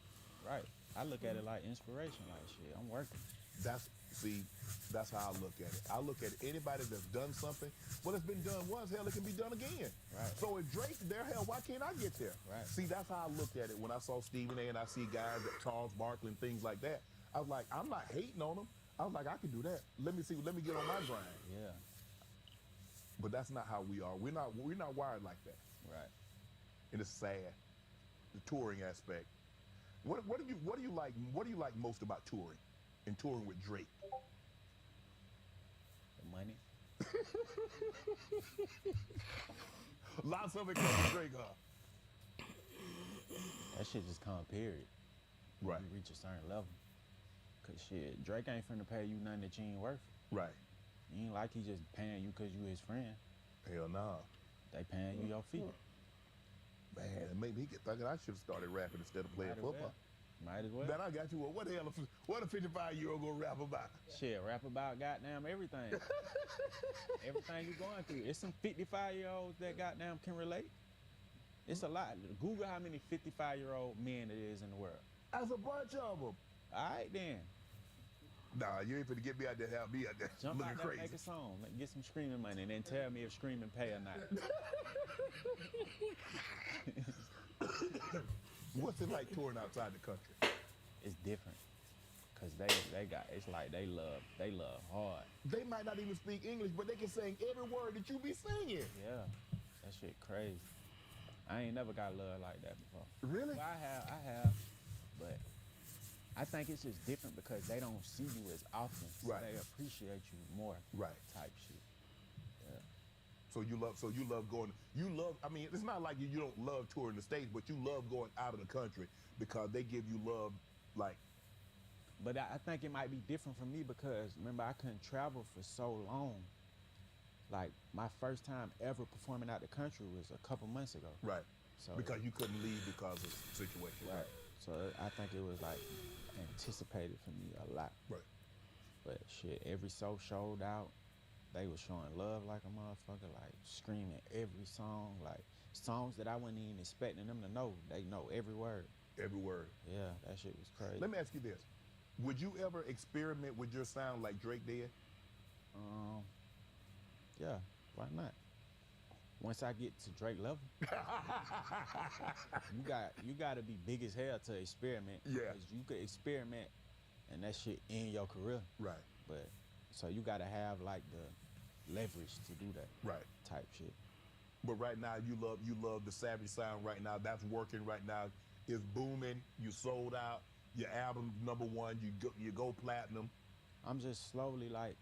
Right. I look at it like inspiration, like, shit, I'm working. That's how I look at it. I look at anybody that's done something. Well, it's been done once, hell, it can be done again. Right. So if Drake's there, hell, why can't I get there? Right. See, that's how I looked at it when I saw Stephen A. and I see guys like Charles Barkley and things like that. I was like, I'm not hating on them. I was like, I can do that. Let me get on my grind. Yeah. But that's not how we are. We're not wired like that. Right. And it's sad. The touring aspect. What do you like most about touring? And touring with Drake? The money. Lots of it comes from Drake, huh? That shit just come, period. Right. You reach a certain level. Cause shit, Drake ain't finna pay you nothing that you ain't worth. Right. You ain't like he just paying you cause you his friend. Hell nah. They paying you your fee. Man, it made me get thinking I should have started rapping instead of playing football. Might as well. Then I got you. Well, what the hell? What a 55-year-old gonna rap about? Shit, rap about goddamn everything. Everything you going through. It's some 55-year-olds that goddamn can relate. It's a lot. Google how many 55-year-old men it is in the world. That's a bunch of them. All right then. Nah, you ain't finna get me out there, have me out there Jump looking out there, crazy. make a song, get some streaming money, and then tell me if streaming pay or not. What's it like touring outside the country? It's different, cause they got, it's like they love hard. They might not even speak English, but they can sing every word that you be singing. Yeah, that shit crazy. I ain't never got love like that before. Really? Well, I have, but I think it's just different because they don't see you as often. So Right. They appreciate you more. Right. Type shit. Yeah. So you love going. I mean, it's not like you don't love touring the States, but you love going out of the country because they give you love, like. But I think it might be different for me because remember I couldn't travel for so long. Like my first time ever performing out the country was a couple months ago. Right. So because you couldn't leave because of the situation. Right. So I think it was like anticipated for me a lot. Right. But shit, every show showed out. They was showing love like a motherfucker, like screaming every song, like songs that I wasn't even expecting them to know. They know every word. Every word. Yeah, that shit was crazy. Let me ask you this. Would you ever experiment with your sound like Drake did? Yeah, why not? Once I get to Drake level, you got to be big as hell to experiment. Yeah. Because you could experiment and that shit in your career. Right. But so you got to have like the leverage to do that. Right. Type shit. But right now, you love the Savage sound right now. That's working right now. It's booming. You sold out. Your album #1. You go platinum. I'm just slowly like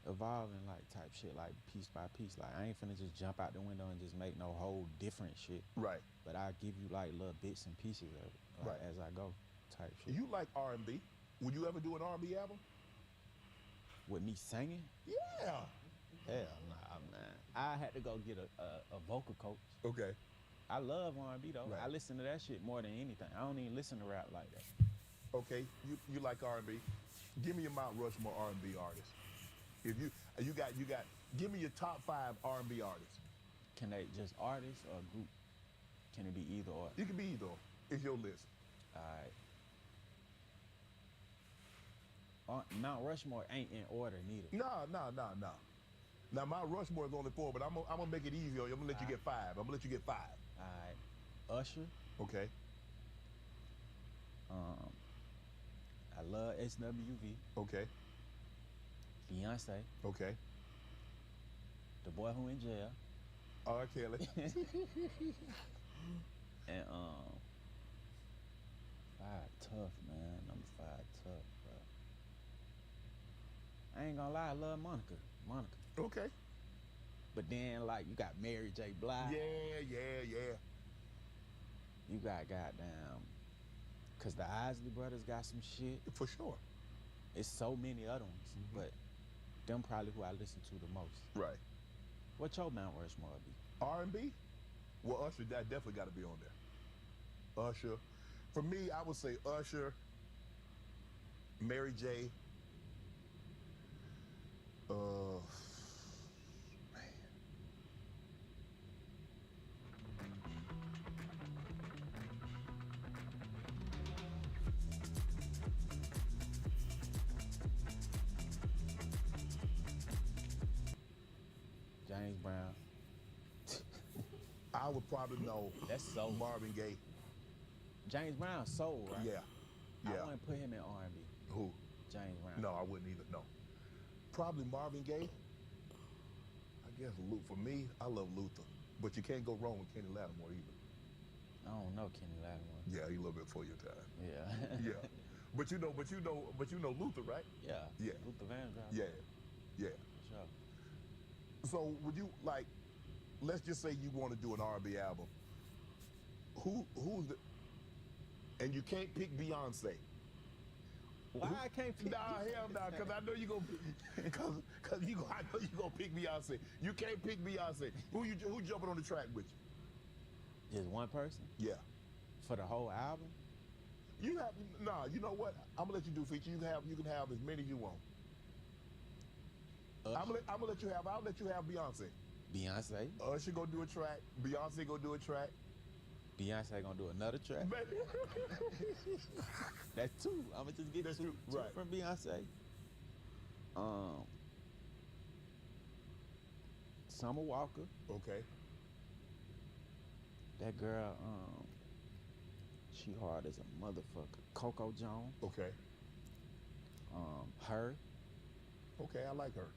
evolving like type shit, like piece by piece. Like I ain't finna just jump out the window and just make no whole different shit. Right. But I give you like little bits and pieces of it like, as I go type shit. You like R&B. Would you ever do an R&B album? With me singing? Yeah. Hell nah, man. I had to go get a vocal coach. Okay. I love R&B though. Right. I listen to that shit more than anything. I don't even listen to rap like that. Okay, you like R&B. Give me your Mount Rushmore R&B artists. If you got, give me your top 5 R&B artists. Can they just artists or group? Can it be either or? It can be either or. It's your list. All right. Mount Rushmore ain't in order neither. No. Now Mount Rushmore is only 4, but I'm gonna make it easier. I'm gonna let you get 5. I'm gonna let you get 5. All right. Usher. Okay. I love SWV. Okay. Beyonce. Okay. The Boy Who in Jail. R. Kelly. And 5 tough, man. Number 5 tough, bro. I ain't gonna lie, I love Monica. Okay. But then like you got Mary J. Blige. Yeah. You got goddamn, cause the Isley Brothers got some shit. For sure. It's so many other ones, but them probably who I listen to the most. Right. What your Mount Rushmore be? R&B? Well, Usher, that definitely got to be on there. Usher. For me, I would say Usher, Mary J. James Brown. I would probably know. That's soul. Marvin Gaye. James Brown soul, right? Yeah. I wouldn't put him in R&B. Who? James Brown. No, I wouldn't either. No. Probably Marvin Gaye. I guess for me, I love Luther, but you can't go wrong with Kenny Lattimore either. I don't know Kenny Lattimore. Yeah, he a little bit before your time. Yeah. Yeah. But you know Luther, right? Yeah. Yeah. Luther Vandross. Yeah. Yeah. For sure. So would you like? Let's just say you want to do an R&B album. Who's the? And you can't pick Beyonce. Why I can't pick? Nah, hell nah, because I know you gonna I know you gonna pick Beyonce. You can't pick Beyonce. Who jumping on the track with you? Just one person? Yeah. For the whole album? You know what? I'm gonna let you do feature. You can have as many you want. I'll let you have Beyonce. Beyonce. Usher gonna do a track. Beyonce gonna do a track. Beyonce gonna do another track. That's 2. I'm gonna just get two right from Beyonce. Summer Walker. Okay. That girl, she hard as a motherfucker. Coco Jones. Okay. Her. Okay, I like her.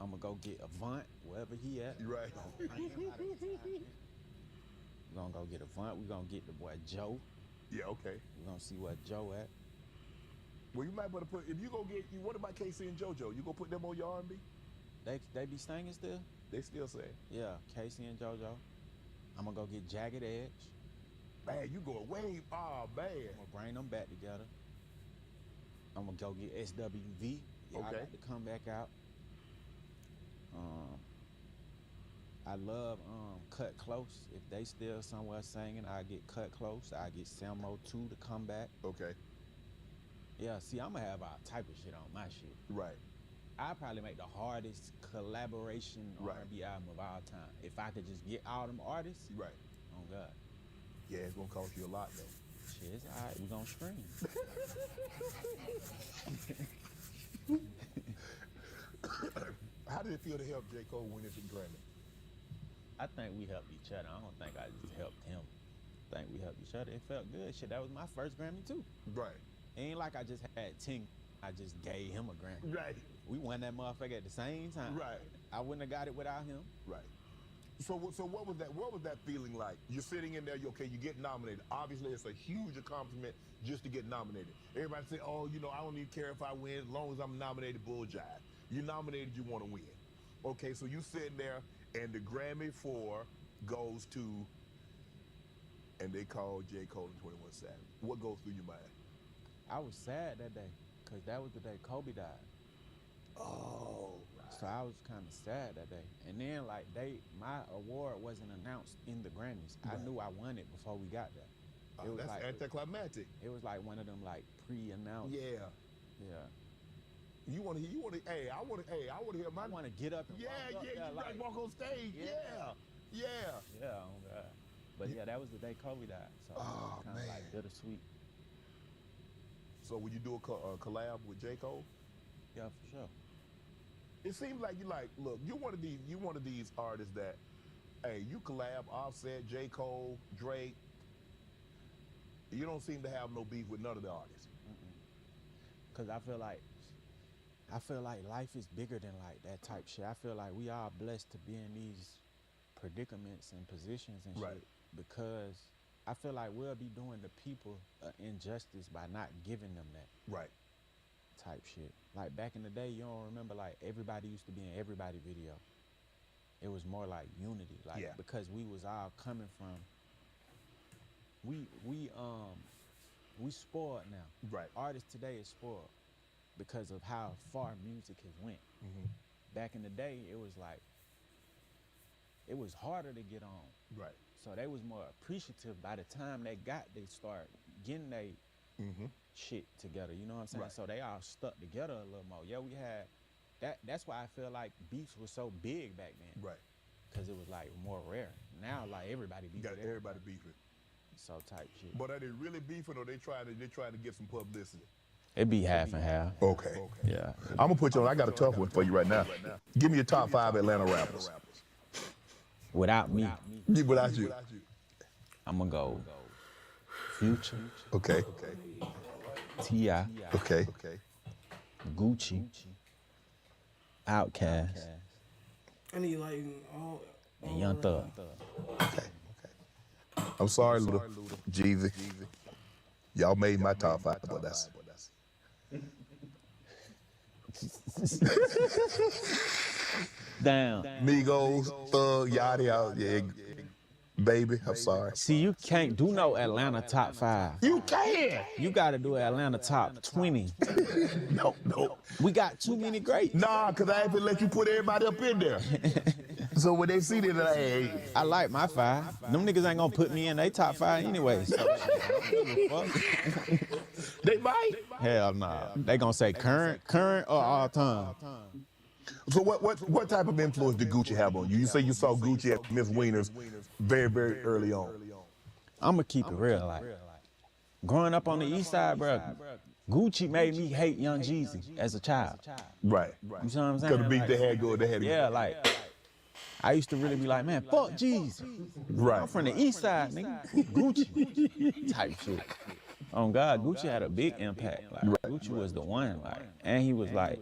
I'm gonna go get Avant, wherever he at. Right. We're gonna go get Avant. We're gonna get the boy Joe. Yeah, okay. We're gonna see where Joe at. Well, you might want to put, if you go get, what about Casey and JoJo? You gonna put them on your R&B? They be singing still? They still sing. Yeah, Casey and JoJo. I'm gonna go get Jagged Edge. Man, you going way, man. I'm gonna bring them back together. I'm gonna go get SWV. Y'all Okay. got to come back out. I love Cut Close. If they still somewhere singing, I get Cut Close. I get Selmo 2 to come back. Okay. Yeah, see, I'm gonna have all type of shit on my shit. Right. I probably make the hardest collaboration R&B album of all time. If I could just get all them artists. Right. Oh God. Yeah, it's gonna cost you a lot though. Shit, it's all right. We gonna scream. How did it feel to help J. Cole win his Grammy? I think we helped each other. I don't think I just helped him. I think we helped each other. It felt good. Shit, that was my first Grammy too. Right. It ain't like I just had 10. I just gave him a Grammy. Right. We won that motherfucker at the same time. Right. I wouldn't have got it without him. Right. So what was that? What was that feeling like? You're sitting in there. You get nominated. Obviously, it's a huge accomplishment just to get nominated. Everybody say, "Oh, I don't even care if I win, as long as I'm nominated." Bull jive. You nominated, you want to win. Okay, so you sitting there, and the Grammy goes to, and they call J. Cole and 21 Savage. What goes through your mind? I was sad that day, because that was the day Kobe died. Oh, right. So I was kind of sad that day. And then, like, my award wasn't announced in the Grammys. Right. I knew I won it before we got there. It was that's like, anticlimactic. It was like one of them, like, pre-announced. Yeah. Yeah. You want to, hey, I want to hear my. I want to get up and walk on stage. Yeah. Oh, God. But yeah, that was the day Kobe died. So it was kind of like bittersweet. So would you do a collab with J. Cole? Yeah, for sure. It seems like look, you're one of these artists that, hey, you collab Offset, J. Cole, Drake. You don't seem to have no beef with none of the artists. Cause I feel like life is bigger than like that type shit. I feel like we are blessed to be in these predicaments and positions and shit because I feel like we'll be doing the people injustice by not giving them that. Right. Type shit. Like back in the day, you don't remember, like everybody used to be in everybody video. It was more like unity, like because we was all coming from. We spoiled now. Right. Artists today is spoiled because of how far music has went. Mm-hmm. Back in the day, it was like it was harder to get on. Right. So they was more appreciative. By the time they start getting their shit together. You know what I'm saying? Right. So they all stuck together a little more. Yeah, we had that. That's why I feel like beefs was so big back then. Right. Because it was like more rare. Now like everybody beefing. Got everybody beefing. So type shit. But are they really beefing or they trying to get some publicity? It be half and half. Okay. Yeah. I'm gonna put you on. I got a tough one for you right now. Give me your top 5 Atlanta rappers. Without me. Without you. I'm gonna go Future. Okay. T.I. Okay. Gucci. Outkast. I need like all and Young Thug. Okay. I'm sorry, Luda. Jeezy. Y'all made my top 5, but that's. Damn. Migos, Thug, Yachty, yeah, baby. I'm sorry. See, you can't do no Atlanta top 5. You can. You got to do Atlanta top 20. No. We got too many greats. Nah, cause I ain't gonna let you put everybody up in there. So when they see that, hey, I like my 5. Them niggas ain't gonna put me in they top 5 anyway. So, they might. Hell nah. They gonna say current or all time. So what type of influence did Gucci have on you? You say you saw Gucci at Miss Wiener's very, very early on. I'm gonna keep it real. Like growing up on the east side, bro, Gucci made me hate Young Jeezy as a child. Right. You see what I'm saying? Cause the beat they had go. Yeah, like I used to really be like, man, fuck Jeezy. Right. I'm from the east side, nigga. Gucci type shit. On God, Gucci had a big impact. Like Gucci was the one. Like, and he was like.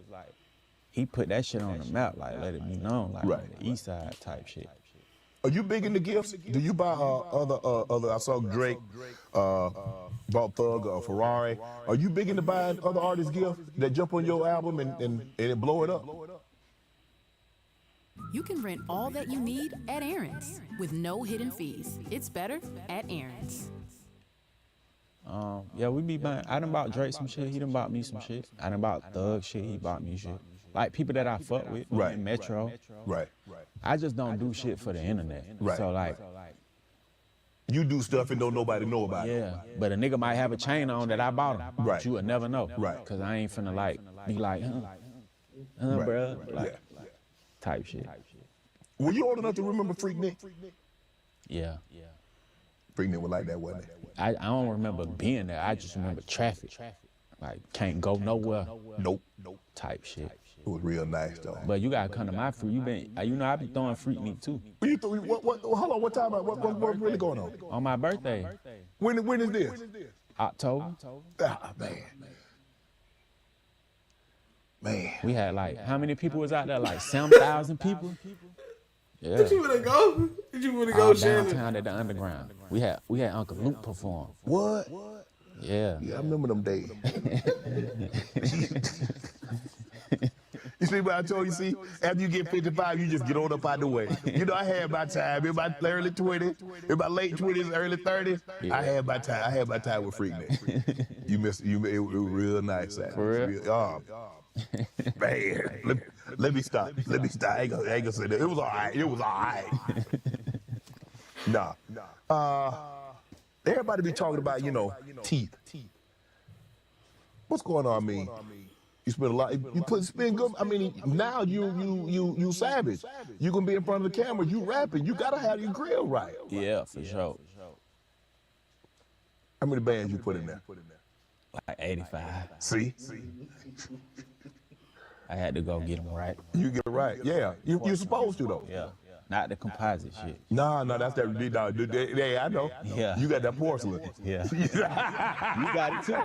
He put that shit on the map, like let it be known, like on the east side type shit. Are you big into gifts? Do you buy other? I saw Drake bought Thug or Ferrari. Are you big into buying other artists' gifts that jump on your album and it blow it up? You can rent all that you need at Aaron's with no hidden fees. It's better at Aaron's. Yeah, we be buying. I done bought Drake some shit. He done bought me some shit. I done bought Thug shit. He bought me shit. Like people that I fuck with in Metro. Right. I just don't do shit for the internet. Right. So like, you do stuff and don't nobody know about it. Yeah, but a nigga might have a chain on that I bought him. Right. But you would never know. Right. Cause I ain't finna like be like, bruh, like type shit. Were you old enough to remember Freak Nick? Yeah. Freaknik was like that, wasn't it? I don't remember being there. I just remember traffic. Like, can't go nowhere. Nope. Type shit. It was real nice, though. But you gotta come to my Freak. I be throwing Freaknik too. What, hold on, what time, what's really going on? On my birthday. When is this? October. Ah, man. We had like, how many people was out there? Like 7,000 people? Yeah. Did you wanna go? All Shannon? downtown at the underground. We had Uncle Luke perform. What? Yeah. Yeah, I remember them days. You see what I told you? See, after you get 55, you just get on up out the way. You know, I had my time in my early 20s, in my late 20s, early 30s. Yeah. I had my time with Freaknik. It was real nice. For real? Oh, man. Let me stop. I ain't gonna say that. It was all right. Nah. Everybody be talking about, teeth. What's going on, me? You spend a lot. You spend good. I mean, now you savage. You gonna be in front of the camera. You rapping. You gotta have your grill right. Yeah, for sure. How many bands you put in there? Like 85. See? I had to go get them right. You get it right. Yeah. You're supposed to though. Yeah. Not the composite shit. No, that's that. Yeah, I know. Yeah. You got that porcelain. Yeah. You got it too.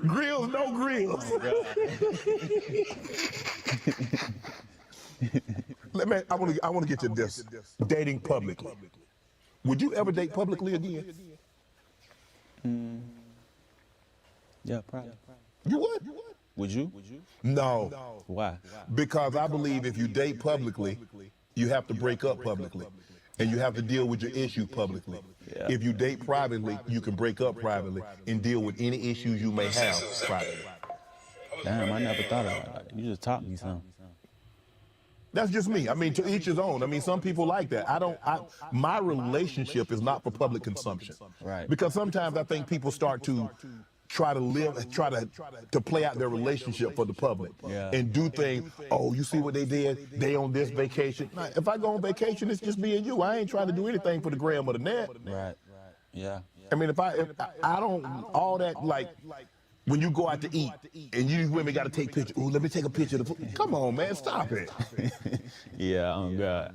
Grills, no grills. I want to get to this. Dating publicly. Would you ever date publicly again? Yeah, probably. You would? Would you? No. Why? Because I believe if you date publicly, you have to break up publicly. And you have to deal with your issue publicly. Yeah. If you date privately, you can break up privately and deal with any issues you may have privately. Damn, I never thought about that. You just taught me something. That's just me. I mean, to each his own. I mean, some people like that. My relationship is not for public consumption. Right. Because sometimes I think people start to try to play out their relationship for the public. Yeah. And do things, oh, you see what they did? They on this vacation. Now, if I go on vacation, it's just me and you. I ain't trying to do anything for the gram or the net. Right. Yeah. I mean, if I don't, all that, like, when you go out to eat and you women got to take pictures. Ooh, let me take a picture of the food. Come on, man, stop it. Yeah, oh God.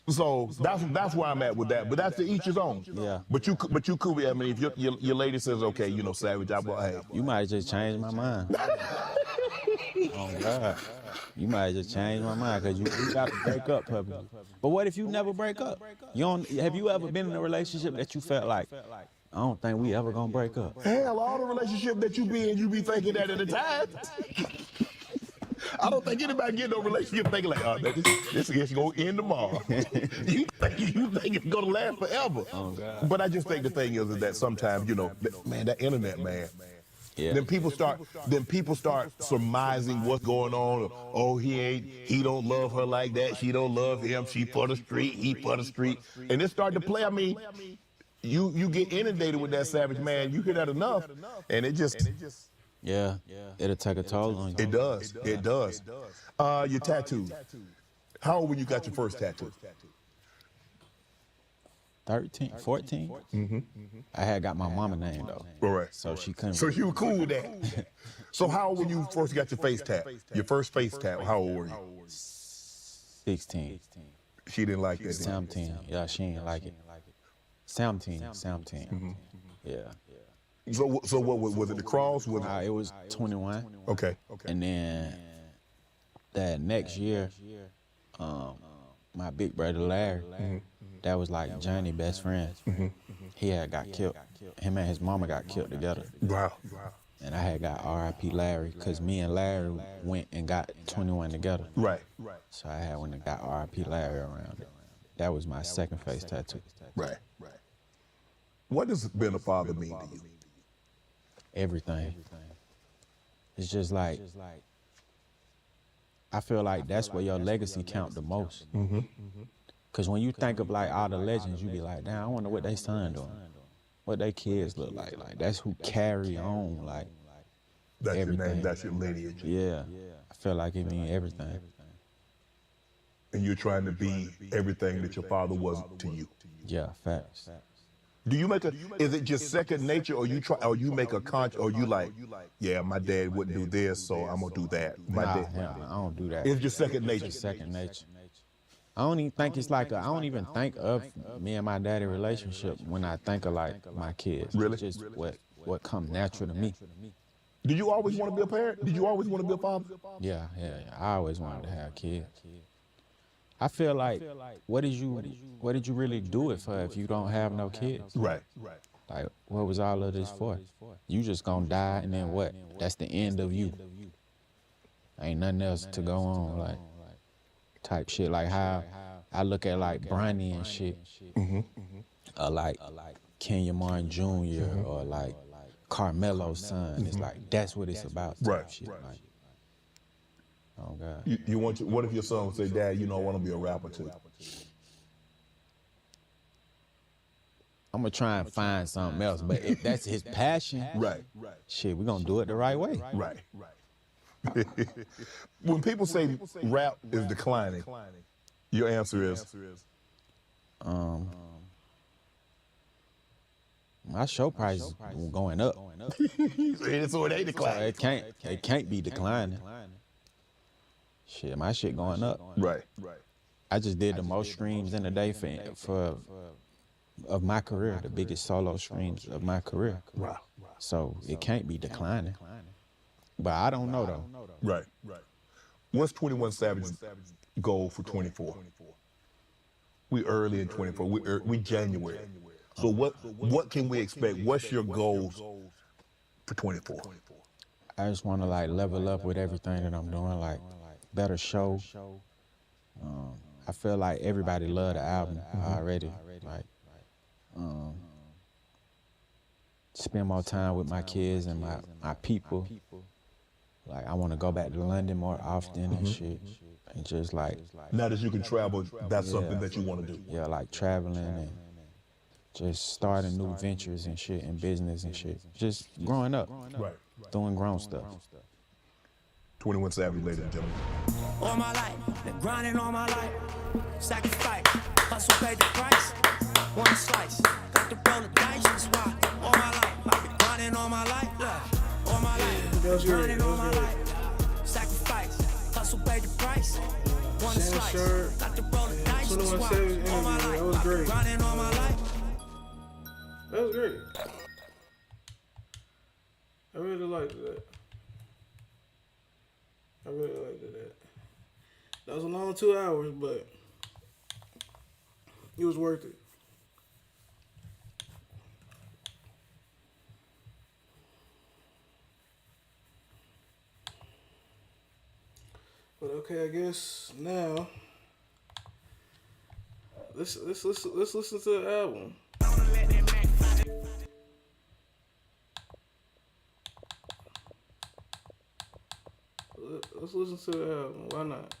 So that's where I'm at with that. But that's to each his own. Yeah. But you could be. I mean, if your lady says, okay, Savage, hey. You might just change my mind. Oh God. You might just change my mind because you got to break up publicly. But what if you never break up? Have you ever been in a relationship that you felt like, I don't think we ever gonna break up? Hell, all the relationship that you be in, you be thinking that at the time. I don't think anybody get no relationship thinking like, oh, this is gonna end tomorrow. you think it's gonna last forever. Oh God. But I just think the thing is that sometimes, that internet, man. Yeah. Then people start surmising what's going on. Oh, he don't love her like that. She don't love him. She for the street. He for the street. And it started to play. I mean, you get inundated with that Savage, man. You hear that enough, and it just. Yeah. It'll take a toll on you. It does. It does. Your tattoo. How old when you got your first tattoo? 13, 14. Mm-hmm. I had got my mama name though. All right. So she couldn't. So you were cool with that. So how old when you first got your face tat? Your first face tat. How old were you? 16. She didn't like that. 17. Yeah, she didn't like it. 17. Mm-hmm. Yeah. So what was it? The cross? It was 21. Okay. And then that next year, my big brother Larry, that was like Johnny's best friend. He had got killed. Him and his mama got killed together. Wow. And I had got R.I.P. Larry because me and Larry went and got 21 together. Right. So I had went and got R.I.P. Larry around it. That was my second face tattoo. Right. What does being a father mean to you? Everything. It's just like, I feel like that's where your legacy count the most. Because when you think of like all the legends, you be like, damn, I wonder what they son doing, what they kids look like. Like that's who carry on, like that's everything. Your name, that's your lineage. Yeah. I feel like it means everything. and you're trying to be everything that your father was to you. Yeah, facts. Do you make is it just second nature, or you make a or you like, yeah, my dad wouldn't do this, so I'm gonna do that. I don't do that. It's just second nature. It's second nature. I don't even think it's like I don't even think of me and my daddy relationship when I think of like my kids. Really? It's just what comes natural to me. Did you always want to be a parent? Did you always want to be a father? Yeah. I always wanted to have kids. I feel like, what did you really do it for if you don't have no kids? Right. Like, what was all of this for? You just gonna die, and then what? That's the end of you. Ain't nothing else to go on, like, type shit. Like how I look at like Bronny and shit, or like Kenya Martin Jr. or like Carmelo's son. It's like that's what it's about. Right. Shit. Like, oh God. You want what if your son would say, Dad, I want to be a rapper too? I'm gonna try and find something else, but if that's his passion, right. Shit, we're gonna do it the right way. Right. When people say rap is declining, your answer is? My show prices going up. So it ain't declining. So it can't be declining. Shit, my shit going up. Right. I just did the most streams in a day of my career, the biggest solo streams of my career. Wow. So it can't be declining. But I don't know though. Right. What's 21 Savage's goal for 24? We early in 24. We January. So what can we expect? What's your goals for 24? I just want to like level up with everything that I'm doing, like better show. I feel like everybody loved the album already. Like, spend more time with my kids and my people. Like, I want to go back to London more often and shit. And just like... Now that you can travel, that's something that you want to do? Yeah, like traveling and just starting new ventures and shit and business and shit. Just growing up. Right. Doing grown stuff. 21 Savage, ladies and gentlemen. All my life, been grinding all my life. Sacrifice, hustle paid the price. One slice, got to roll the dice. That's why all my life, I've been grinding all my life. Look, all my life, grinding all my life. Sacrifice, hustle paid the price. One slice, got to roll the dice. That's why all my life, I've been grinding all my life. That was great. I really liked that. I really liked that. That was a long 2 hours, but it was worth it. But okay, I guess now let's listen to the album. Let's listen to the album. Why not?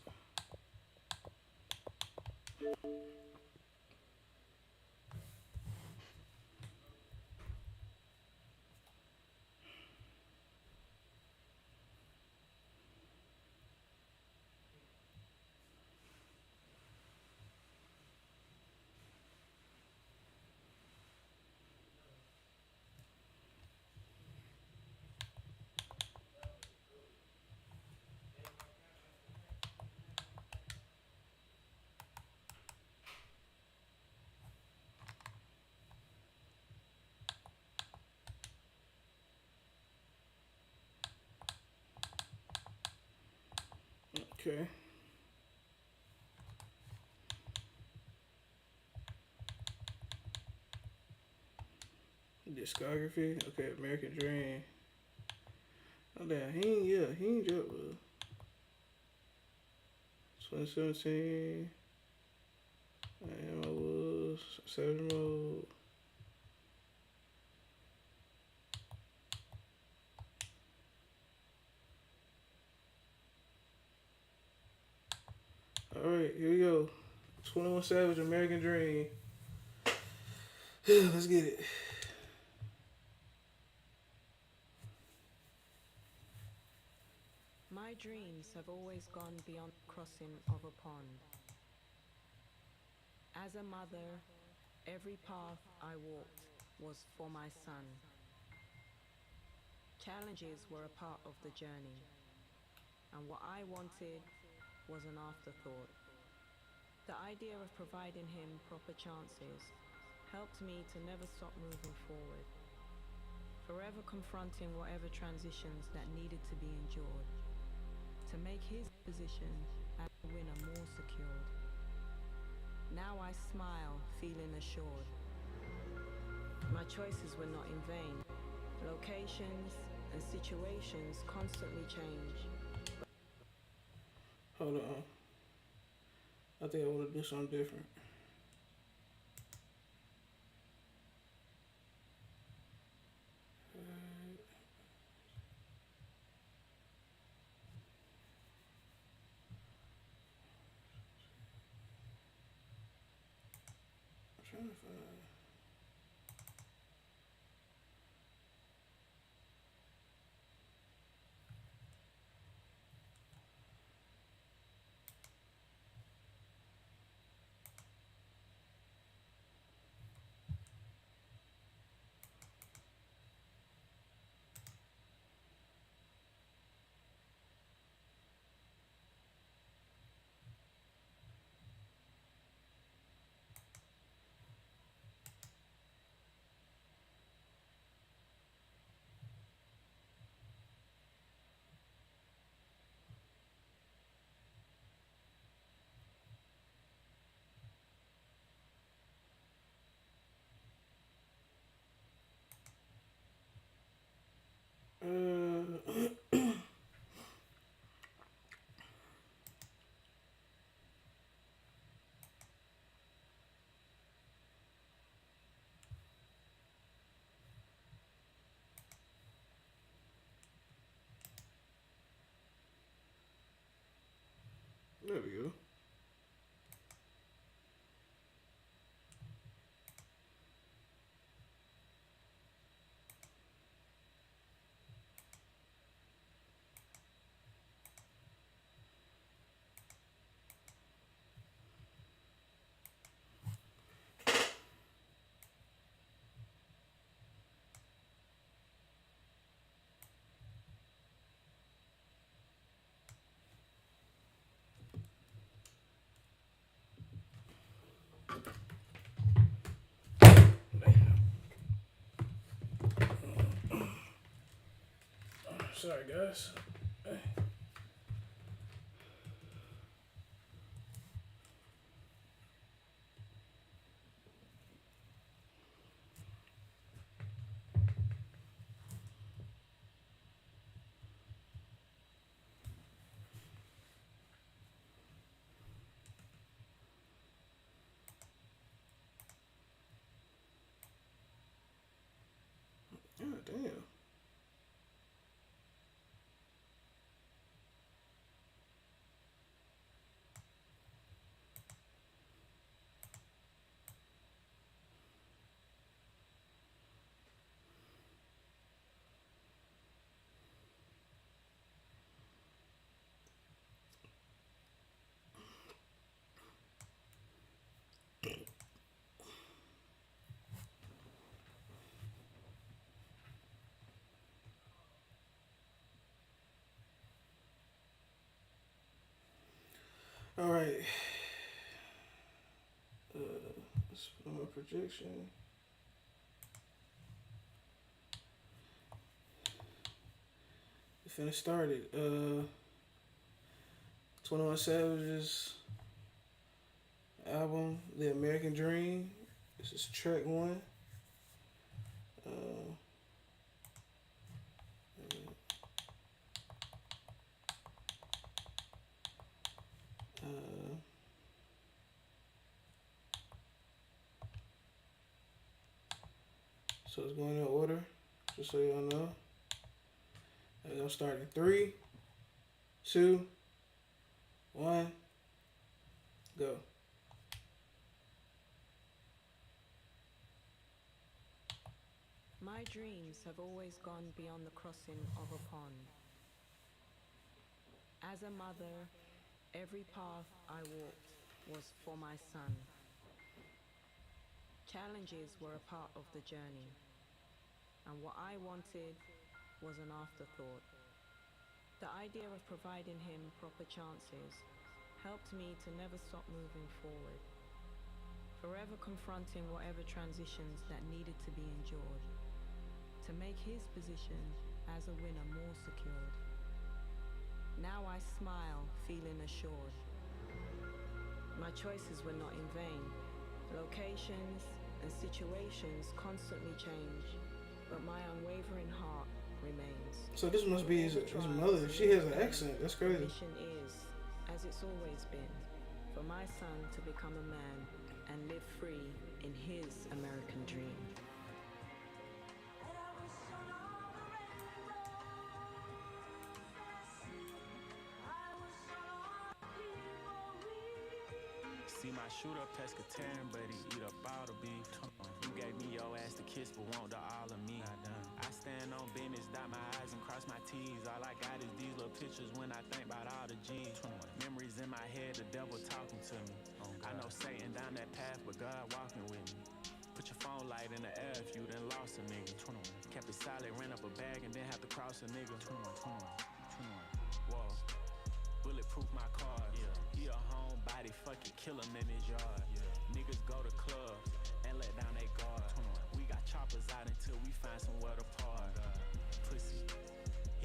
Okay. Discography. Okay, American Dream. Oh damn, he ain't dropped 2017. I was Savage Mode. Alright, here we go. 21 Savage, American Dream. Let's get it. My dreams have always gone beyond the crossing of a pond. As a mother, every path I walked was for my son. Challenges were a part of the journey, and what I wanted was an afterthought. The idea of providing him proper chances helped me to never stop moving forward, forever confronting whatever transitions that needed to be endured, to make his position as a winner more secured. Now I smile, feeling assured. My choices were not in vain. Locations and situations constantly change. Hold on. I think I want to do something different. I'm trying to find. There we go. Sorry, guys. God damn. All right. Let's put on my projection. We finna start it. 21 Savage's album, The American Dream. This is track 1. So it's going in order, just so y'all know. And I'll start in 3, 2, 1, go. My dreams have always gone beyond the crossing of a pond. As a mother, every path I walked was for my son. Challenges were a part of the journey, and what I wanted was an afterthought. The idea of providing him proper chances helped me to never stop moving forward, forever confronting whatever transitions that needed to be endured, to make his position as a winner more secured. Now I smile, feeling assured. My choices were not in vain. Locations and situations constantly change, but my unwavering heart remains. So this must be his mother. She has an accent. That's crazy. The mission is, as it's always been, for my son to become a man and live free in his American dream. See my shooter pescatarian, but he eat up all the beef. You gave me your ass to kiss, but want the all of me. I stand on business, dot my I's and cross my T's. All I got is these little pictures when I think about all the G's. Memories in my head, the devil talking to me. I know Satan down that path, but God walking with me. Put your phone light in the air if you done lost a nigga. Kept it solid, ran up a bag and then have to cross a nigga. Whoa. Bulletproof my car. He a homebody, fuck it, kill him in his yard. Niggas go to clubs and let down they guard. We got choppers out until we find somewhere to park. Pussy,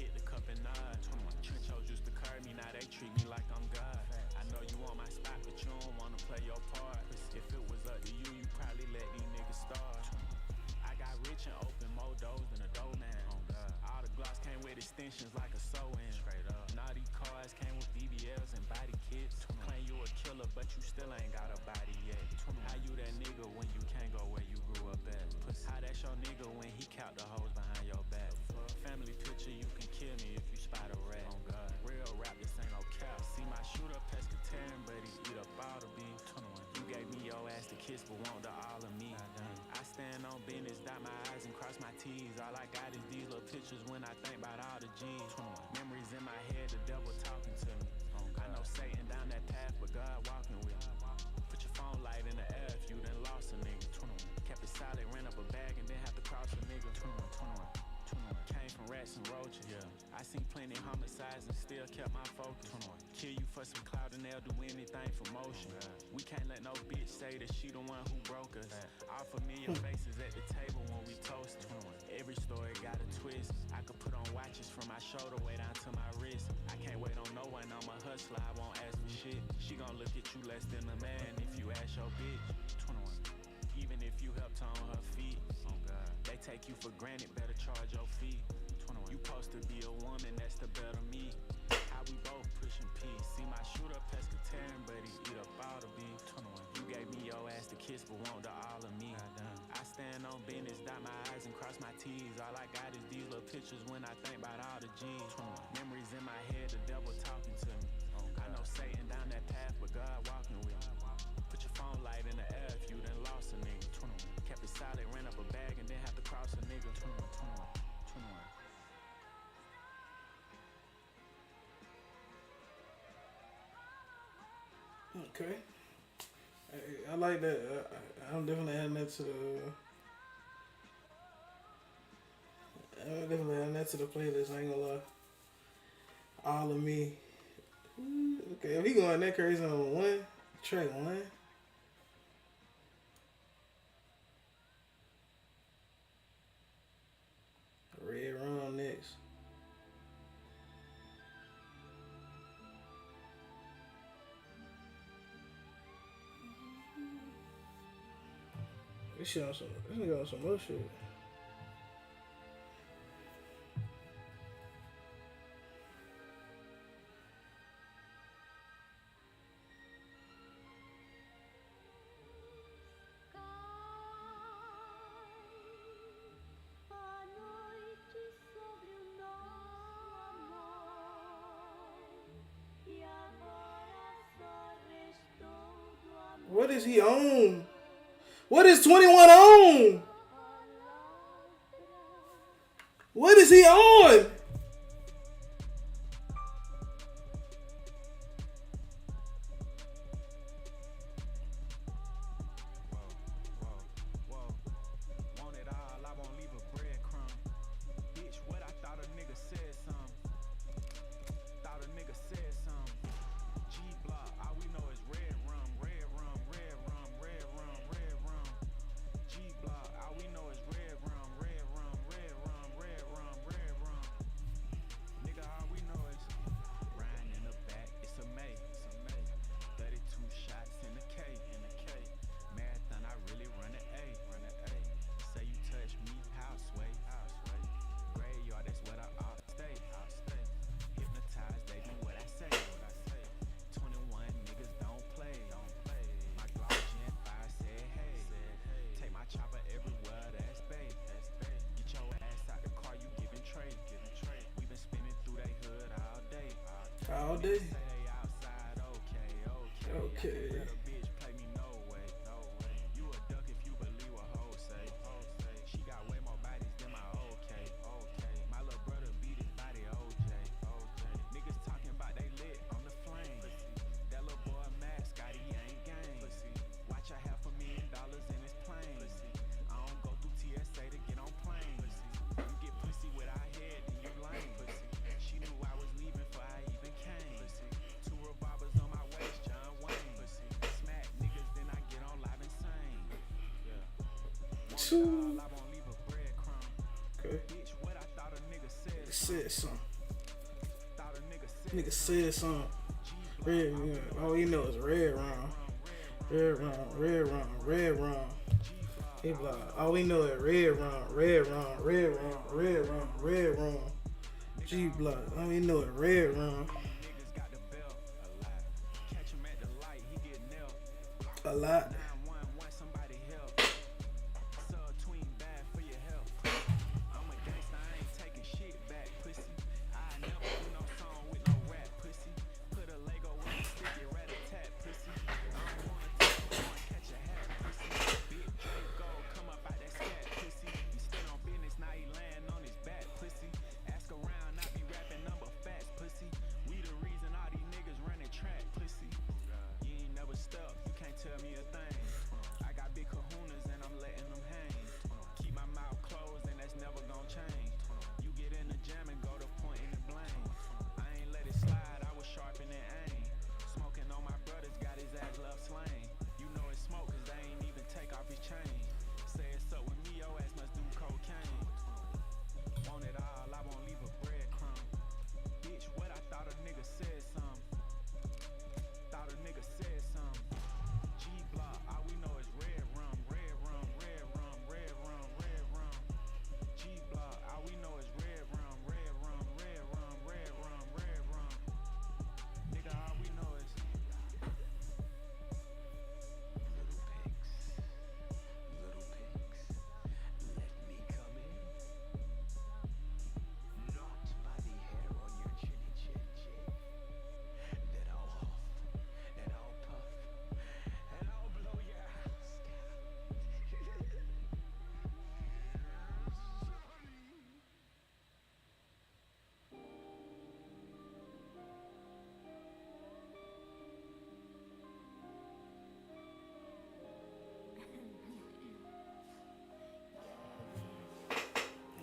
hit the cup and nod. Trenchos used to curb me, now they treat me like I'm God. I know you want my spot, but you don't wanna play your part. If it was up to you, you probably let these niggas start. I got rich and opened more doors than a doorman. All the Glocks came with extensions like a sew-in. Straight up. Naughty cars came with BBLs and body kits. Claim you a killer, but you still ain't got a body yet. How you that nigga when you can't go where you grew up at? How that's your nigga when he count the hoes behind your back? Family picture, you can kill me if you spot a rat. Real rap, this ain't no cap. See my shooter pescatarian, but he eat up all the beef. You gave me your ass to kiss, but want the all of me. I stand on business, dot my I's and cross my T's. All I got is these little pictures when I think about all the G's. Memories in my head, the devil talking to me. I know Satan down that path, but God walking with me. Put your phone light in the air if you done lost a nigga. Kept it solid, ran up a bag and then have to cross a nigga. Came from rats and roaches. I seen plenty homicides and still kept my focus. Kill you for some clout and they'll do anything for motion. We can't let no bitch say that she the one who broke us. All familiar faces at the table when we toast. Every story got a twist. I could put on watches from my shoulder way down to my wrist. I can't wait on no one, I'm a hustler, I won't ask for shit. She gon' look at you less than a man if you ask your bitch. Even if you helped her on her feet. They take you for granted, better charge your fee. You supposed to be a woman, that's the better me. How we both pushing peace. See my shooter pescatarian, but he eat up all the beef. You gave me your ass to kiss, but want the all of me. I stand on business, dot my I's and cross my T's. All I got is these little pictures when I think about all the G's. Memories in my head, the devil talking to me. I know Satan down that path, but God walking with me. Put your phone light in the air if you done lost a nigga. Kept it solid, ran up a bag and then have to cross a nigga. Okay. I like that. I'm definitely adding that to the. I'm definitely adding that to the playlist. I ain't gonna lie. All of me. Okay, if he going that crazy on track one. Red Rum next. This nigga on some more shit. What is he on? What is 21 on? What is he on? All day. Okay. Two. Okay. Nigga said something. Nigga said something. Red, yeah. All you know is red round. Red round, red round, red round. He be like, all we know is red round, red round, red round, red round, red round. G block, all we know is red round. A lot.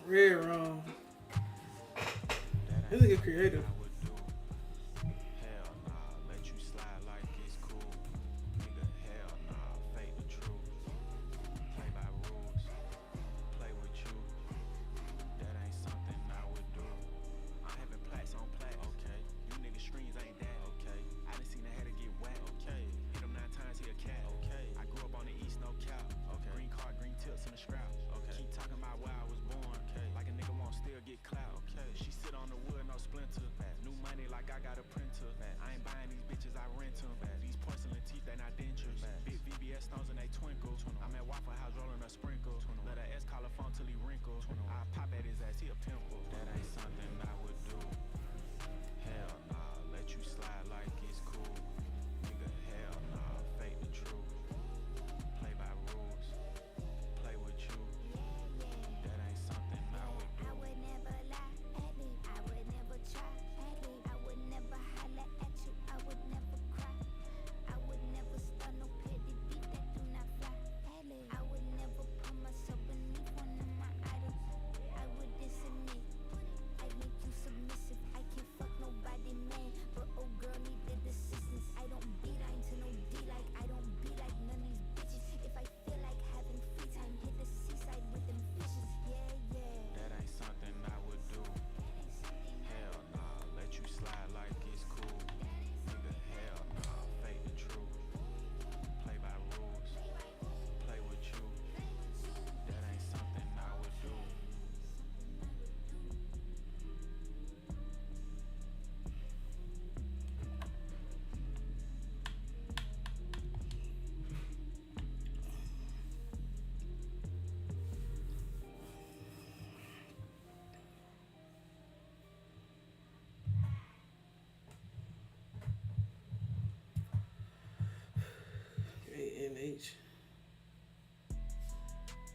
Red round. This nigga creative.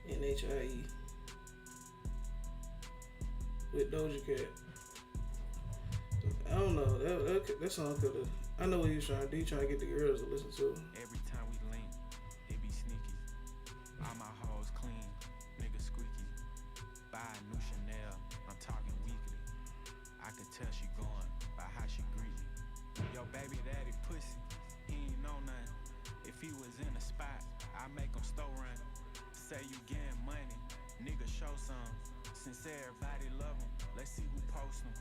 NHIE with Doja Cat. I don't know. That song could have. I know what he was trying to do. He trying to get the girls to listen to. Every time we link, it be sneaky. All my hoes clean, nigga squeaky. Buy a new Chanel, I'm talking weekly. I can tell she going by how she greet me. Yo, baby daddy pussy, he ain't know nothing. If he was in the spot, I make him store run. Say you getting money, nigga show some. Since everybody love him, let's see who post him.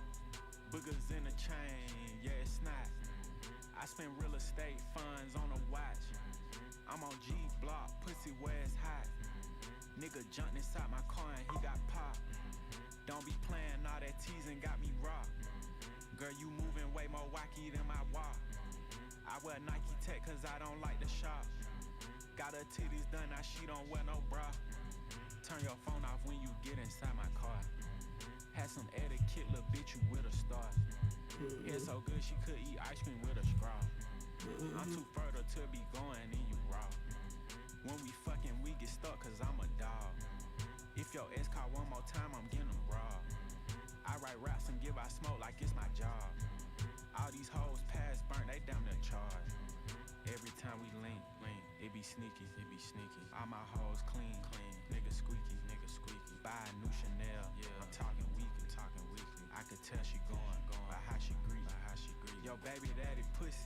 Boogers in the chain, yeah it's not. I spend real estate funds on a watch. I'm on G block, pussy where it's hot. Nigga jumped inside my car and he got popped. Don't be playing all that teasing got me rocked. Girl, you moving way more wacky than my walk. I wear Nike Tech cause I don't like the shop. Got her titties done, now she don't wear no bra. Turn your phone off when you get inside my car. Had some etiquette, little bitch, you with a star. Yeah, so good she could eat ice cream with a straw. I'm too fertile to be going in you raw. When we fucking, we get stuck cause I'm a dog. If your ex call one more time, I'm getting them raw. I write raps and give out smoke like it's my job. All these hoes pass burnt, they damn near charged. Every time we link, it be sneaky, it be sneaky. All my hoes clean, nigga squeaky, buy a new Chanel, yeah. I'm talking weekly, I could tell she going by how she greet, Yo, baby daddy pussy,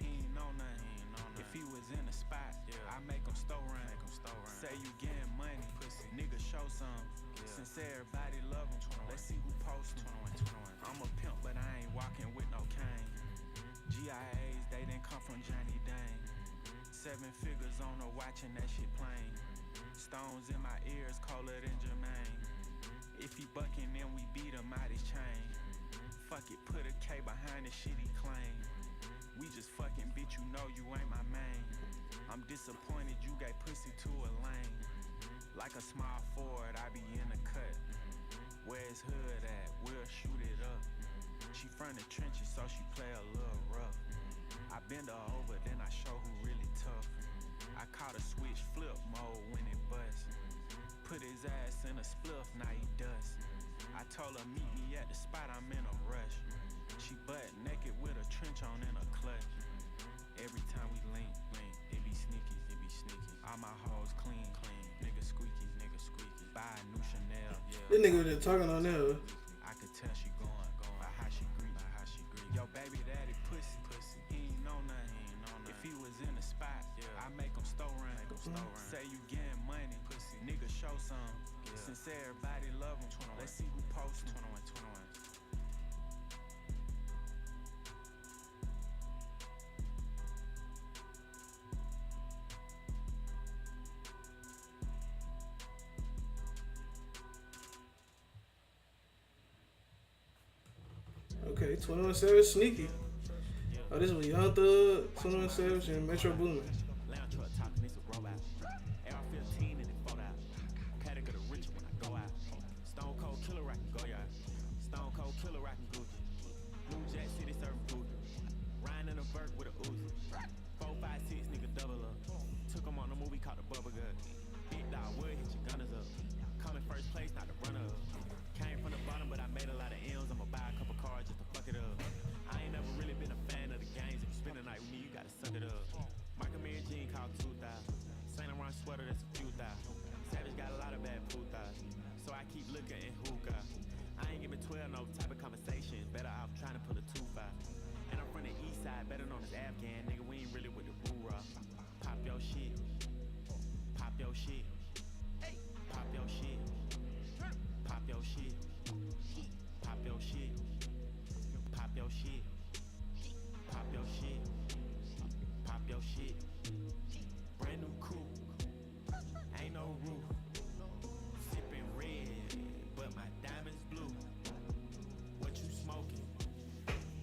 he ain't know nothing. If he was in the spot, yeah. I make him store run. Say you getting money, pussy, nigga show some. Yeah. Since everybody love him, let's see who post him. 21. I'm a pimp, but I ain't walking with no cane. GIAs, they didn't come from Johnny Dane. 7 figures on her watching that shit plain. Stones in my ears, colder than Jermaine. If he bucking, then we beat him out his chain. Fuck it, put a K behind the shit he claim. We just fucking bitch, you know you ain't my main. I'm disappointed you gave pussy to a lane. Like a small Ford, I be in the cut. Where's hood at? We'll shoot it up. She from the trenches, so she play a little rough. I bend her over, then I show who really tough. I caught a switch flip mode when it bust. Put his ass in a spliff, now he dust. I told her meet me at the spot, I'm in a rush. She butt naked with a trench on in a clutch. Every time we link, it be sneaky, All my hoes clean, nigga squeaky, buy a new Chanel, yeah. This nigga was just talking on there. I could tell she going by how she greet, Yo, baby daddy pussy, he ain't know nothing. If he was in the spot, yeah. I make him store run. Say you getting money, pussy, nigga show some. Yeah. Since everybody love him, let's see who post him. 21. Okay, 21 Savage sneaky. Oh, this was Young Thug, 21 Savage, and Metro Boomin. Lounge truck talking, it's a robot. AR-15 in the photo out. Paddock of the rich when I go out. Stone Cold Killer Rock and go yard. Stone Cold Killer Rock and Gucci. Blue Jack City serving food. Riding in a Burke with a Uzi. 4, 5, 6 nigga double up. Took him on a movie called The Bubba Gut. Big dog wood, hit your gunners up. Coming first place, not the runner up. Came from the bottom, but I made a lot of M's. I'ma buy a couple cars just to fuck it up. I ain't never really been a fan of the games. If you spend the night with me, you gotta suck it up. Michael Mary Jean called 2,000. Saint Laurent sweater, that's a few thousand. Savage got a lot of bad food thighs, so I keep looking at hookah. I ain't giving 12 no type of conversation. Better off trying to pull a 2-5. And I'm from the east side, better known as Afghan. Nigga, we ain't really with the hoorah. Pop your shit. Pop your shit. Pop your shit. Pop your shit. Pop your shit. Pop your shit. Pop your shit. Pop your shit. Brand new coupe. Ain't no roof. Sipping red, but my diamonds blue. What you smoking?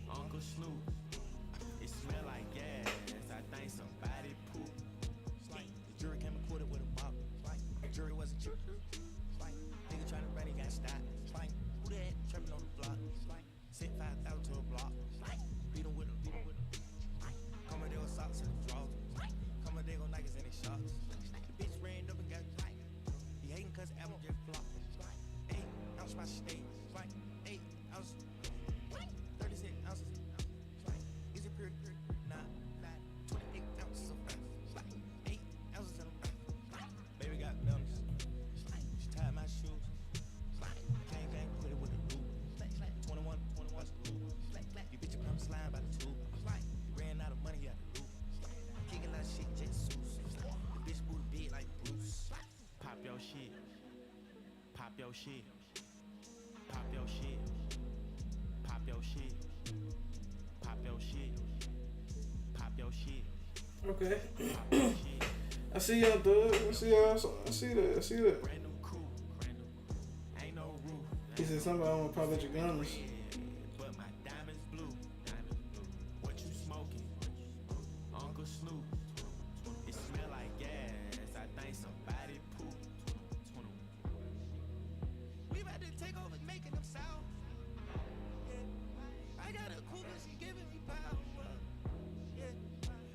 Uncle Snoop. It smell like gas. I think somebody pooped. The jury came acquitted with a mop. Pop your shit. Pop your shit. Pop your shit. Pop your shit. Pop your shit. Okay. I see y'all, dude. I see y'all. I see that. He said something about I want to pop at your guns. But my diamonds blue. What you smoking? Uncle Snoop. It smell like gas. I think somebody pooped. We about to take over making them sound. Yeah. I got a cougar, she giving me power. Yeah.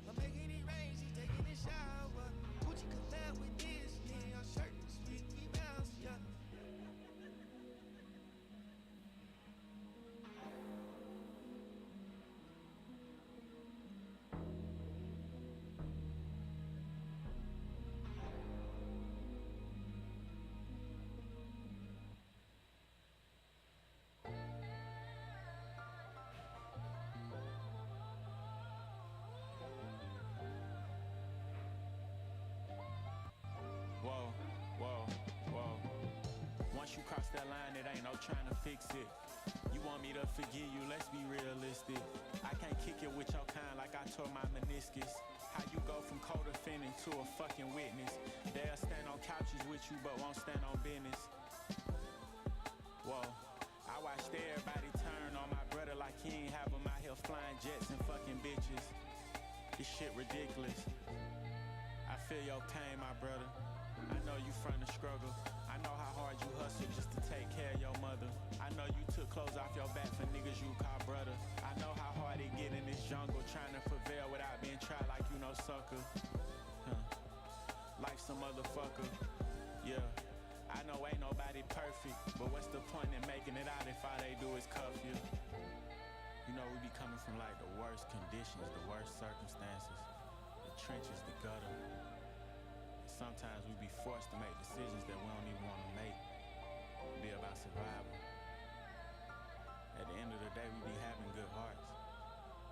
I'm making it rain, she taking a shower. Gucci collab with this, yeah. Your shirt is Mickey Mouse, yeah. Whoa, whoa, whoa. Once you cross that line, it ain't no trying to fix it. You want me to forgive you, let's be realistic. I can't kick it with your kind like I tore my meniscus. How you go from co-defendant to a fucking witness? They'll stand on couches with you but won't stand on business. Whoa, I watched everybody turn on my brother like he ain't have him out here flying jets and fucking bitches. This shit ridiculous. I feel your pain, my brother. I know you from the struggle. I know how hard you hustle just to take care of your mother. I know you took clothes off your back for niggas you call brother. I know how hard it get in this jungle trying to prevail without being tried like you no sucker. Life's a motherfucker. Yeah, I know ain't nobody perfect, but what's the point in making it out if all they do is cuff you? You know we be coming from like the worst conditions, the worst circumstances. The trenches, the gutter. Sometimes we be forced to make decisions that we don't even want to make. Be about survival. At the end of the day, we be having good hearts.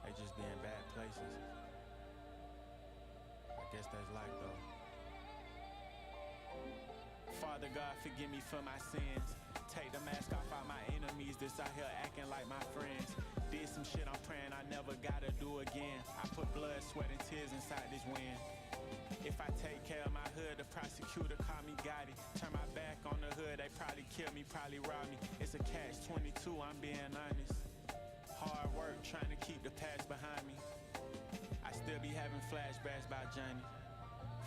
They just be in bad places. I guess that's life though. Father God, forgive me for my sins. Take the mask off all my enemies that's out here acting like my friends. Did some shit I'm praying I never gotta do again. I put blood, sweat, and tears inside this wind. If I take care of my hood, the prosecutor call me Gotti. Turn my back on the hood, they probably kill me, probably rob me. It's a catch-22, I'm being honest. Hard work, trying to keep the past behind me. I still be having flashbacks by Johnny.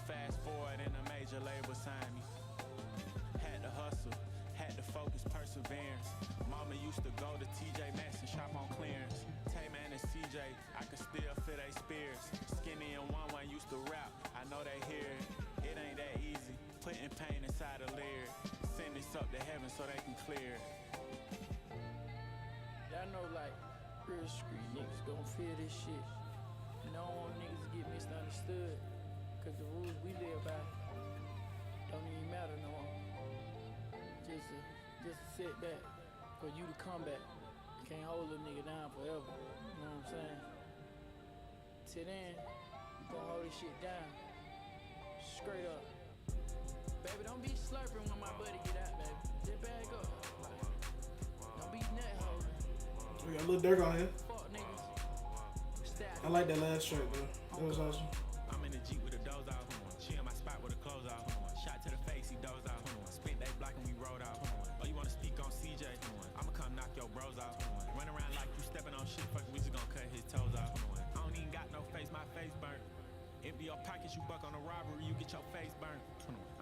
Fast forward and a major label signed me. Had to hustle, had to focus, perseverance. Mama used to go to TJ Maxx and shop on clearance. Tay-Man and CJ, I could still feel they spears. Skinny and One used to rap, I know they hear it. It ain't that easy, putting pain inside a lyric. Send this up to heaven so they can clear it. Y'all know like real street niggas gon' feel this shit. And I don't want niggas to get misunderstood. Cause the rules we live by don't even matter no more. Just a setback for you to come back. You can't hold a nigga down forever. You know what I'm saying? Till then, you gon' hold this shit down. Straight up. Baby, don't be slurping when my buddy get out, baby. Just bag up. Don't be nut holding. We got a little dirt on here. Fuck niggas. I like that last track, bro. That was awesome. I'm in the Jeep with the doors off. She in my spot with the clothes off. Shot to the face, he dozed off. Spent that block and we rode off. Oh, you wanna speak on CJ? I'ma come knock your bros off. Run around like you stepping on shit, fuck, we just gon' cut his toes off. I don't even got no face, my face burnt. Empty your pockets, you buck on a robbery, you get your face burnt.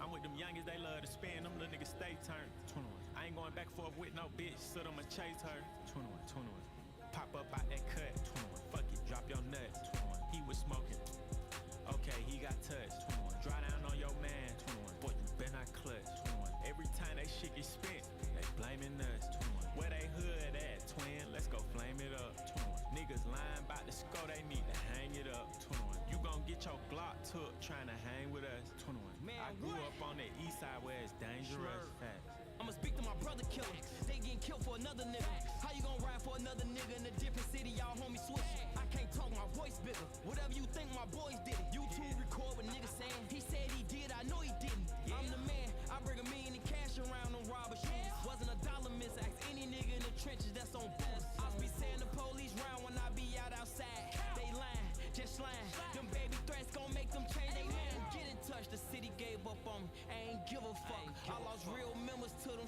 I'm with them youngest, they love to spin, them little niggas stay turned. I ain't going back and forth with no bitch, so I'ma chase her. 21. Pop up out that cut. Fuck it, drop your nut. He was smoking. Okay, he got touched. Dry down on your man. Boy, you better not clutch. Every time they shit get spent, they blaming us. Where they hood at, twin? Let's go flame it up. Niggas lying about the score, they need to hang it up. You gon' get your Glock took trying to hang with us. I grew up on the east side where it's dangerous. Facts. I'ma speak to my brother killer. They getting killed for another nigga. How you gon' ride for another nigga in a different city? Y'all homies switch. I can't talk, my voice bigger. Whatever you think, my boys did it. YouTube record what niggas saying. He said he did, I know he didn't. I'm the man. I bring $1 million in cash around them robbers.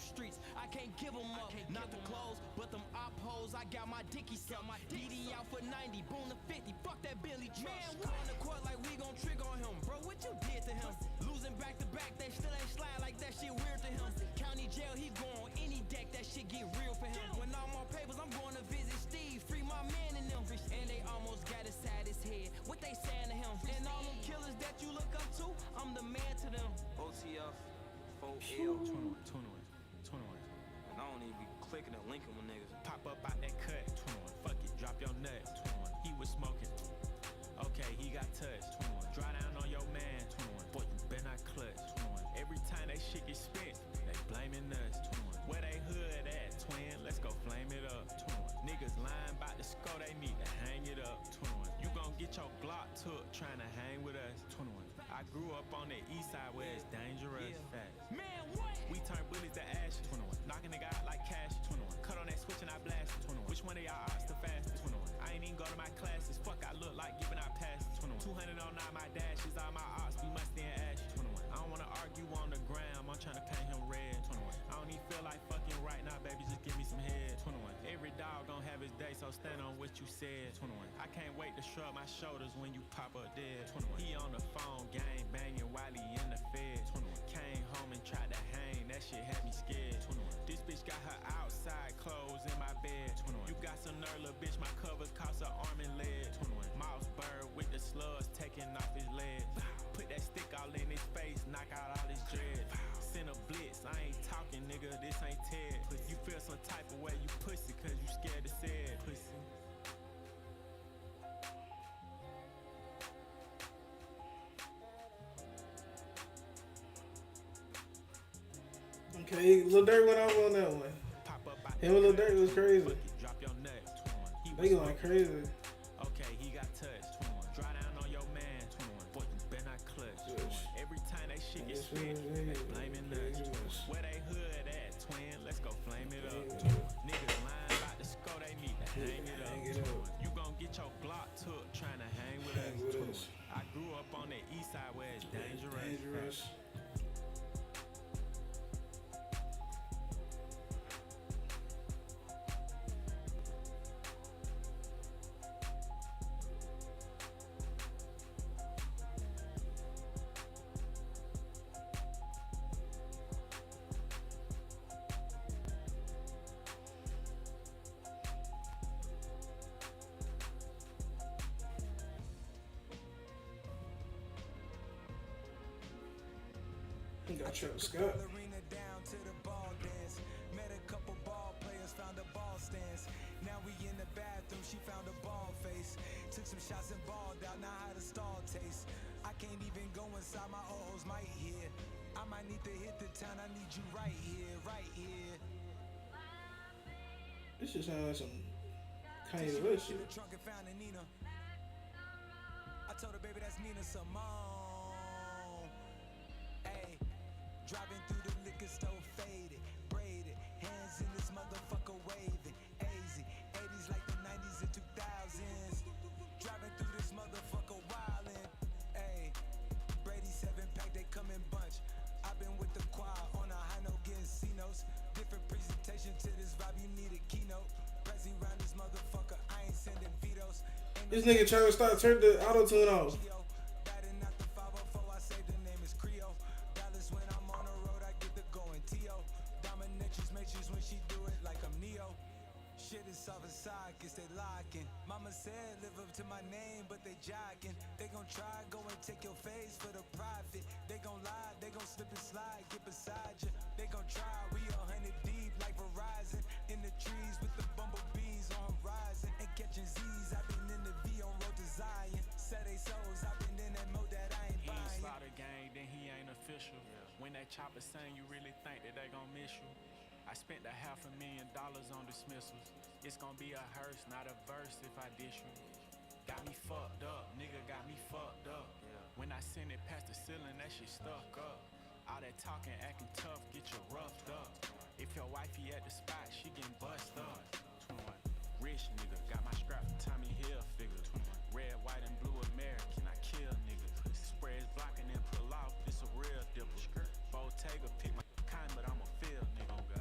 streets. I can't give them up. Not the clothes, but them op hoes. I got my dicky sell. My DD out for 90, boom to 50. Fuck that Billy truck. Man, we on the court like we gon' trick on him. Bro, what you did to him? Losing back to back, they still ain't slide like that shit weird to him. County jail, he go on any deck, that shit get real for him. When I'm on papers, I'm going to visit Steve, free my man in them. And they almost got inside his head. What they saying to him? And all them killers that you look up to, I'm the man to them. OTF, 4L, 21. And I don't even be clicking and linking with niggas. Pop up out that cut, 21. Fuck it, drop your nut, 21. He was smoking. Okay, he got touched, 21. Dry down on your man, 21. Boy, you better not clutch, 21. Every time that shit get spent, they blaming us, 21. Where they hood at, twin? Let's go flame it up, 21. Niggas lying about the score, they need to hang it up, 21. You gon' get your Glock took trying to hang with us, 21. I grew up on the east side where it's dangerous, fast. Man, what? We turn bullets to ashes, 21. Knocking nigga out like cash, 21. Cut on that switch and I blast, 21. Which one of y'all ops the fastest, 21. I ain't even go to my classes, fuck I look like giving out passes, 21. 200 on my dashes, all my ops be musty and ashy, 21. I don't wanna argue on the gram, I'm trying to paint him red, 21. I don't even feel like fucking right now, baby, just give me some head, 21. Every dog gon' have his day, so stand on what you said, 21. I can't wait to shrug my shoulders when you pop up dead, 21. He on the phone, gang banging while he in the fed, 21. Came home and tried to hang, that shit had me scared, 21. This bitch got her outside clothes in my bed, 21. You got some nerve, little bitch, my covers cost an arm and leg, 21. Mouse bird with the slugs taking off his leg. Put that stick all in his face, knock out all his dread. Send a blitz, I ain't talking, nigga, this ain't Ted. You feel some type of way, you pussy, cause you scared to say it, pussy. Okay, Lil Durk went off on that one. Him and Lil Durk was crazy. Drop your nut, 21. They going crazy. Okay, he got touched, 21. Dry down on your man, 21. Boy, you better not clutch, 21. Every time that shit gets spent, they blaming us, 21. Where they hood at, twin? Let's go flame it up, 21. Niggas lying about the score, they need to hang it up, 21. You gon' get your Glock took trying to hang with us, 21. I grew up on the east side where it's dangerous. He got Travis Scott. Arena down to the ball dance. Met a couple ball players, found a ball stance. Now we in the bathroom, she found a ball face. Took some shots and balled out, now how the stall taste. I can't even go inside, my O's might hear. I might need to hit the town, I need you right here, right here. This just sounds like some Kanye West shit. Trunk and found a Nina. I told her, baby, that's Nina Simone. Ayy, driving through the liquor store, faded, braided, hands in this motherfucker waving, easy, 80s like the 90s and 2000s. Driving through this motherfucker wildin', ayy, Brady 7-pack, they come in bunch. I've been with the choir on a high note, getting C-notes. Different presentation to this vibe, you need a keynote. Pressing round this motherfucker, I ain't sending vetoes. This nigga Travis Scott turned the auto-tune off. Batting out the 504, I say the name is Creole. Dallas when I'm on the road, I get the going T.O. Dominatrix matrix when she do it like I'm Neo. Shit is soft inside, guess they locking. Mama said live up to my name, but they jocking. They gon' try, go and take your face for the profit. They gon' lie, they gon' slip and slide, get beside you. They gon' try, we 100 deep like Verizon. In the trees with the bumblebees on horizon. And catching Z's, I've been in the V on road to Zion. Set they souls, I've been in that mode that I ain't buying. He ain't slaughter gang, then he ain't official. When that chopper sing, you really think that they gon' miss you. I spent $500,000 on dismissals. It's gon' be a hearse, not a verse if I dish you. Got me fucked up, nigga got me fucked up. When I send it past the ceiling, that shit stuck up. All that talking, acting tough, get you roughed up. If your wifey at the spot, she getting bust up. 21. Rich nigga, got my strap from Tommy Hilfiger. 21. Red, white, and blue American, I kill niggas. Spreads blocking and pull off, this a real dipper. Bottega pick my kind, but I'm a field nigga.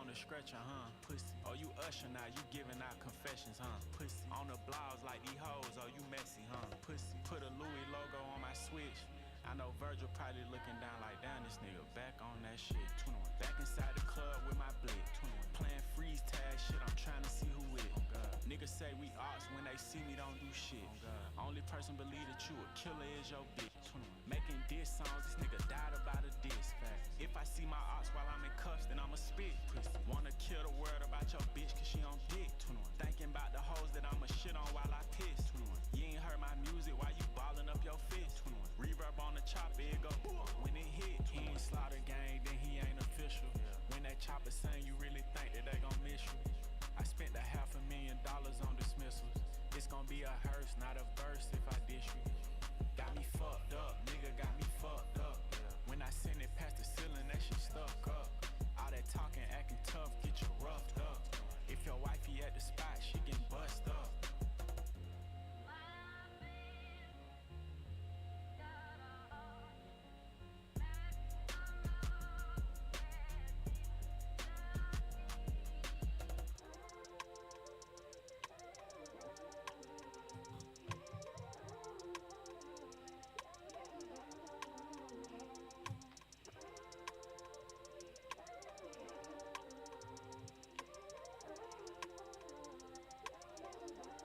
on the stretcher, huh? Pussy. Oh, you usher now, you giving out confessions, huh? Pussy. On the blogs like these hoes, oh, you messy, huh? Pussy. Put a Louis logo on my switch. I know Virgil probably looking down like, damn, this nigga back on that shit. 21. Back inside the club with my blick. 21. Playing freeze tag shit, I'm trying to see who it. Oh, God. Niggas say we ops when they see me don't do shit. Oh, God. Only person believe that you a killer is your bitch. 21. Making diss songs, this nigga died about a diss. Fact. If I see my ops while I'm in cuffs, then I'ma spit. Pussy. Wanna kill the word about your bitch cause she on dick. 21. Thinking about the hoes that I'ma shit on while I piss. 21. You ain't heard my music while you ballin' up your fist. 21. Reverb on the chopper, it go when it hit. He ain't slaughter gang, then he ain't official. When that chopper sing, you really think that they gon' miss you. I spent $500,000 on dismissals. It's gon' be a hearse, not a verse if I dish you. Got me fucked up, nigga got me fucked up. When I send it past the ceiling, that shit stuck up. All that talking, acting tough, get you roughed up. If your wifey at the spot, she get bust up.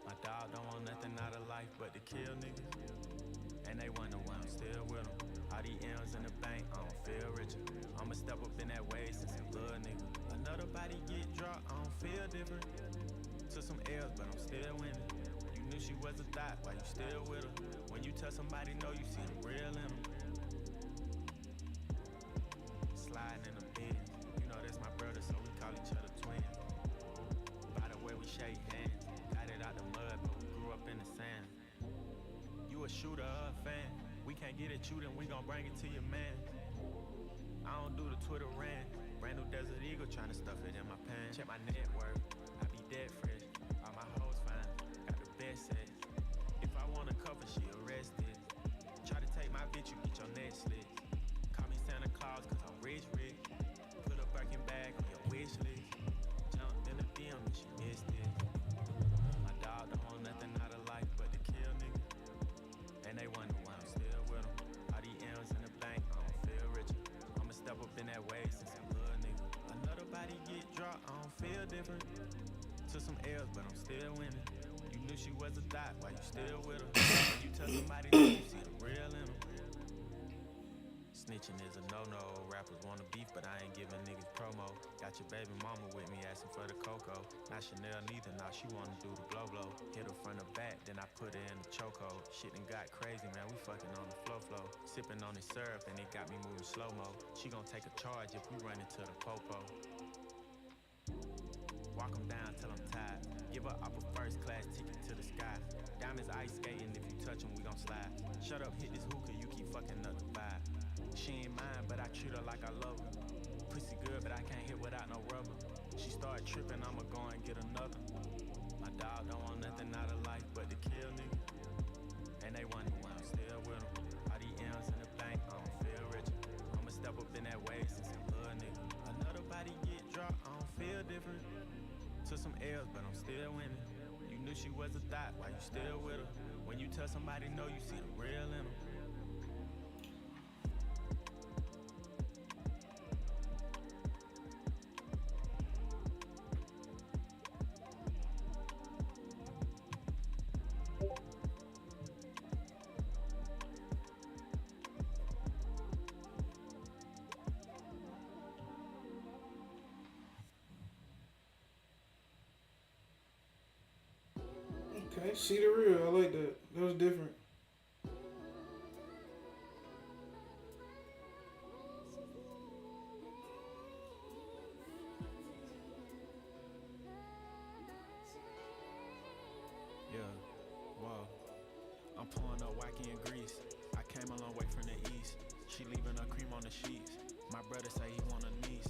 My dog don't want nothing out of life but to kill niggas. And they wonder why I'm still with them. All these M's in the bank, I don't feel richer. I'ma step up in that way since a little nigga. Another body get dropped, I don't feel different. Took some L's, but I'm still winning. You knew she was a thought, why you still with her? When you tell somebody no, you see the real in them. Sliding in the bed, you know that's my brother, so we call each other twins. By the way we shake hands. Out the mud, but we grew up in the sand. You a shooter or a fan? We can't get at you, then we gon' bring it to your man. I don't do the Twitter rant. Brand new Desert Eagle tryna stuff it in my pants. Check my net worth, I be dead fresh. All my hoes fine, got the best sex. If I wanna cover, she arrested. Try to take my bitch, you get your neck slit. Call me Santa Claus, cause I'm rich. Put a Birkin bag on your wish list. Jumped in the DM and she missed it. Don't want nothing out of life but to kill niggas. And they wonder why I'm still with them. All these M's in the bank, I don't feel richer. I'ma step up in that way since a little nigga. Another body get dropped, I don't feel different. Took some L's, but I'm still winning. You knew she was a thought, why you still with her? When you tell somebody no, you see the real in them. Snitching is a no-no. Rappers wanna beef, but I ain't giving niggas promo. Got your baby mama with me asking for the cocoa. Not Chanel neither, now she wanna do the blow-blow. Hit her from the back, then I put her in the chokehold. Shit done got crazy, man, we fucking on the flow. Sipping on this syrup, and it got me moving slow-mo. She gon' take a charge if we run into the popo. Walk them down till I'm tired. Give her up a first-class ticket to the sky. Diamonds ice skating, if you touch them, we gon' slide. Shut up, hit this hookah, you keep fucking up the vibe. She ain't mine, but I treat her like I love her. Pussy good, but I can't hit without no rubber. She start tripping, I'ma go and get another. My dog don't want nothing out of life but to kill niggas. And they wonder why I'm still with them. All these M's in the bank, I don't feel richer. I'ma step up in that way since a little nigga. Another body get dropped, I don't feel different. Took some L's, but I'm still winning. You knew she was a thought, why you still with her? When you tell somebody no, you see the real in them. Okay, see the real. I like that. That was different. Yeah, wow. I'm pouring up wacky and grease. I came a long way from the east. She leaving her cream on the sheets. My brother say he want a niece.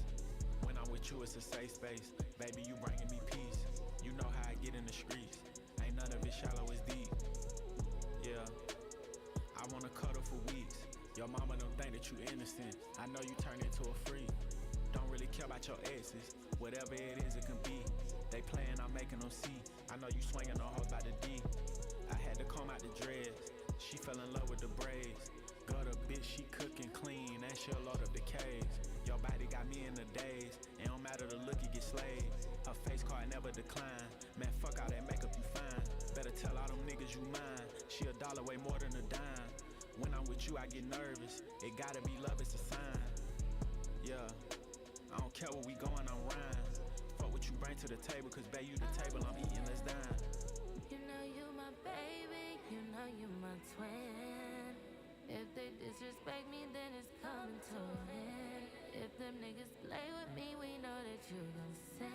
When I'm with you, it's a safe space. Baby, you bringing me peace. You know how I get in the streets. Ain't none of it shallow, it's deep. Yeah, I wanna cuddle for weeks. Your mama don't think that you innocent. I know you turn into a freak. Don't really care about about your exes. Whatever it is, it can be. They playing, I'm making them see. I know you swinging on hoes by the D. I had to comb out the dreads. She fell in love with the braids. Got a bitch, she cooking clean, and she'll load up the caves. Your body got me in the daze. It don't matter the look, you get slayed. Her face card never decline. Man, fuck all that makeup, you fine. Better tell all them niggas you mine. She $1 way more than a dime. When I'm with you, I get nervous. It gotta be love, it's a sign. Yeah, I don't care where we going, I'm rhyme. Fuck what you bring to the table, cause babe, you the table, I'm eating, let's dine. You know you my baby, you know you my twin. If they disrespect me, then it's coming to an end. If them niggas play with me, we know that you gon' sin.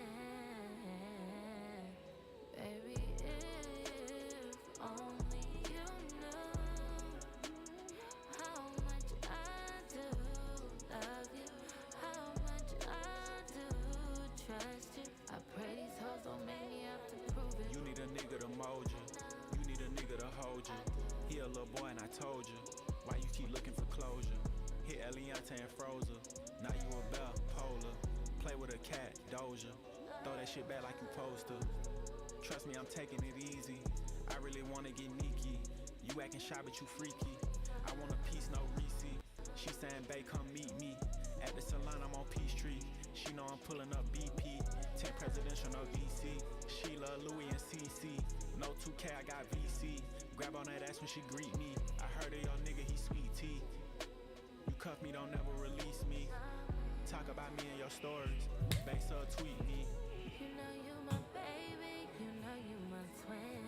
Baby, if only you knew how much I do love you, how much I do trust you. I pray these hoes don't make me have to prove it. You need a nigga to mold you. You need a nigga to hold you. He a little boy and I told you. Why you keep looking for closure? Hit Eliante and Frozen. Now you a bear, polar. Play with a cat, Doja. Throw that shit back like you supposed to. Trust me, I'm taking it easy. I really wanna get Nikki. You acting shy, but you freaky. I want a piece, no receipt. She saying, babe, come meet me. At the salon, I'm on Peachtree. She know I'm pulling up BP. 10 presidential, no DC. Sheila, Louis, and CC. No 2K, I got VC. Grab on that ass when she greet me. I heard of your nigga, he sweet tea. You cuff me, don't never release me. Talk about me in your stories. Base up, tweet me. You know you my baby, you know you my twin.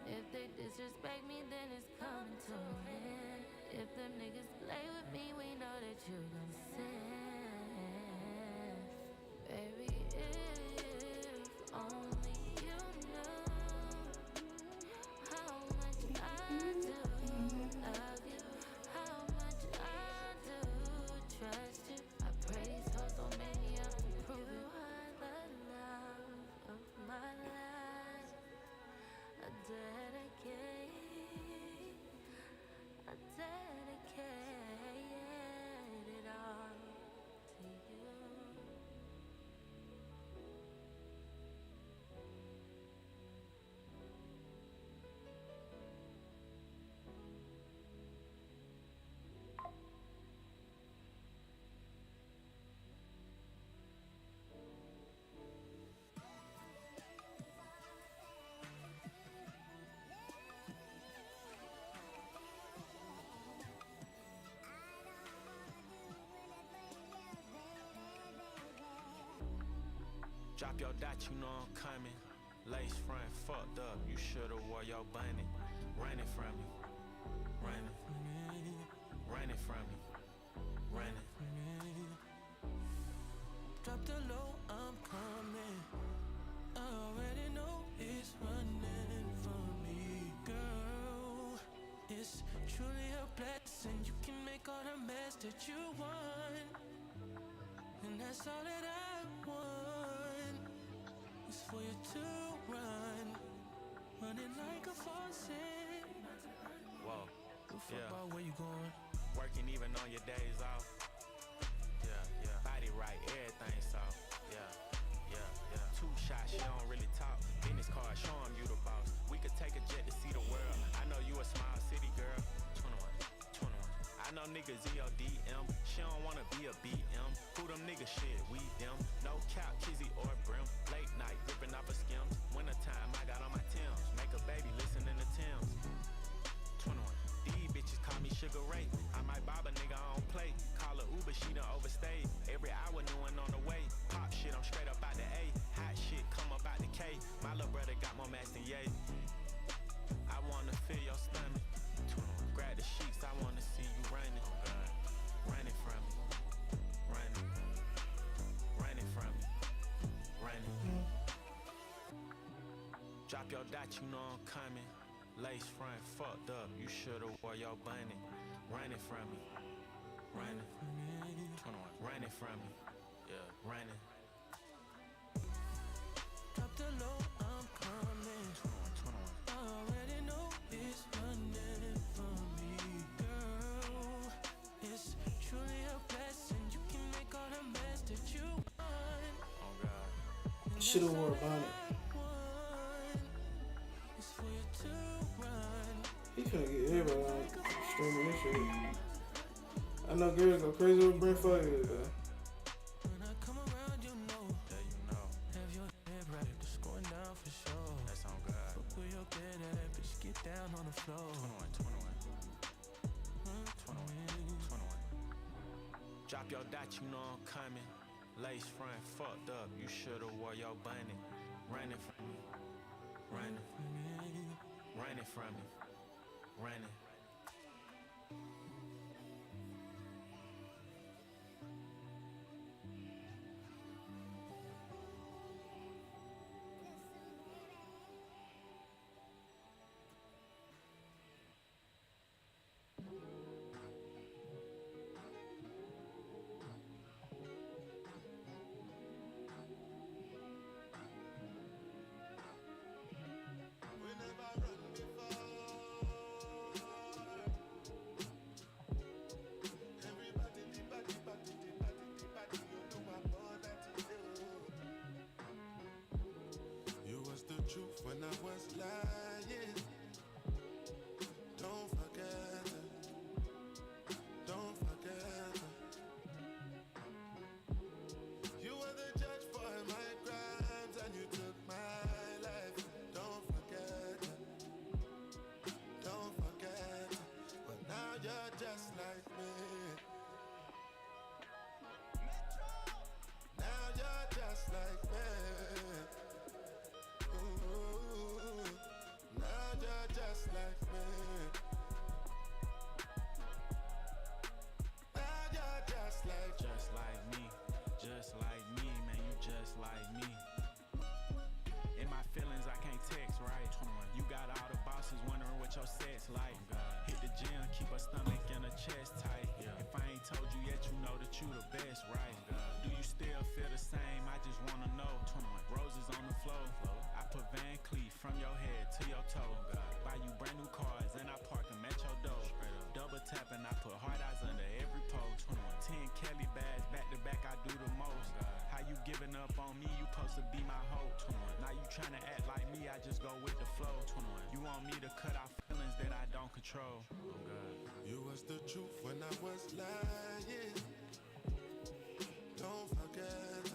If they disrespect me, then it's coming to an end. If them niggas play with me, we know that you gon' sin. Baby, if only you knew how much I do love you, how much I do trust you. I pray these hoes don't make me have to prove it. You are the love of my life. I dedicate it all to you. Drop your dot, you know I'm coming. Lace front fucked up, you should've wore your bunny. Running from me, running, running from me, running. Drop the low, I'm coming. I already know it's running from me, girl. It's truly a blessing. You can make all the mess that you want, and that's all that I want. It's for you to run, running like a faucet. Whoa, yeah. Where you going? Working even on your days off. Yeah, yeah. Body right, everything soft. Yeah, yeah, yeah. 2 shots, she don't really talk. Business card, show 'em you the boss. We could take a jet to see the world. I know you a small city girl. 21, 21. I know niggas in your DM. She don't wanna be a BM. Who them niggas shit, we them. No cap, Kizzy or Brim. Late night, gripping off a skim. Wintertime, I got on my Timbs. Make a baby, listening to Tim's. 21. These bitches call me Sugar Ray. I might bob a nigga on play. Call her Uber, she done overstayed. Every hour, new one on the way. Pop shit, I'm straight up out the A. Hot shit, come up out the K. My little brother got more mass than Ye. I wanna feel your stomach. Grab the sheets, I wanna see you running. Running from me. Running. Running from me. Running. Drop your dot, you know I'm coming. Lace front fucked up, you should've wore your bunny. Running from me. Running. 21. Running from me. Yeah, running. Drop the low, I'm coming. 21. I already know it's running from me, girl. It's truly a blessing. You can make all the mess that you Should have wore a bonnet. He finna get everybody on streaming this shit. I know girls go crazy with Brent Fire. Down on the floor. 21. Drop your dot, you know I'm coming. Lace front fucked up, you should've wore your bunny. Running from me, running from me, running. Truth when I was lying. Don't forget it. Don't forget it. You were the judge for my crimes and you took my life. Don't forget it. Don't forget it. But now you're just like me. Now you're just like me. Now you're just like me. Now you're just like me. Just like me, man, you just like me. In my feelings, I can't text, right? You got all the bosses wondering what your set's like. Hit the gym, keep a stomach and a chest tight. If I ain't told you yet, you know that you the best, right? Do you still feel the same? I just wanna know. Roses on the floor. I put Van Cleef from your head to your toe. Buy you brand new cars and I park them at your door. Double tapping, I put hard eyes under every post. 10 Kelly bags back to back, I do the most. How you giving up on me? You supposed to be my hope. Now you tryna act like me, I just go with the flow. You want me to cut out feelings that I don't control. you was the truth when I was lying. Don't forget it.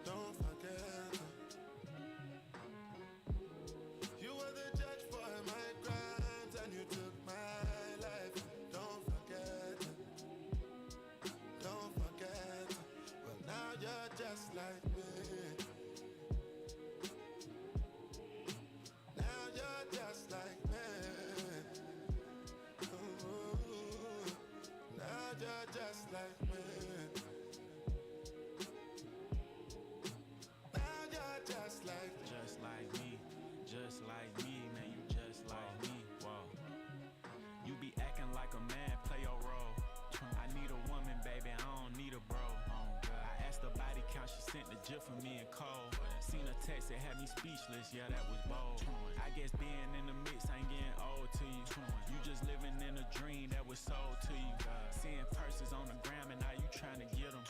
Don't forget it. You were the judge for my crimes and you took my life. Don't forget it. Don't forget it. But now you're just like me. Now you're just like me. Ooh, now you're just like me. Now you're just like me. Just like me, man, you just like me. Whoa. You be acting like a man, play your role. I need a woman, baby, I don't need a bro. I asked the body count, she sent the gif for me and Cole. Seen a text that had me speechless, yeah, that was bold. I guess being in the mix ain't getting old to you. You just living in a dream that was sold to you. Seeing purses on the gram and now you trying to get them.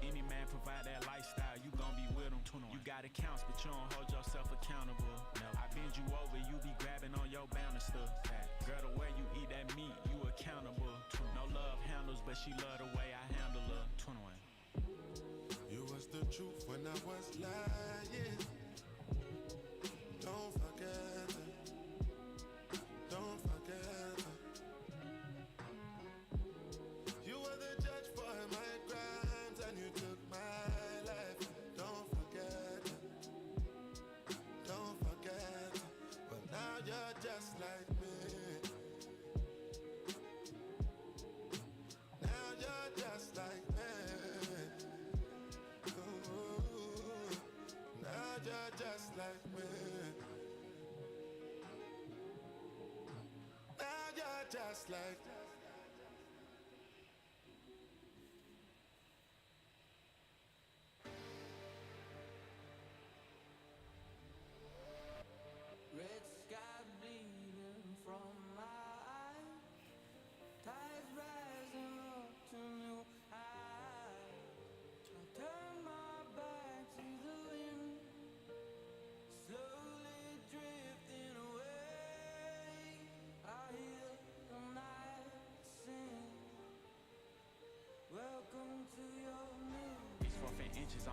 Any man provide that lifestyle, you gon' be with them. You got accounts, but you don't hold yourself accountable. I bend you over, you be grabbing on your banister. Girl, the way you eat that meat, you accountable. No love handles, but she love the way I handle her. 21. You was the truth when I was lying. Don't forget it. Don't forget it. You were the judge for my crimes and you took my life. Don't forget it. Don't forget it. But now you're just like me. Now you're just like me. Ooh, now you're just like me. Now you're just like red sky bleeding from my eyes, tides rising up to new highs. I turn my back to the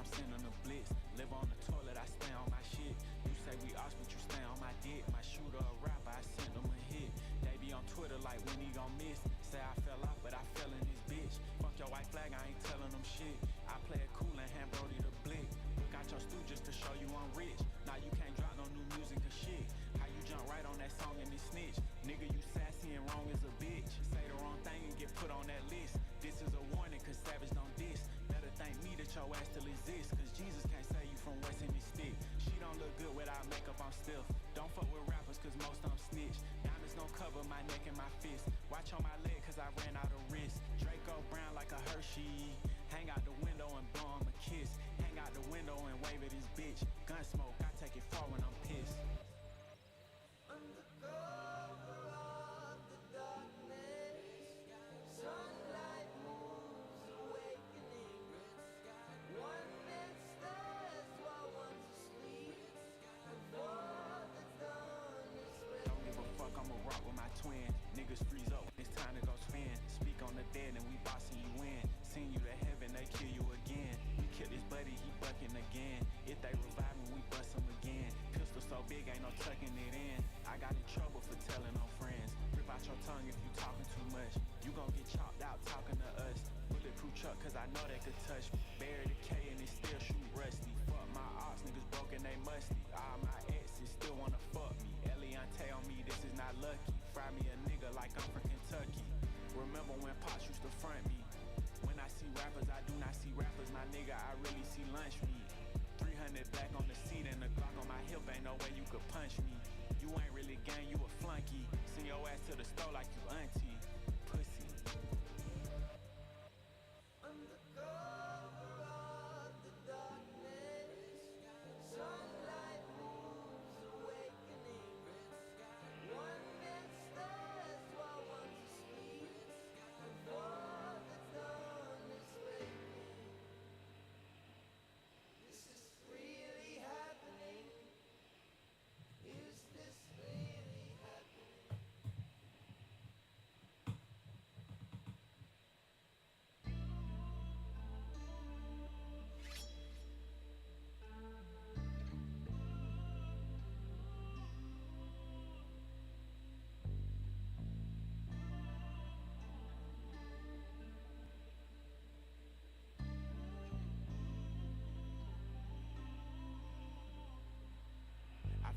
I'm sending a blitz. Live on the toilet, I stay on my shit. You say we ops, but you stay on my dick. My shooter a rapper, I send him a hit. They be on Twitter like when he gon' miss. Say I fell off, but I fell in this bitch. Fuck your white flag, I ain't telling them shit. I play it cool and hand Brody the blick. Got your stew just to show you I'm rich. Now you can't drop no new music or shit. How you jump right on that song and this snitch? Nigga, you sassy and wrong as a bitch. Say the wrong thing and get put on that list. This is a warning, cause Savage don't diss. Better thank me that your ass still exists. Cause Jesus can't save you from what's in his stick. She don't look good without makeup, I'm stiff. Don't fuck with rappers cause most of them snitch. Diamonds don't cover my neck and my fist. Watch on my leg cause I ran out of wrist. Draco brown like a Hershey. Hang out the window and blow him a kiss. Hang out the window and wave at his bitch. Gun smoke, I take it far when I'm pissed. Don't give a fuck, I'ma rock with my twin. Niggas freeze up when it's time to go spin. Speak on the dead and we bossing you in. Send you to heaven, they kill you again. We kill his buddy, he bucking again. If they revive him, we bust him again. Pistol so big, ain't no tucking it in. I got in trouble for telling on friends. Rip out your tongue if you talking too much. You gon' get chopped out talking to us. Bulletproof truck, cause I know they could touch me. Bury the K and it still shoot rusty. Fuck my ops, niggas broken, they musty. All my exes still wanna fuck me. Eliante on me, this is not lucky. Fry me a nigga like I'm from Kentucky. Remember when Pops used to front me? When I see rappers, I do not see rappers, my nigga, I really see lunch meat. 300 black on the seat and the Glock on my hip, ain't no way you could punch me. You ain't really gang, you a flunky. Send your ass to the store like you auntie. Pussy.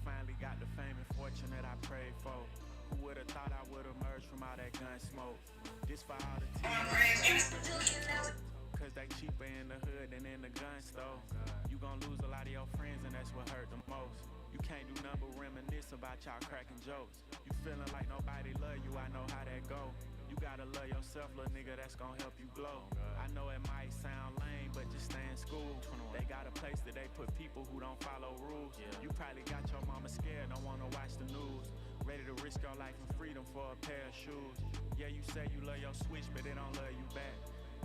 Finally got the fame and fortune that I prayed for. Who would've thought I would've emerged from all that gun smoke? This for all the teams. Cause they cheaper in the hood than in the gun store. You gon' lose a lot of your friends and that's what hurt the most. You can't do nothing but reminisce about y'all cracking jokes. You feeling like nobody love you, I know how that go. You gotta love yourself, little nigga, that's gon' help you glow. I know it might sound lame, but just stay in school. They got a place that they put people who don't follow rules. You probably got your mama scared, don't wanna watch the news. Ready to risk your life and freedom for a pair of shoes. Yeah, you say you love your switch, but it don't love you back.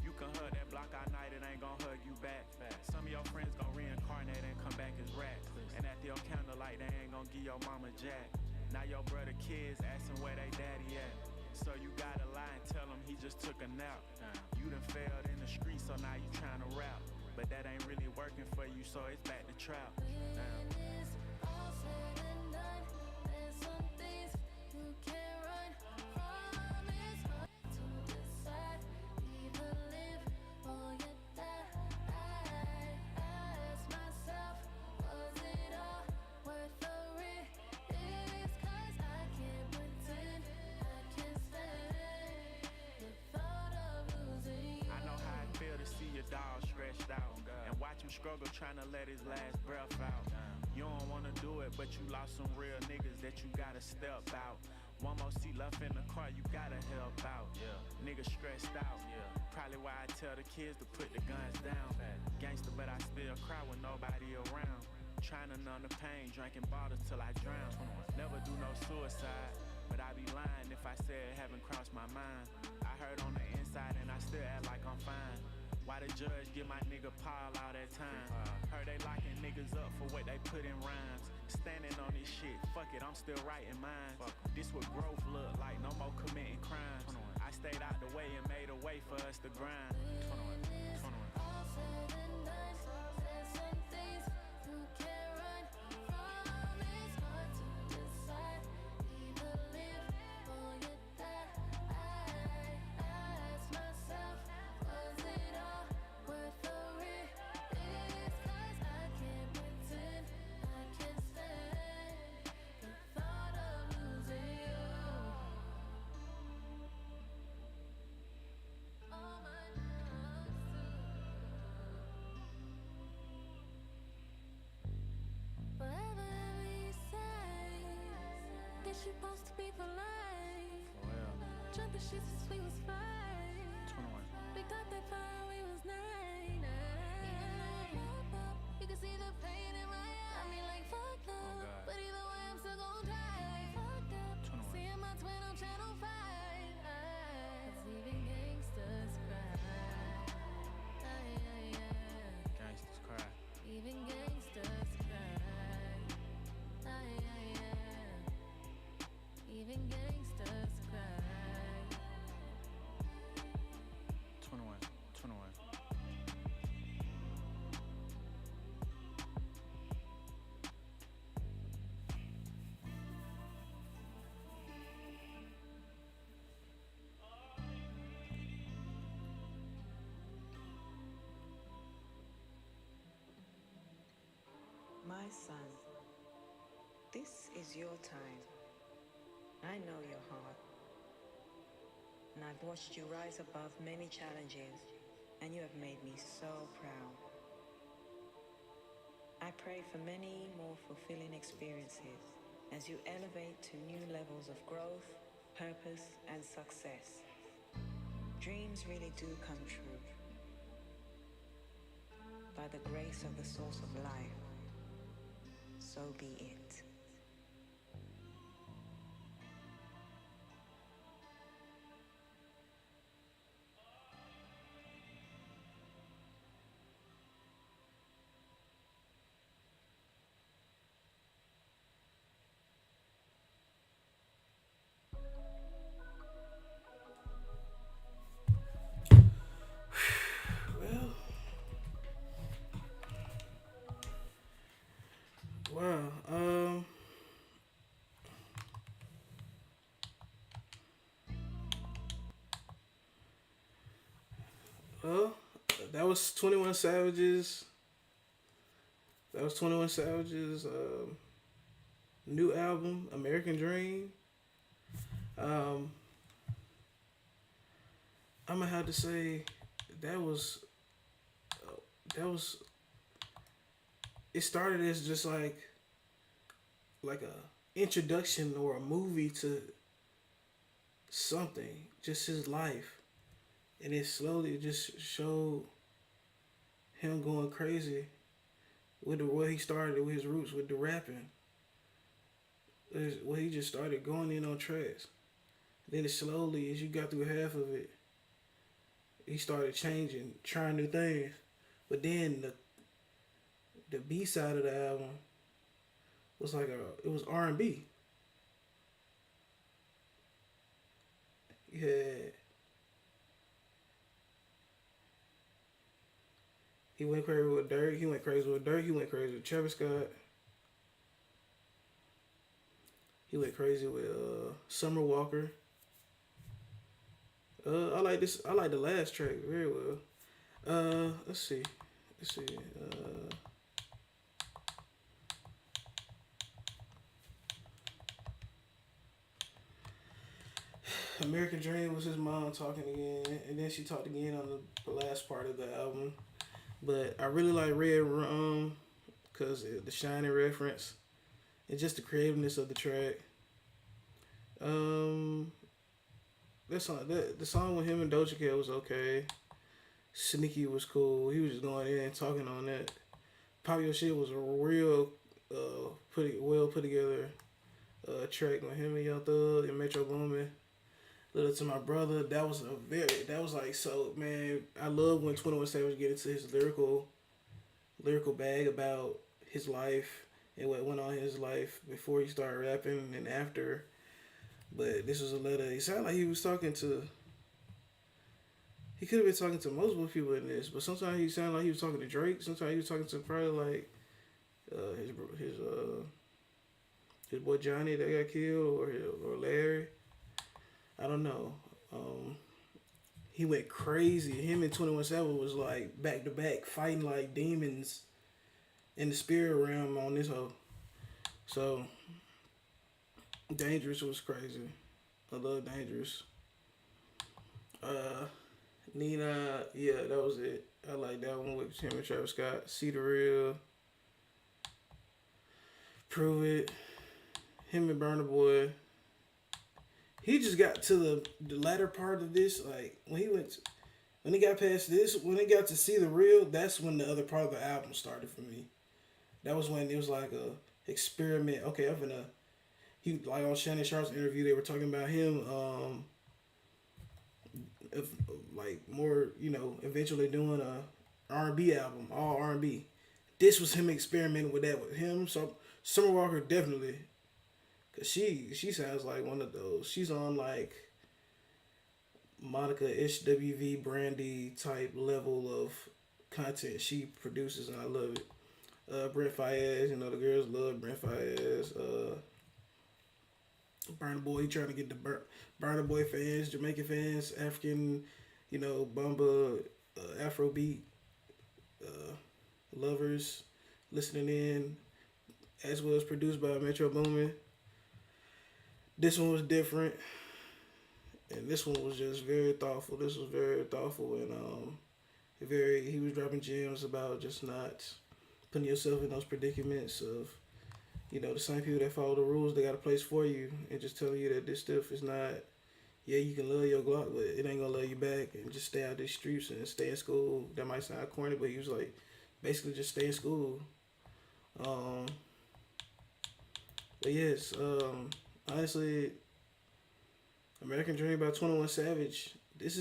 You can hug that block all night, it ain't gon' hug you back. Some of your friends gon' reincarnate and come back as rats. And at your candlelight, they ain't gon' give your mama jack. Now your brother kids asking where they daddy at. So you gotta lie and tell him he just took a nap. You done failed in the street, so now you tryna rap. But that ain't really working for you, so it's back to trap. Dog stretched out and watch him struggle trying to let his last breath out. You don't wanna do it, but you lost some real niggas that you gotta step out. One more seat left in the car, you gotta help out. Niggas stressed out. Probably why I tell the kids to put the guns down. Gangster, but I still cry when nobody around. Trying to numb the pain, drinking bottles till I drown. Never do no suicide, but I be lying if I said it haven't crossed my mind. I heard on the inside and I still act like I'm fine. Why the judge give my nigga Paul all that time? Heard they locking niggas up for what they put in rhymes. Standing on this shit, fuck it, I'm still writing mine. This what growth look like, no more committing crimes. I stayed out the way and made a way for us to grind. 21. supposed to be for life. For real. Jumping shit since we was 5. 21. Picked up that fire when we was 9. You can see the pain in my eye. I mean, like, fuck love. God. But either way, I'm still gon' die. Fucked up. 21. Seeing my twin on Channel 5. 'Cause even gangsters cry. Gangsters cry. Even gangsters cry. Even gangsters cry. 21. 21. My son, this is your time. I know your heart. And I've watched you rise above many challenges, and you have made me so proud. I pray for many more fulfilling experiences as you elevate to new levels of growth, purpose, and success. Dreams really do come true. By the grace of the source of life, so be it. Wow. Well, that was 21 Savage's. That was 21 Savage's new album, American Dream. I'm gonna have to say that was. It started as just like a introduction or a movie to something, just his life, and it slowly just showed him going crazy with what he started with his roots with the rapping. Well, he just started going in on tracks. Then it slowly, as you got through half of it, he started changing, trying new things. But then the B side of the album was it was R&B. He went crazy with Dirk. He went crazy with Travis Scott. He went crazy with Summer Walker. I like this. I like the last track very well. Let's see. American Dream was his mom talking again, and then she talked again on the last part of the album. But I really like Red Rum because the Shining reference and just the creativeness of the track. The song with him and Doja Cat was okay. Sneaky was cool. He was just going in and talking on that. Pop Your Shit was a real well put together track with him and Young Thug and Metro Boomin. Little to My Brother, that was like, so, man, I love when 21 Savage get into his lyrical bag about his life and what went on in his life before he started rapping and after. But this was a letter. It sounded like he was talking to. He could have been talking to multiple people in this, but sometimes he sounded like he was talking to Drake. Sometimes he was talking to probably like his boy Johnny that got killed, or Larry. I don't know. He went crazy. Him and 21 Savage was like back to back fighting like demons in the spirit realm on this hoe. So Dangerous was crazy. I love Dangerous. Nina, yeah, that was it. I like that one with him and Travis Scott. See the Real. Prove It. Him and Burna Boy. he just got to the latter part of this. Like when he got past this, when he got to See the Real, that's when the other part of the album started for me. That was when it was like a experiment. Okay, I'm gonna. He like on Shannon Sharp's interview, they were talking about him, like more, eventually doing a R&B album, all R&B. This was him experimenting with that with him. So Summer Walker definitely, cause she sounds like one of those. She's on like Monica HWV Brandy type level of content she produces, and I love it. Brent Fayez, the girls love Brent Fayez. Burna Boy, he trying to get the Burna Boy fans, Jamaican fans, African, Bumba, Afrobeat lovers listening in, as well as produced by Metro Boomin. This one was different, and this one was just very thoughtful. This was very thoughtful, and he was dropping gems about just not putting yourself in those predicaments of, the same people that follow the rules, they got a place for you, and just telling you that this stuff is not, yeah, you can love your Glock, but it ain't gonna love you back, and just stay out these streets and stay in school. That might sound corny, but he was like, basically just stay in school. But yes, honestly, American Dream by 21 Savage, this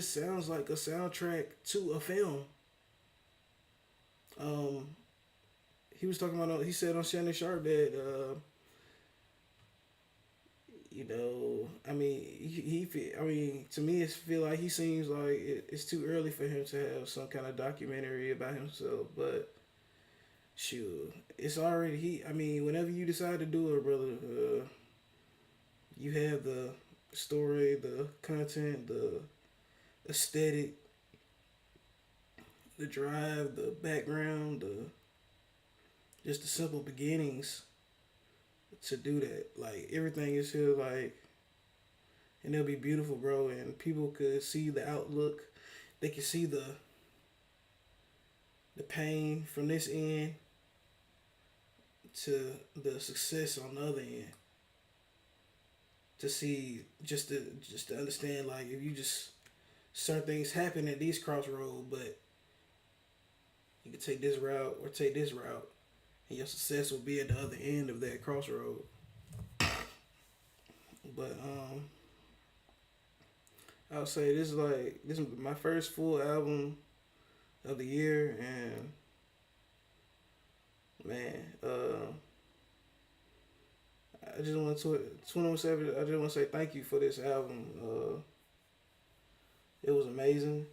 sounds like a soundtrack to a film. He was talking about, he said on Shannon Sharp that, to me, it feel like he seems like it's too early for him to have some kind of documentary about himself, but shoot, it's already, whenever you decide to do it, brother, you have the story, the content, the aesthetic, the drive, the background, just the simple beginnings to do that. Like, everything is here, like, and it'll be beautiful, bro. And people could see the outlook. They could see the pain from this end to the success on the other end. To see, just to understand, like, if you just, certain things happen at these crossroads, but you can take this route or take this route, and your success will be at the other end of that crossroad. But I would say this is my first full album of the year, and man, I just want to 21 Savage. I just want to say thank you for this album. It was amazing.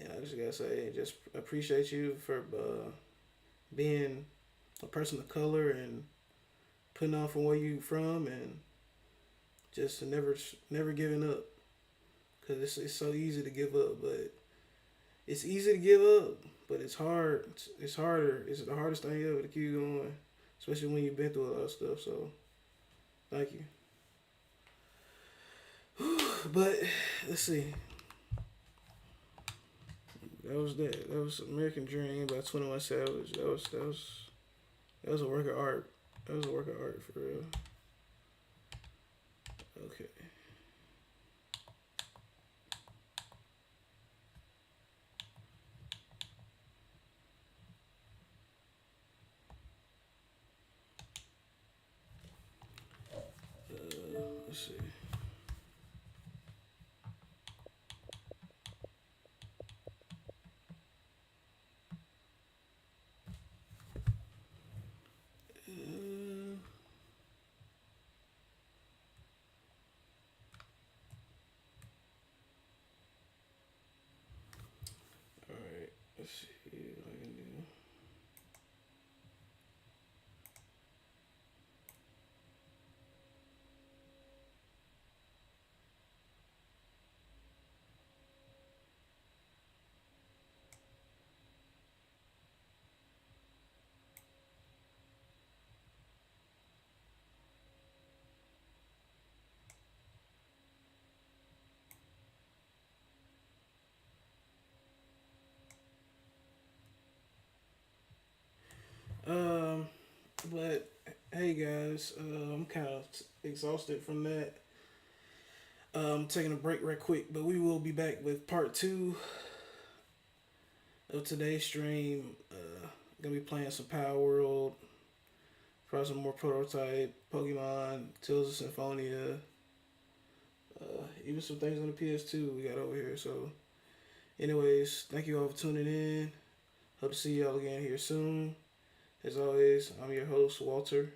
And I just gotta say, just appreciate you for being a person of color and putting on from where you from, and just never giving up. Cause it's so easy to give up, but it's easy to give up, but it's hard. It's harder. It's the hardest thing ever to keep going, especially when you've been through a lot of stuff. So, thank you. But let's see. That was American Dream by 21 Savage. That was a work of art. That was a work of art for real. Okay. Let's see. Alright, let's see what I can do. But hey, guys, I'm kind of exhausted from that. Taking a break right quick, but we will be back with part 2 of today's stream. Gonna be playing some Power World, probably some more Prototype, Pokemon, Tales of Symphonia, even some things on the PS2 we got over here. So, anyways, thank you all for tuning in. Hope to see y'all again here soon. As always, I'm your host, Walter.